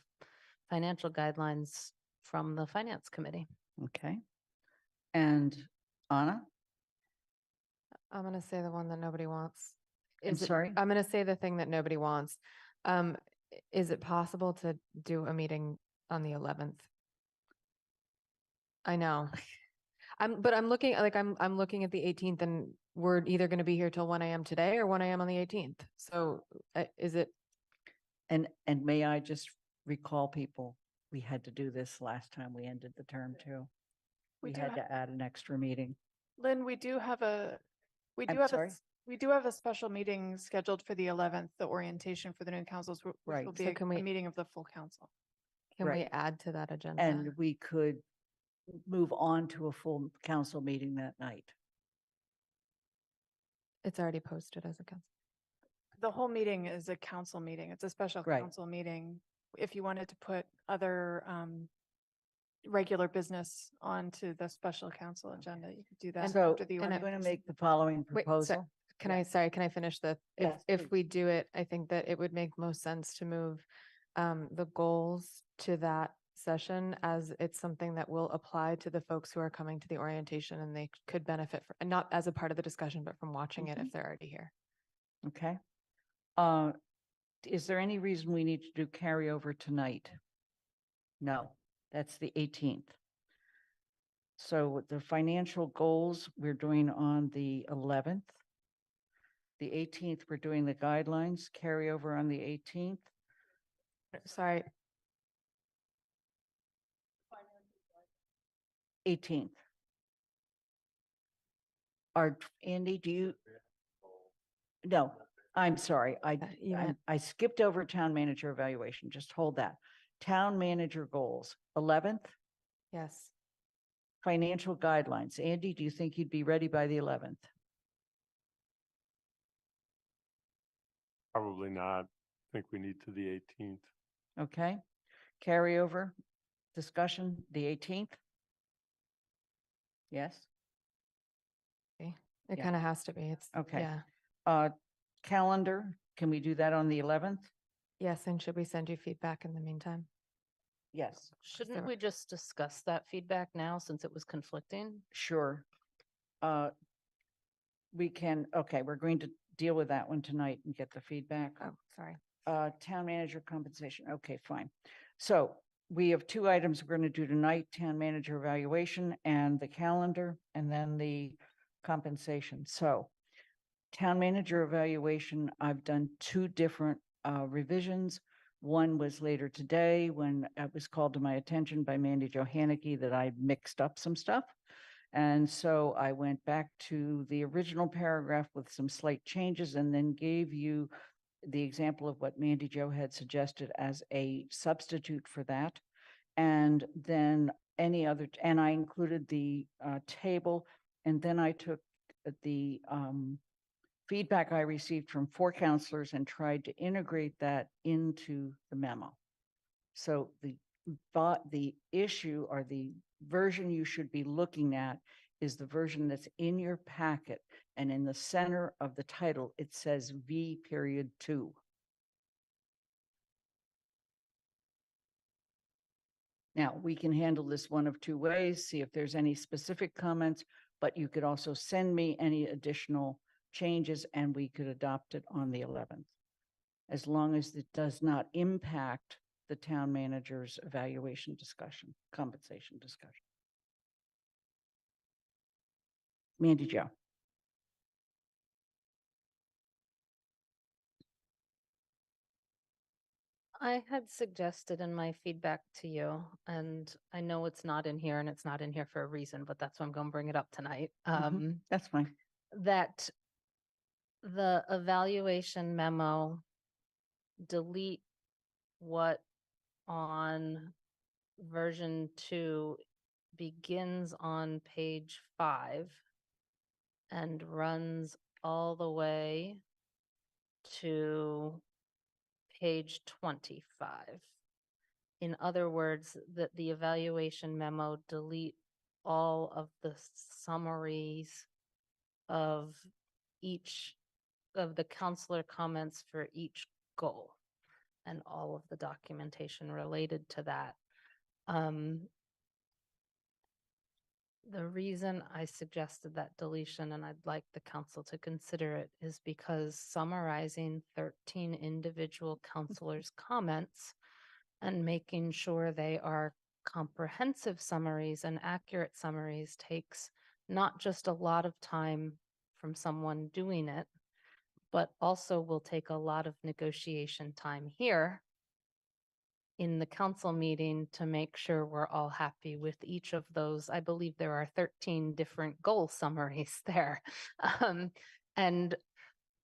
financial guidelines from the finance committee. Okay. And Anna? I'm gonna say the one that nobody wants. I'm sorry? I'm gonna say the thing that nobody wants. Is it possible to do a meeting on the 11th? I know. I'm looking, like, I'm looking at the 18th and we're either gonna be here till 1 a.m. today or 1 a.m. on the 18th. So is it? And may I just recall people, we had to do this last time we ended the term too. We We do had ha- to add an extra meeting. Lynn, we do have a I'm sorry? we do have a special meeting scheduled for the 11th, the orientation for the new councils, which Right. will So be can a we- meeting of the full council. Can we Right. add to that agenda? And we could move on to a full council meeting that night. It's already posted as a council. The whole meeting is a council meeting. It's a special Right. council meeting. If you wanted to put other regular business onto the special council agenda, you could do that So after the I'm going to orientation. make the following Wait, proposal. Can I finish the, Yes, if please. we do it, I think that it would make most sense to move the goals to that session, as it's something that will apply to the folks who are coming to the orientation and they could benefit from, and not as a part of the discussion, but from watching it if they're already here. Okay. Is there any reason we need to do carryover tonight? No, that's the 18th. So the financial goals we're doing on the 11th. The 18th, we're doing the guidelines, carryover on the 18th. Sorry, 18th. Andy, do you? No, I'm sorry. I skipped over town manager evaluation. Just hold that. Town manager goals, 11th, yes. financial guidelines. Andy, do you think you'd be ready by the 11th? Probably not. I think we need to the 18th. Okay. Carryover discussion, the 18th? Yes? It Yeah. kind of has to be. It's, Okay. yeah. Calendar, can we do that on the 11th? Yes, and should we send you feedback in the meantime? Yes. Shouldn't we just discuss that feedback now since it was conflicting? Sure. We can, okay, we're going to deal with that one tonight and get the feedback. Oh, sorry. Town manager compensation. Okay, fine. So we have two items we're going to do tonight, town manager evaluation and the calendar, and then the compensation. So town manager evaluation, I've done two different revisions. One was later today when it was called to my attention by Mandy Johanneke that I mixed up some stuff. And so I went back to the original paragraph with some slight changes and then gave you the example of what Mandy Jo had suggested as a substitute for that. And then any other, and I included the table, and then I took the feedback I received from 4 counselors and tried to integrate that into the memo. So the issue or the version you should be looking at is the version that's in your packet, and in the center of the title, it says V.2. Now, we can handle this one of two ways, see if there's any specific comments, but you could also send me any additional changes and we could adopt it on the 11th, as long as it does not impact the town manager's evaluation discussion, compensation discussion. Mandy Jo. I had suggested in my feedback to you, and I know it's not in here and it's not in here for a reason, but that's why I'm going to bring it up tonight. That's fine. that the evaluation memo delete what on version 2 begins on page 5 and runs all the way to page 25. In other words, that the evaluation memo delete all of the summaries of each of the counselor comments for each goal and all of the documentation related to that. The reason I suggested that deletion, and I'd like the council to consider it, is because summarizing 13 individual counselors' comments and making sure they are comprehensive summaries and accurate summaries takes not just a lot of time from someone doing it, but also will take a lot of negotiation time here in the council meeting to make sure we're all happy with each of those. I believe there are 13 different goal summaries there. And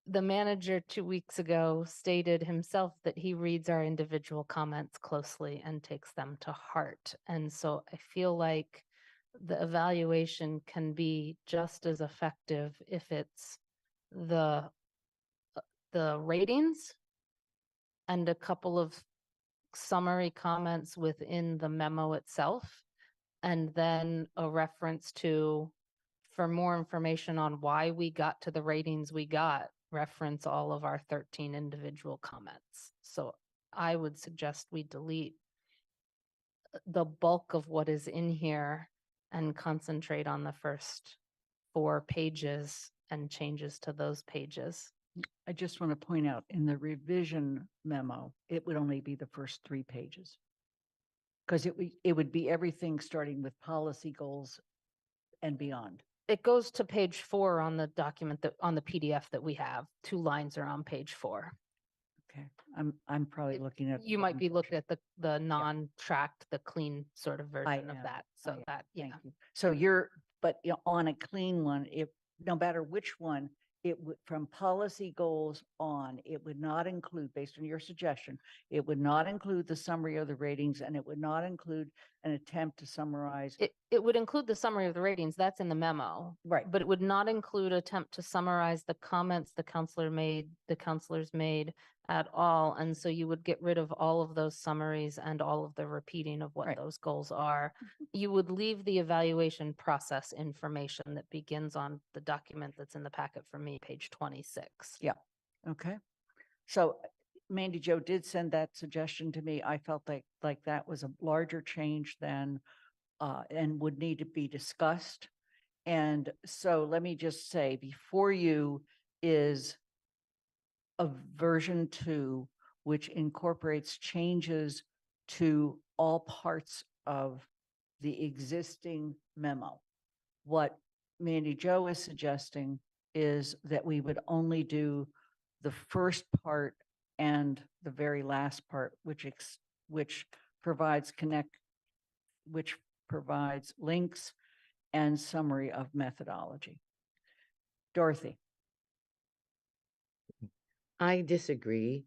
the manager 2 weeks ago stated himself that he reads our individual comments closely and takes them to heart. And so I feel like the evaluation can be just as effective if it's the ratings and a couple of summary comments within the memo itself, and then a reference to, for more information on why we got to the ratings we got, reference all of our 13 individual comments. So I would suggest we delete the bulk of what is in here and concentrate on the first 4 pages and changes to those pages. I just want to point out in the revision memo, it would only be the first 3 pages. Because it would be everything starting with policy goals and beyond. It goes to page 4 on the document that on the PDF that we have. 2 lines are on page 4. Okay, I'm probably looking at. You might be looking at the non-tracked, the clean sort of version of that. So that, yeah. Thank you. So but on a clean one, if no matter which one, it would, from policy goals on, it would not include, based on your suggestion, it would not include the summary of the ratings, and it would not include an attempt to summarize. It would include the summary of the ratings, that's in the memo. Right. But it would not include attempt to summarize the comments the counselors made at all. And so you would get rid of all of those summaries and all of the repeating of what those goals are. You would leave the evaluation process information that begins on the document that's in the packet for me, page 26. Yeah. Okay. So Mandy Jo did send that suggestion to me. I felt like that was a larger change than and would need to be discussed. And so let me just say, before you is a version 2, which incorporates changes to all parts of the existing memo. What Mandy Jo is suggesting is that we would only do the first part and the very last part, which provides links and summary of methodology. Dorothy. I disagree.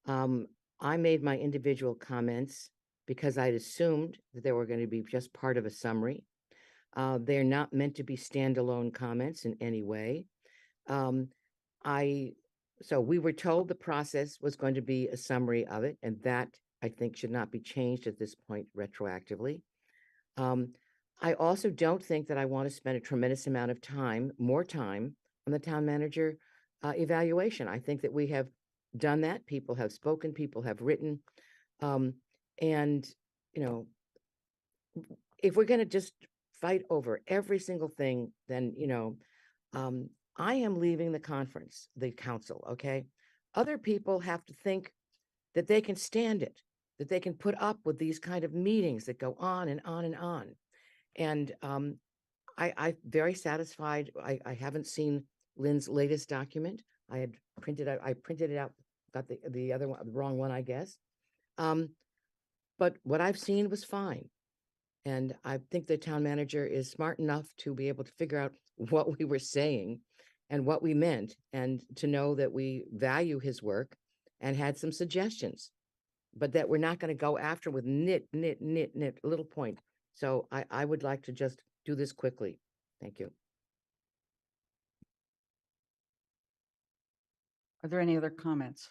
I made my individual comments because I'd assumed that they were going to be just part of a summary. They're not meant to be standalone comments in any way. So we were told the process was going to be a summary of it, and that I think should not be changed at this point retroactively. I also don't think that I want to spend a tremendous amount of time, more time, on the town manager evaluation. I think that we have done that. People have spoken, people have written. And, if we're going to just fight over every single thing, then, I am leaving the council, okay? Other people have to think that they can stand it, that they can put up with these kind of meetings that go on and on and on. And I'm very satisfied. I haven't seen Lynn's latest document. I printed it out, got the other one, the wrong one, I guess. But what I've seen was fine. And I think the town manager is smart enough to be able to figure out what we were saying and what we meant, and to know that we value his work and had some suggestions, but that we're not going to go after with nit, little point. So I would like to just do this quickly. Thank you. Are there any other comments?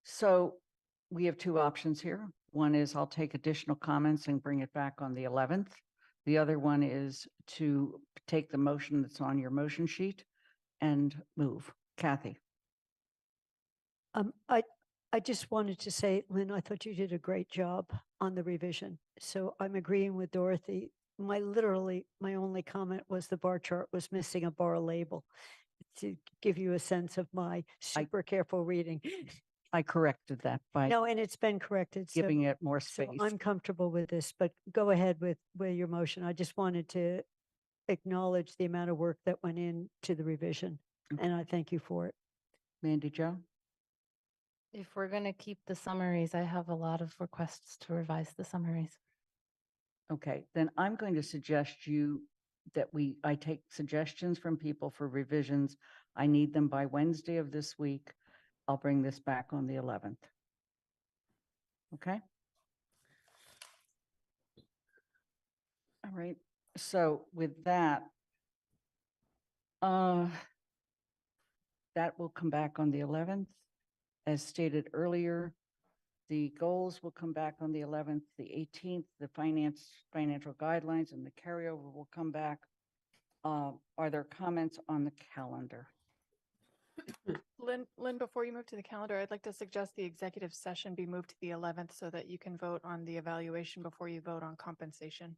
So we have two options here. One is I'll take additional comments and bring it back on the 11th. The other one is to take the motion that's on your motion sheet and move. Kathy. I just wanted to say, Lynn, I thought you did a great job on the revision. So I'm agreeing with Dorothy. My only comment was the bar chart was missing a bar label, to give you a sense of my super careful reading. I corrected that by No, and it's been corrected. giving so, it more so space. I'm comfortable with this, but go ahead with your motion. I just wanted to acknowledge the amount of work that went into the revision, and I thank you for it. Mandy Jo? If we're going to keep the summaries, I have a lot of requests to revise the summaries. Okay, then I'm going to suggest that I take suggestions from people for revisions. I need them by Wednesday of this week. I'll bring this back on the 11th. Okay? All right, so with that, that will come back on the 11th. As stated earlier, the goals will come back on the 11th, the 18th, the financial guidelines and the carryover will come back. Are there comments on the calendar? Lynn, before you move to the calendar, I'd like to suggest the executive session be moved to the 11th so that you can vote on the evaluation before you vote on compensation.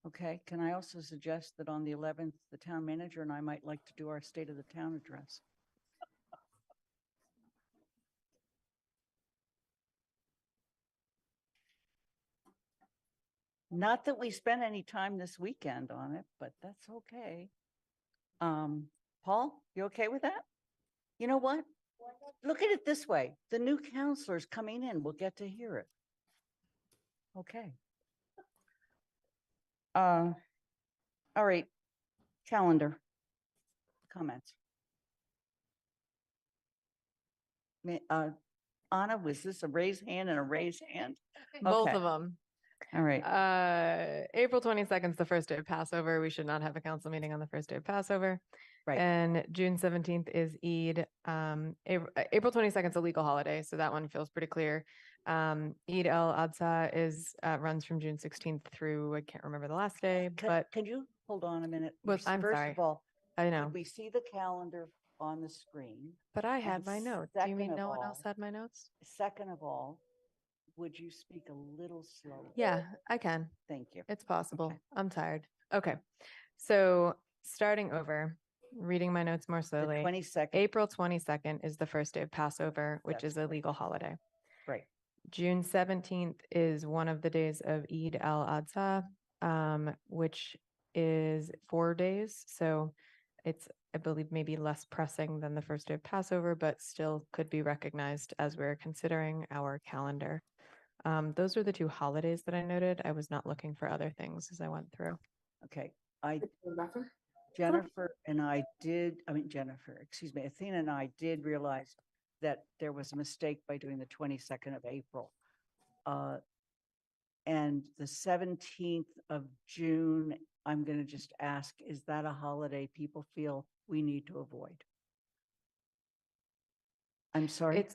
Okay, can I also suggest that on the 11th, the town manager and I might like to do our state of the town address? Not that we spent any time this weekend on it, but that's okay. Paul, you okay with that? You know what? Look at it this way. The new counselors coming in will get to hear it. Okay. All right, calendar. Comments. Anna, was this a raised hand and a raised hand? Both Okay. of them. All right. April 22nd is the first day of Passover. We should not have a council meeting on the first day of Passover. Right. And June 17th is Eid. April 22nd is a legal holiday, so that one feels pretty clear. Eid al-Adha runs from June 16th through, I can't remember the last day, but Can you hold on a minute? I'm First sorry. of all, I know. could we see the calendar on the screen? But I And had my notes. Do you second mean of no one else all- had my notes? Second of all, would you speak a little slower? Yeah, I can. Thank you. It's possible. Okay. I'm tired. Okay. So starting over, reading my notes more The slowly. 22nd. April 22nd is the first day of Passover, which That's is a legal holiday. Right. June 17th is one of the days of Eid al-Adha, which is 4 days. So it's, I believe, maybe less pressing than the first day of Passover, but still could be recognized as we're considering our calendar. Those are the two holidays that I noted. I was not looking for other things as I went through. Okay. Jennifer and I did, Jennifer, excuse me, Athena and I did realize that there was a mistake by doing the 22nd of April. And the 17th of June, I'm going to just ask, is that a holiday people feel we need to avoid? I'm sorry?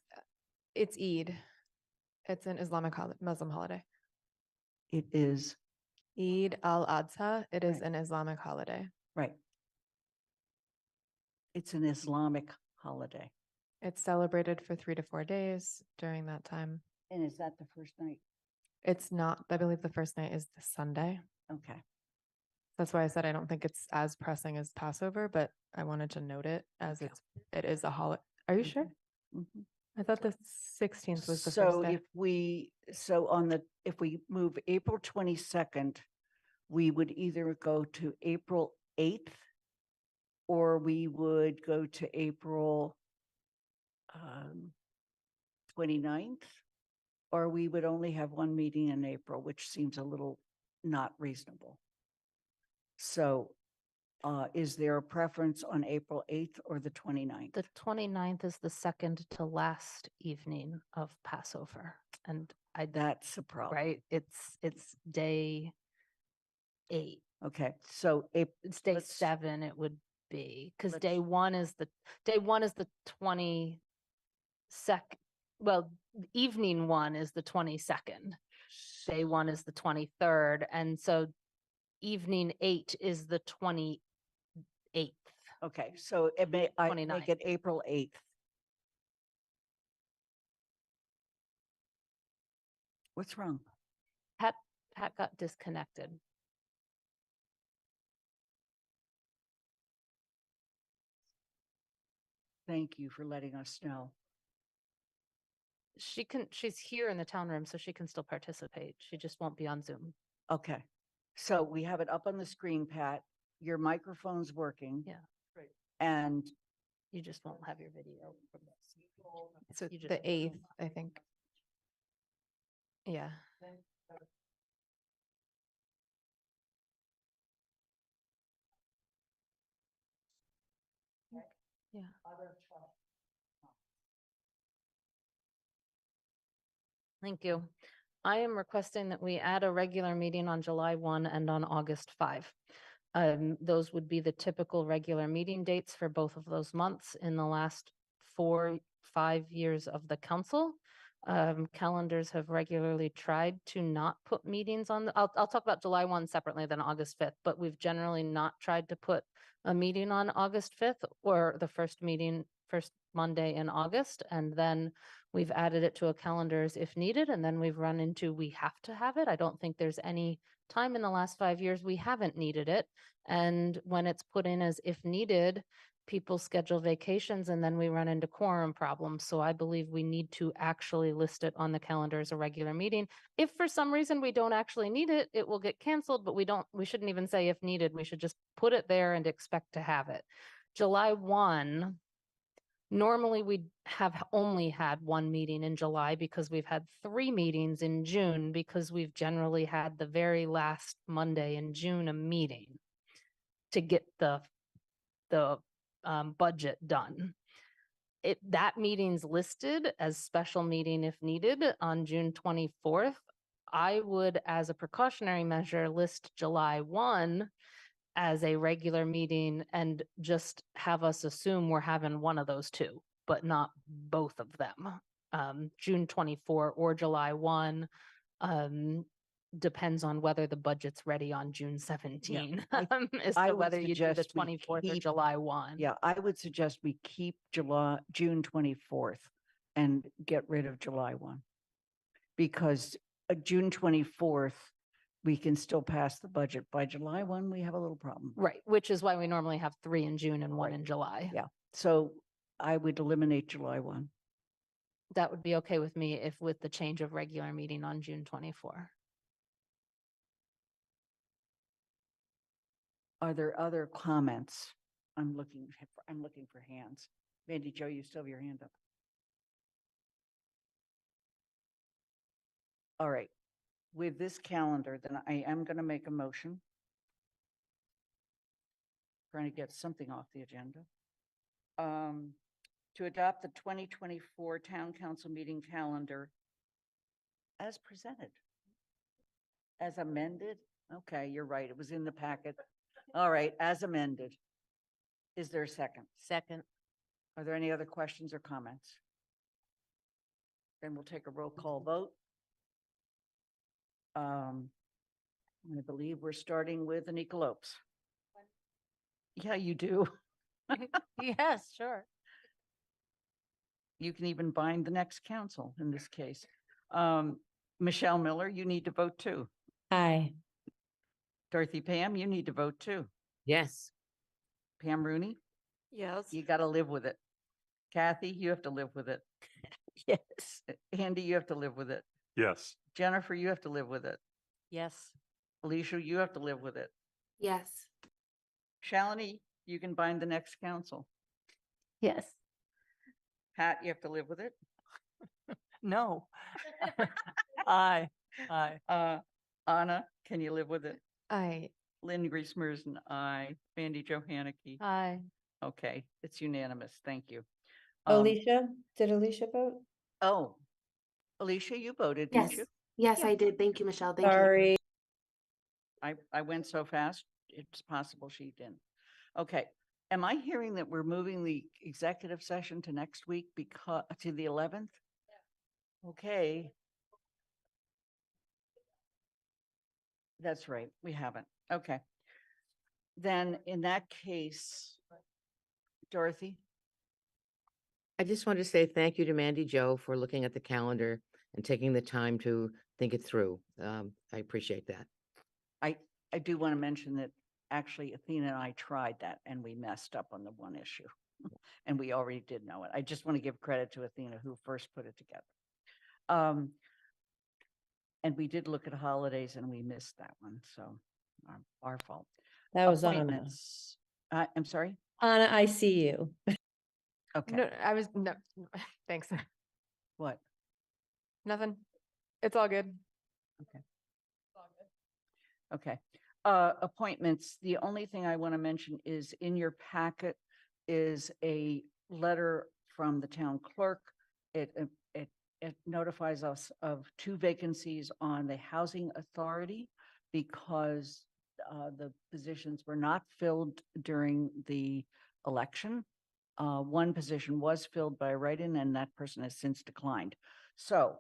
It's Eid. It's an Islamic Muslim holiday. It is. Eid al-Adha. It is Right. an Islamic holiday. Right. It's an Islamic holiday. It's celebrated for 3 to 4 days during that time. And is that the first night? It's not, I believe the first night is the Sunday. Okay. That's why I said I don't think it's as pressing as Passover, but I wanted to note it as Okay. it is a holiday. Are you sure? Mhm. I thought the 16th was the So first day. if we move April 22nd, we would either go to April 8th or we would go to April 29th, or we would only have one meeting in April, which seems a little not reasonable. So is there a preference on April 8th or the 29th? The 29th is the second to last evening of Passover. And That's a problem. right, it's day 8. Okay, so It's day let's- 7 it would be, because let's- day 1 is the 22nd. Well, evening 1 is the 22nd. Day 1 is the 23rd. And so evening 8 is the 28th. Okay, so it may, I make 29th. it April 8th. What's wrong? Pat got disconnected. Thank you for letting us know. She's here in the town room, so she can still participate. She just won't be on Zoom. Okay, so we have it up on the screen, Pat. Your microphone's working. Yeah. And You just won't have your video from this. So You just the won't. 8th, I think. Yeah. Yeah. Thank you. I am requesting that we add a regular meeting on July 1 and on August 5. Those would be the typical regular meeting dates for both of those months in the last 4-5 years of the council. Calendars have regularly tried to not put meetings on. I'll talk about July 1 separately than August 5th, but we've generally not tried to put a meeting on August 5th or the first Monday in August. And then we've added it to a calendars if needed. And then we've run into, we have to have it. I don't think there's any time in the last 5 years we haven't needed it. And when it's put in as if needed, people schedule vacations and then we run into quorum problems. So I believe we need to actually list it on the calendar as a regular meeting. If for some reason we don't actually need it, it will get canceled, but we shouldn't even say if needed. We should just put it there and expect to have it. July 1, normally we have only had one meeting in July because we've had 3 meetings in June because we've generally had the very last Monday in June a meeting to get the budget done. That meeting's listed as special meeting if needed on June 24th. I would, as a precautionary measure, list July 1 as a regular meeting and just have us assume we're having one of those two, but not both of them. June 24 or July 1 depends on whether the budget's ready on June 17 as I to would whether you do the suggest we 24th or keep- July 1. Yeah, I would suggest we keep June 24th and get rid of July 1. Because June 24th, we can still pass the budget. By July 1, we have a little problem. Right, which is why we normally have 3 in June and 1 in July. Yeah, so I would eliminate July 1. That would be okay with me if with the change of regular meeting on June 24. Are there other comments? I'm looking for hands. Mandy Jo, you still have your hand up. All right, with this calendar, then I am going to make a motion. Trying to get something off the agenda. To adopt the 2024 Town Council meeting calendar as presented. As amended? Okay, you're right. It was in the packet. All right, as amended. Is there a second? Second. Are there any other questions or comments? Then we'll take a roll call vote. I believe we're starting with Anika Lopes. Yeah, you do. Yes, sure. You can even bind the next council in this case. Michelle Miller, you need to vote too. Aye. Dorothy Pam, you need to vote too. Yes. Pam Rooney, Yes. you got to live with it. Kathy, you have to live with it. Yes. Andy, you have to live with it. Yes. Jennifer, you have to live with it. Yes. Alicia, you have to live with it. Yes. Shalini, you can bind the next council. Yes. Pat, you have to live with it. No. Aye. Anna, can you live with it? I Lynn Griesmer's and I, Mandy Johanicky. Aye. Okay, it's unanimous. Thank you. Alicia, did Alicia vote? Oh, Alicia, you voted, didn't Yes, you? yes, Yeah. I did. Thank you, Michelle. Thank you. Sorry. I went so fast, it's possible she didn't. Okay, am I hearing that we're moving the executive session to next week because, to the 11th? Okay. That's right, we haven't. Okay. Then in that case, Dorothy? I just want to say thank you to Mandy Jo for looking at the calendar and taking the time to think it through. I appreciate that. I do want to mention that actually Athena and I tried that and we messed up on the one issue. And we already did know it. I just want to give credit to Athena who first put it together. And we did look at holidays and we missed that one, so our fault. That was Anna. Appointments. I'm sorry? Anna, I see you. Okay, No, I was, no, thanks. what? Nothing. It's all good. Okay. Appointments. The only thing I want to mention is in your packet is a letter from the town clerk. It notifies us of 2 vacancies on the Housing Authority because the positions were not filled during the election. One position was filled by a write-in and that person has since declined. So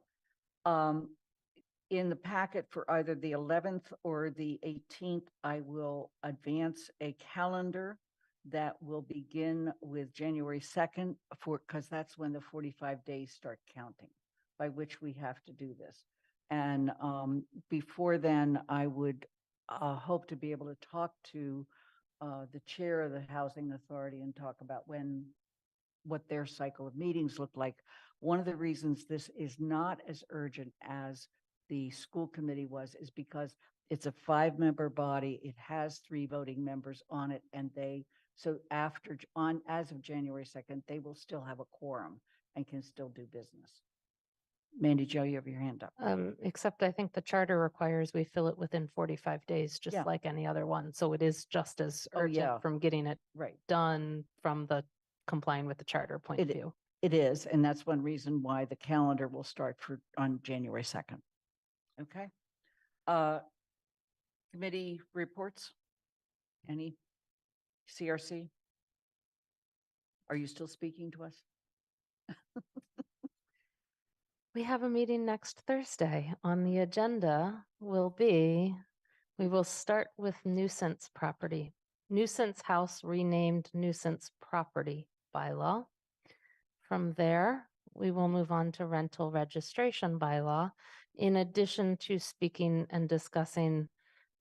in the packet for either the 11th or the 18th, I will advance a calendar that will begin with January 2nd because that's when the 45 days start counting by which we have to do this. And before then, I would hope to be able to talk to the chair of the Housing Authority and talk about what their cycle of meetings look like. One of the reasons this is not as urgent as the school committee was is because it's a 5-member body. It has 3 voting members on it. And so as of January 2nd, they will still have a quorum and can still do business. Mandy Jo, you have your hand up. Except I think the charter requires we fill it within 45 days, just Yeah. like any other one. So it is just as Oh, yeah. urgent from getting it Right. done from the complying with the charter point of view. It is, and that's one reason why the calendar will start on January 2nd. Okay. Committee reports? Any? CRC? Are you still speaking to us? We have a meeting next Thursday. On the agenda will be, we will start with nuisance property. Nuisance house renamed nuisance property bylaw. From there, we will move on to rental registration bylaw. In addition to speaking and discussing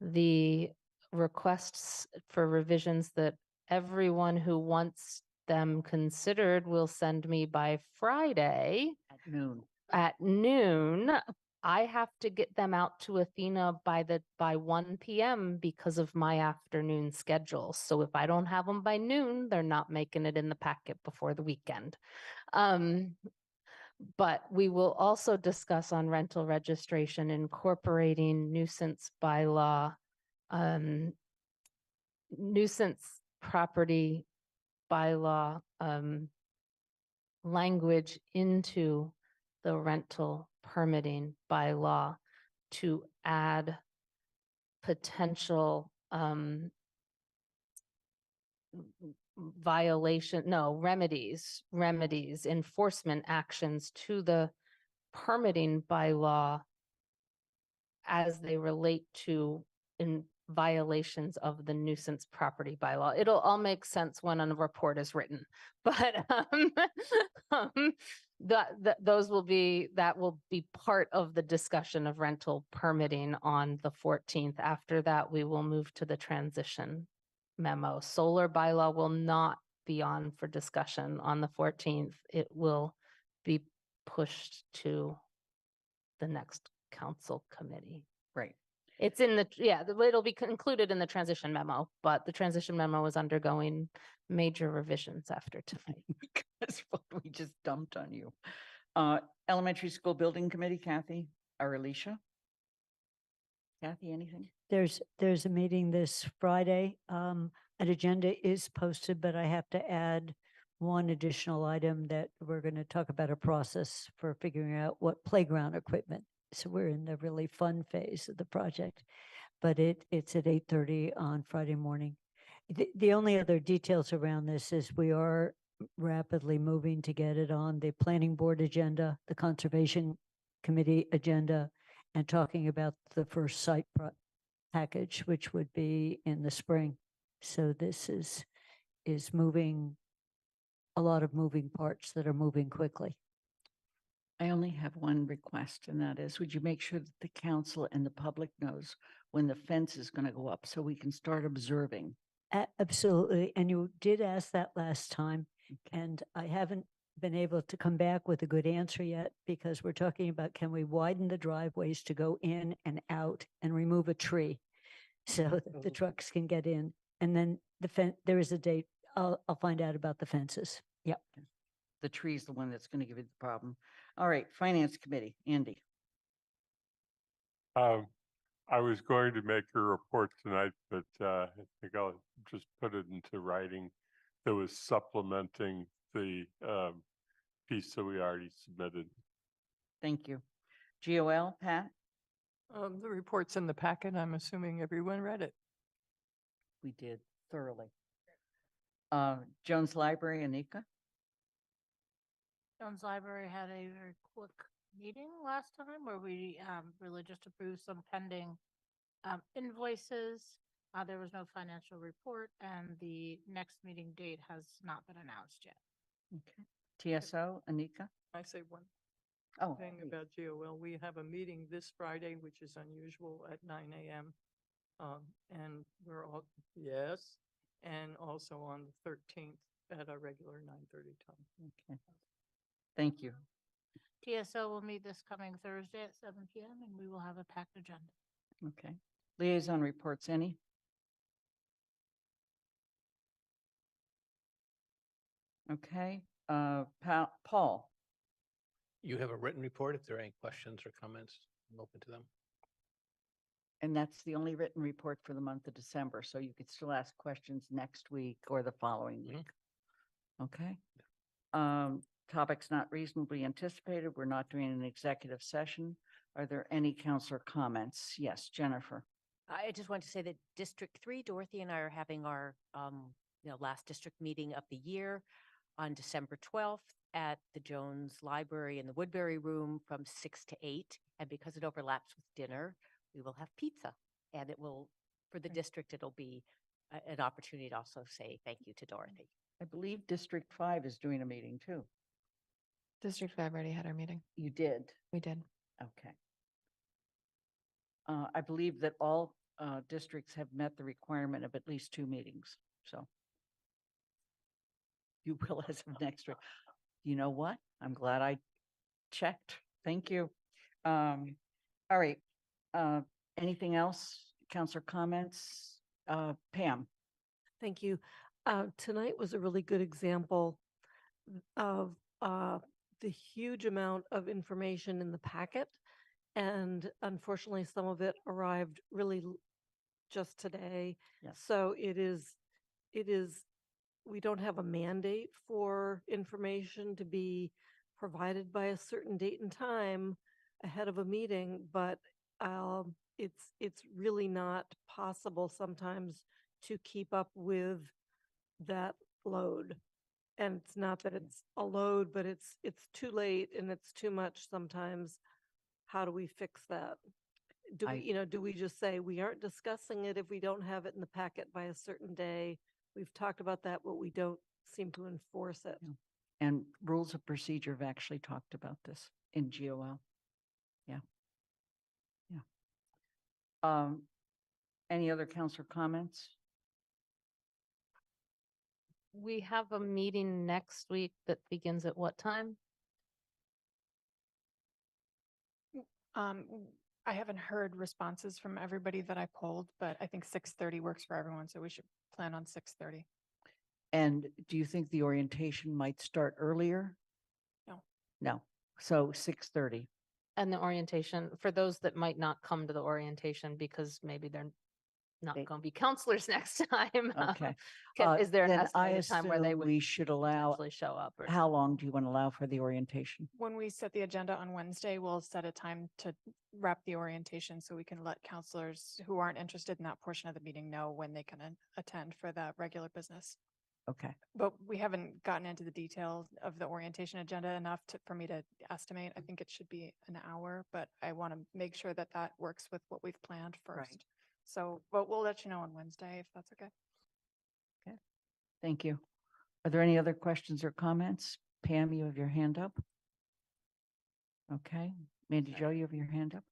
the requests for revisions that everyone who wants them considered will send me by Friday At noon. at noon. I have to get them out to Athena by 1 p.m. because of my afternoon schedule. So if I don't have them by noon, they're not making it in the packet before the weekend. But we will also discuss on rental registration incorporating nuisance bylaw, nuisance property bylaw language into the rental permitting bylaw to add potential remedies, enforcement actions to the permitting bylaw as they relate to in violations of the nuisance property bylaw. It'll all make sense when a report is written, but that will be part of the discussion of rental permitting on the 14th. After that, we will move to the transition memo. Solar bylaw will not be on for discussion on the 14th. It will be pushed to the next council committee. Right. It's in it'll be included in the transition memo, but the transition memo is undergoing major revisions after tonight. Because what we just dumped on you. Elementary School Building Committee, Kathy or Alicia? Kathy, anything? There's a meeting this Friday. An agenda is posted, but I have to add one additional item that we're going to talk about a process for figuring out what playground equipment. So we're in the really fun phase of the project, but it's at 8:30 on Friday morning. The only other details around this is we are rapidly moving to get it on the planning board agenda, the conservation committee agenda, and talking about the first site package, which would be in the spring. So this is moving, a lot of moving parts that are moving quickly. I only have one request, and that is, would you make sure that the council and the public knows when the fence is going to go up so we can start observing? Absolutely. And you did ask that last time, and I haven't been able to come back with a good answer yet because we're talking about, can we widen the driveways to go in and out and remove a tree so that the trucks can get in? And then there is a date. I'll find out about the fences. Yep. The tree's the one that's going to give you the problem. All right, Finance Committee, Andy. I was going to make a report tonight, but I think I'll just put it into writing. That was supplementing the piece that we already submitted. Thank you. GOL, Pat? The report's in the packet. I'm assuming everyone read it. We did thoroughly. Jones Library, Anika? Jones Library had a very quick meeting last time where we really just approved some pending invoices. There was no financial report, and the next meeting date has not been announced yet. Okay. TSO, Anika? I say one thing thing about GOL. We have a meeting this Friday, which is unusual, at 9 a.m. And we're all, yes, and also on the 13th at a regular 9:30 time. Okay. Thank you. TSO will meet this coming Thursday at 7 p.m. and we will have a packed agenda. Okay. Liaison reports, any? Okay. Paul? You have a written report. If there are any questions or comments, I'm open to them. And that's the only written report for the month of December. So you could still ask questions next week or the following week. Okay. Topics not reasonably anticipated. We're not doing an executive session. Are there any counselor comments? Yes, Jennifer. I just want to say that District 3, Dorothy and I are having our last district meeting of the year on December 12th at the Jones Library in the Woodbury Room from 6 to 8. And because it overlaps with dinner, we will have pizza. And it will, for the district, it'll be an opportunity to also say thank you to Dorothy. I believe District 5 is doing a meeting too. District 5 already had our meeting. You did? We did. Okay. I believe that all districts have met the requirement of at least 2 meetings. So you will as of next week. You know what? I'm glad I checked. Thank you. All right. Anything else? Counselor comments? Pam? Thank you. Tonight was a really good example of the huge amount of information in the packet. And unfortunately, some of it arrived really just today. Yes. So it is, we don't have a mandate for information to be provided by a certain date and time ahead of a meeting, but it's really not possible sometimes to keep up with that load. And it's not that it's a load, but it's too late and it's too much sometimes. How do we fix that? Do we just say we aren't discussing it if we don't have it in the packet by a certain day? We've talked about that, but we don't seem to enforce it. And rules of procedure have actually talked about this in GOL. Yeah. Yeah. Any other counselor comments? We have a meeting next week that begins at what time? I haven't heard responses from everybody that I polled, but I think 6:30 works for everyone, so we should plan on 6:30. And do you think the orientation might start earlier? No. No. So 6:30. And the orientation, for those that might not come to the orientation because maybe they're not They- going to be counselors next time. Okay. Is there an Then I estimated time where they assume would we should allow, potentially show up? Or how long do you want to allow for the orientation? When we set the agenda on Wednesday, we'll set a time to wrap the orientation so we can let counselors who aren't interested in that portion of the meeting know when they can attend for the regular business. Okay. But we haven't gotten into the details of the orientation agenda enough for me to estimate. I think it should be an hour, but I want to make sure that that works with what we've planned first. So, but we'll let you know on Wednesday if that's okay. Thank you. Are there any other questions or comments? Pam, you have your hand up. Okay. Mandy Jo, you have your hand up.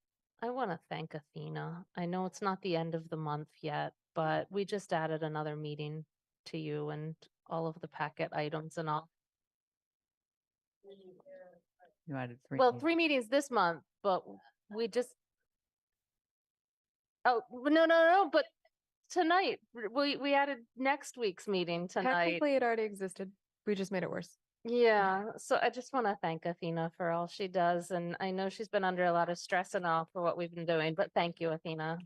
I want to thank Athena. I know it's not the end of the month yet, but we just added another meeting to you and all of the packet items and all. You added three. Well, meetings. 3 meetings this month, but we just. Oh, no, but tonight, we added next week's meeting tonight. Technically, it already existed. We just made it worse. Yeah, so I just want to thank Athena for all she does, and I know she's been under a lot of stress and all for what we've been doing, but thank you, Athena.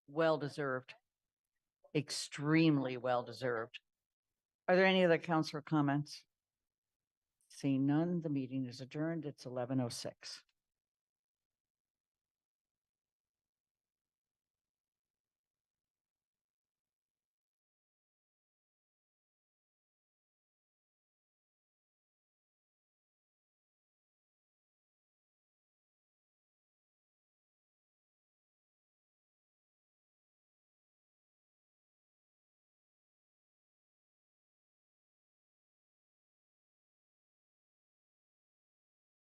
Well-deserved. Extremely well-deserved. Are there any other council comments? Seeing none, the meeting is adjourned. It's 11:06.